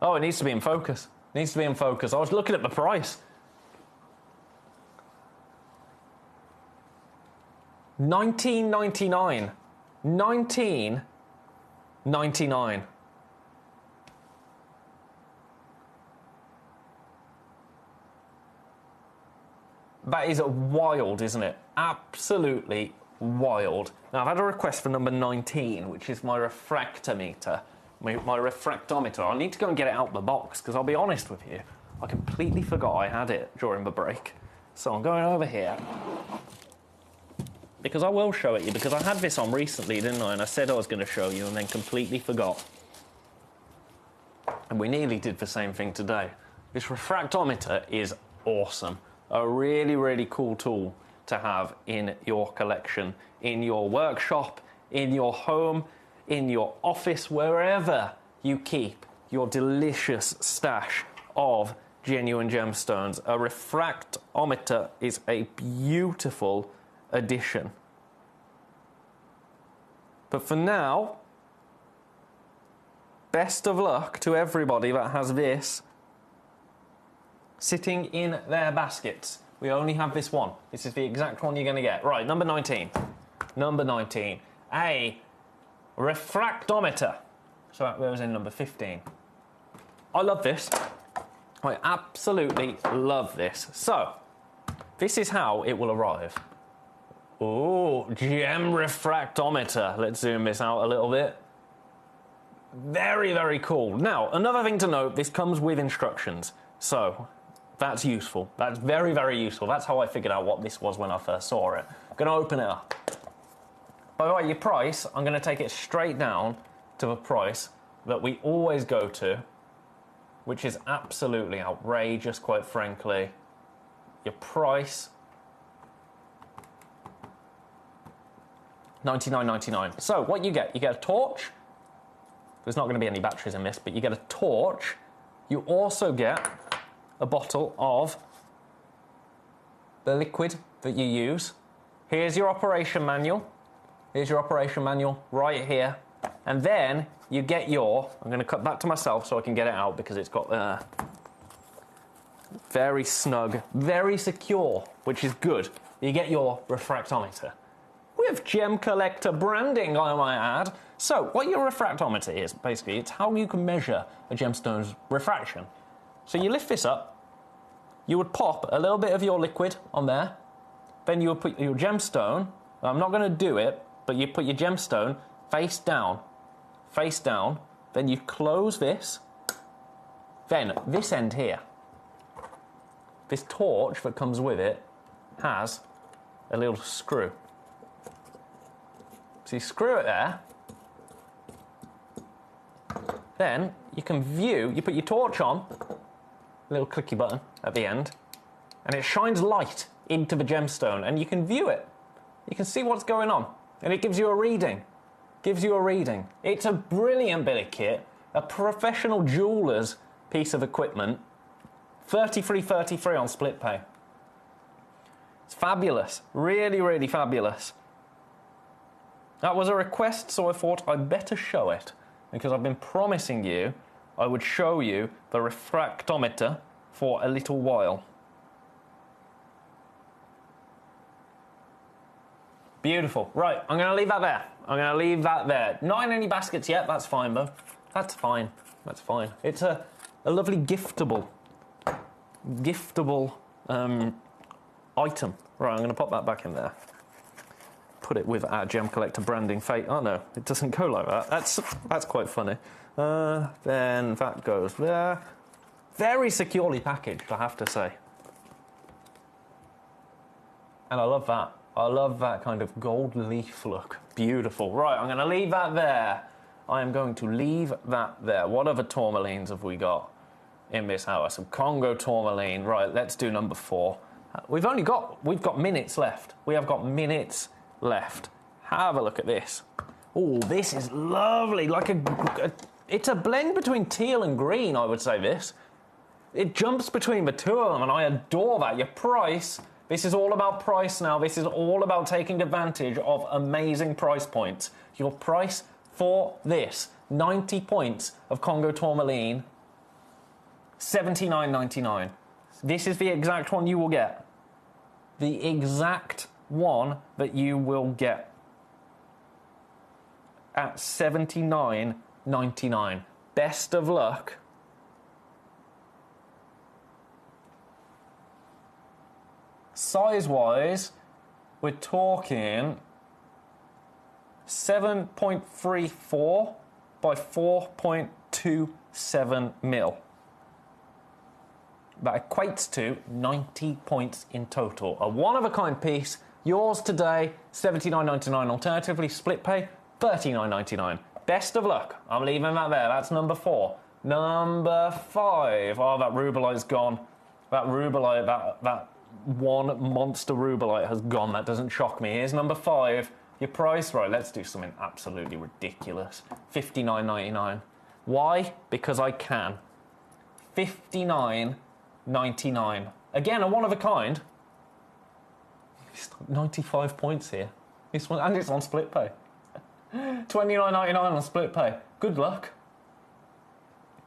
Oh, it needs to be in focus. It needs to be in focus. I was looking at the price. $19.99. $19.99. That is wild, isn't it? Absolutely wild. Now, I've had a request for number 19, which is my refractometer. My refractometer. I need to go and get it out of the box, because I'll be honest with you, I completely forgot I had it during the break. So I'm going over here, because I will show it you, because I had this on recently, didn't I? And I said I was going to show you, and then completely forgot. And we nearly did the same thing today. This refractometer is awesome. A really, really cool tool to have in your collection, in your workshop, in your home, in your office, wherever you keep your delicious stash of genuine gemstones. A refractometer is a beautiful addition. But for now, best of luck to everybody that has this sitting in their baskets. We only have this one. This is the exact one you're going to get. Right, number 19. Number 19. A refractometer. So that goes in number 15. I love this. I absolutely love this. So, this is how it will arrive. Oh, gem refractometer. Let's zoom this out a little bit. Very, very cool. Now, another thing to note, this comes with instructions. So, that's useful. That's very, very useful. That's how I figured out what this was when I first saw it. I'm going to open it up. By the way, your price, I'm going to take it straight down to the price that we always go to, which is absolutely outrageous, quite frankly. Your price, $99.99. So, what you get a torch. There's not going to be any batteries in this, but you get a torch. You also get a bottle of the liquid that you use. Here's your operation manual. Here's your operation manual right here. And then you get your, I'm going to cut that to myself so I can get it out because it's got very snug, very secure, which is good. You get your refractometer with Gemcollector branding, I might add. So what your refractometer is, basically, it's how you can measure a gemstone's refraction. So you lift this up, you would pop a little bit of your liquid on there, then you would put your gemstone, I'm not going to do it, but you put your gemstone face down, then you close this, then this end here, this torch that comes with it has a little screw. So you screw it there, then you can view, you put your torch on, a little clicky button at the end, and it shines light into the gemstone, and you can view it. You can see what's going on, and it gives you a reading. It's a brilliant bit of kit, a professional jeweler's piece of equipment, $33.33 on split pay. It's fabulous, really, really fabulous. That was a request, so I thought I'd better show it, because I've been promising you I would show you the refractometer for a little while. Beautiful. Right, I'm going to leave that there. Not in any baskets yet, that's fine, though. That's fine. It's a lovely giftable item. Right, I'm going to pop that back in there. Put it with our Gemcollector branding fate. Oh no, it doesn't go like that. That's quite funny. Then that goes there. Very securely packaged, I have to say. And I love that. I love that kind of gold leaf look. Beautiful. Right, I'm going to leave that there. I am going to leave that there. What other tourmalines have we got in this hour? Some Congo tourmaline. Right, let's do number 4. We've got minutes left. We have got minutes left. Have a look at this. Oh, this is lovely. Like It's a blend between teal and green, I would say this. It jumps between the two of them, and I adore that. Your price, this is all about price now. This is all about taking advantage of amazing price points. Your price for this, 90 points of Congo tourmaline, $79.99. This is the exact one you will get. The exact one that you will get at $79.99. Best of luck. Size-wise, we're talking 7.34 by 4.27 mil. That equates to 90 points in total. A one-of-a-kind piece. Yours today, $79.99. Alternatively, split pay, $39.99. Best of luck. I'm leaving that there. That's number 4. Number 5. Oh, that rubellite's gone. That rubellite, that one monster rubellite has gone. That doesn't shock me. Here's number 5. Your price, right, let's do something absolutely ridiculous. $59.99. Why? Because I can. $59.99. Again, a one-of-a-kind. 95 points here. This one, and it's on split pay. $29.99 on split pay. Good luck.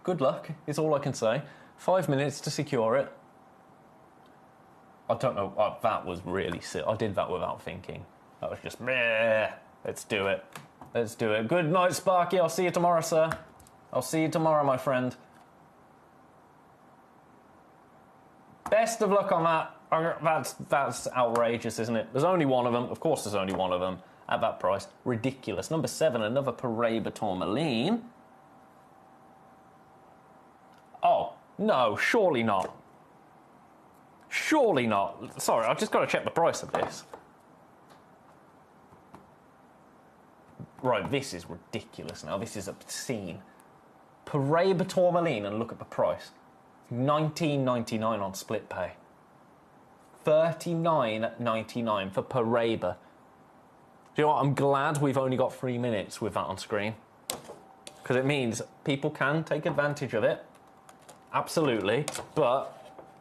Good luck is all I can say. 5 minutes to secure it. I don't know. That was really silly. I did that without thinking. That was just meh. Let's do it. Let's do it. Good night, Sparky. I'll see you tomorrow, sir. I'll see you tomorrow, my friend. Best of luck on that. That's outrageous, isn't it? There's only one of them. Of course there's only one of them at that price. Ridiculous. Number 7, another Paraiba tourmaline. Oh, no, surely not. Surely not. Sorry, I've just got to check the price of this. Right, this is ridiculous now. This is obscene. Paraiba tourmaline, and look at the price. $19.99 on split pay. $39.99 for Paraiba. Do you know what? I'm glad we've only got 3 minutes with that on screen. Because it means people can take advantage of it. Absolutely. But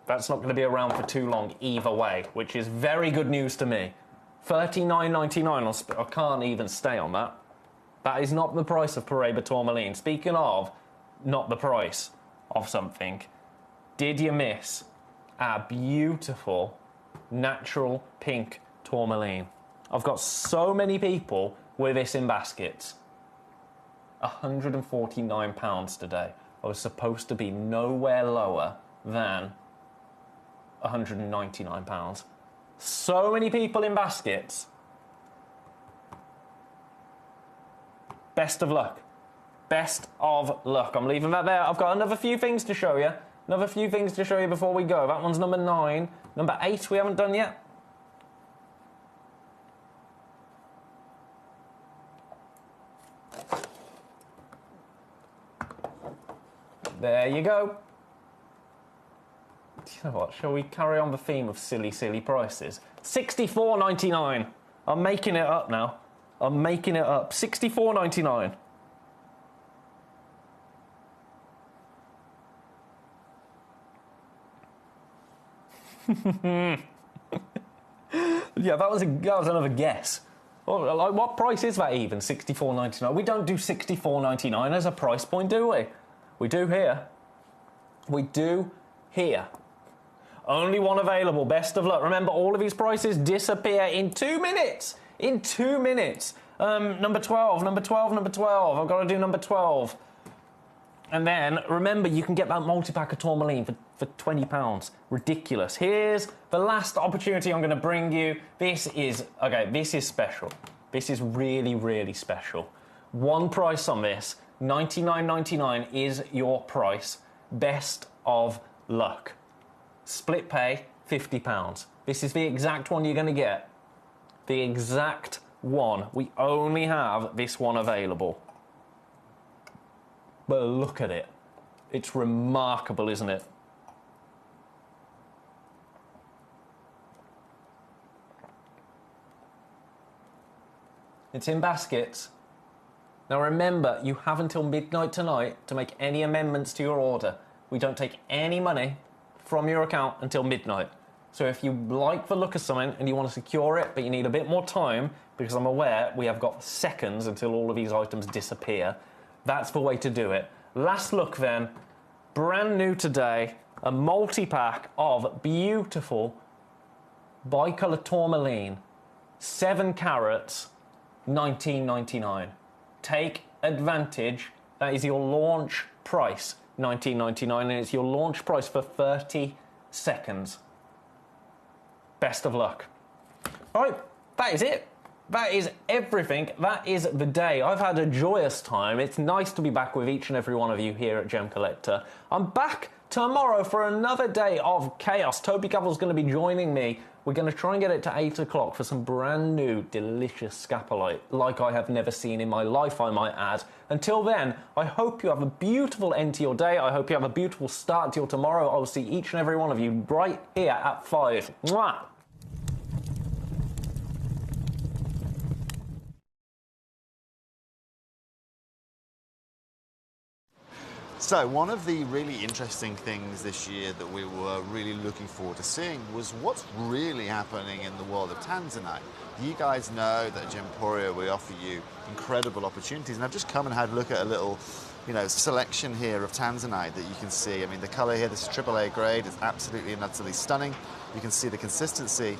that's not going to be around for too long either way, which is very good news to me. $39.99 on split. I can't even stay on that. That is not the price of Paraiba tourmaline. Speaking of not the price of something, did you miss our beautiful natural pink tourmaline? I've got so many people with this in baskets. £149 today. I was supposed to be nowhere lower than £199. So many people in baskets. Best of luck. Best of luck. I'm leaving that there. I've got another few things to show you. Another few things to show you before we go. That one's number 9. Number 8 we haven't done yet. There you go. You know what? Shall we carry on the theme of silly, silly prices? $64.99. I'm making it up now. I'm making it up. $64.99. Yeah, that was another guess. Well, like, what price is that even? $64.99. We don't do $64.99 as a price point, do we? We do here. We do here. Only one available. Best of luck. Remember, all of these prices disappear in 2 minutes. In 2 minutes. Number 12, number 12, number 12. I've got to do number 12. And then, remember, you can get that multi-pack of tourmaline for £20. Ridiculous. Here's the last opportunity I'm going to bring you. This is special. This is really, really special. One price on this, $99.99 is your price. Best of luck. Split pay, £50. This is the exact one you're going to get. The exact one. We only have this one available. But look at it. It's remarkable, isn't it? It's in baskets. Now remember, you have until midnight tonight to make any amendments to your order. We don't take any money from your account until midnight. So if you like the look of something and you want to secure it, but you need a bit more time, because I'm aware we have got seconds until all of these items disappear, that's the way to do it. Last look then, brand new today, a multi-pack of beautiful bicolour tourmaline, 7 carats, $19.99. Take advantage. That is your launch price, $19.99, and it's your launch price for 30 seconds. Best of luck. All right, that is it. That is everything. That is the day. I've had a joyous time. It's nice to be back with each and every one of you here at Gem Collector. I'm back tomorrow for another day of chaos. Toby Cavill's going to be joining me. We're going to try and get it to 8 o'clock for some brand new, delicious scapolite, like I have never seen in my life, I might add. Until then, I hope you have a beautiful end to your day. I hope you have a beautiful start to your tomorrow. I will see each and every one of you right here at 5. Mwah! So one of the really interesting things this year that we were really looking forward to seeing was what's really happening in the world of Tanzanite. You guys know that at Gemporia we offer you incredible opportunities, and I've just come and had a look at a little, selection here of Tanzanite that you can see. I mean, the color here, this is AAA grade, is absolutely and utterly stunning. You can see the consistency.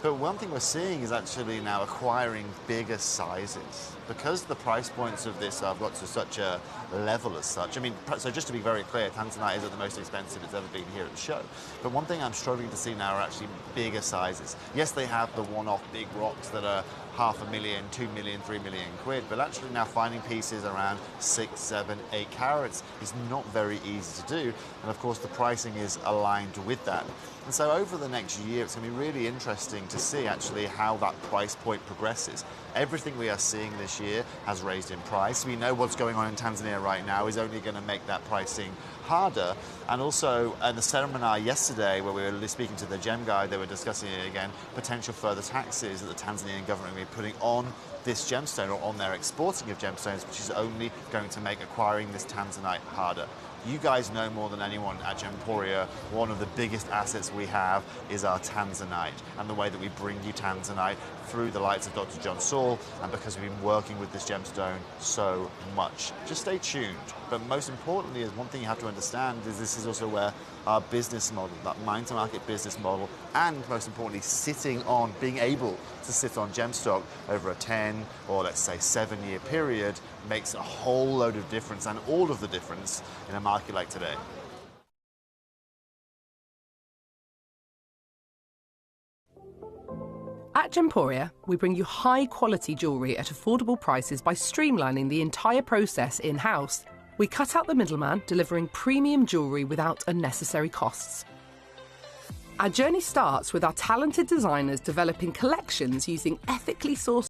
But one thing we're seeing is actually now acquiring bigger sizes. Because the price points of this have got to such a level as such. I mean, so just to be very clear, Tanzanite isn't the most expensive it's ever been here at the show. But one thing I'm struggling to see now are actually bigger sizes. Yes, they have the one-off big rocks that are $500,000, $2 million, $3 million quid, but actually now finding pieces around 6, 7, 8 carats is not very easy to do. And of course, the pricing is aligned with that. And so over the next year, it's going to be really interesting to see actually how that price point progresses. Everything we are seeing this year has raised in price. We know what's going on in Tanzania right now is only going to make that pricing harder. And also, in the seminar yesterday, where we were speaking to the Gem guy, they were discussing it again, potential further taxes that the Tanzanian government will be putting on this gemstone or on their exporting of gemstones, which is only going to make acquiring this Tanzanite harder. You guys know more than anyone at Gemporia, one of the biggest assets we have is our Tanzanite, and the way that we bring you Tanzanite through the lights of Dr. John Saul, and because we've been working with this gemstone so much. Just stay tuned. But most importantly, is one thing you have to understand is this is also where our business model, that mine-to-market business model, and most importantly, being able to sit on gem stock over a 10 or let's say 7-year period makes a whole load of difference, and all of the difference in a market like today. At Gemporia, we bring you high-quality jewellery at affordable prices by streamlining the entire process in-house. We cut out the middleman, delivering premium jewellery without unnecessary costs. Our journey starts with our talented designers developing collections using ethically sourced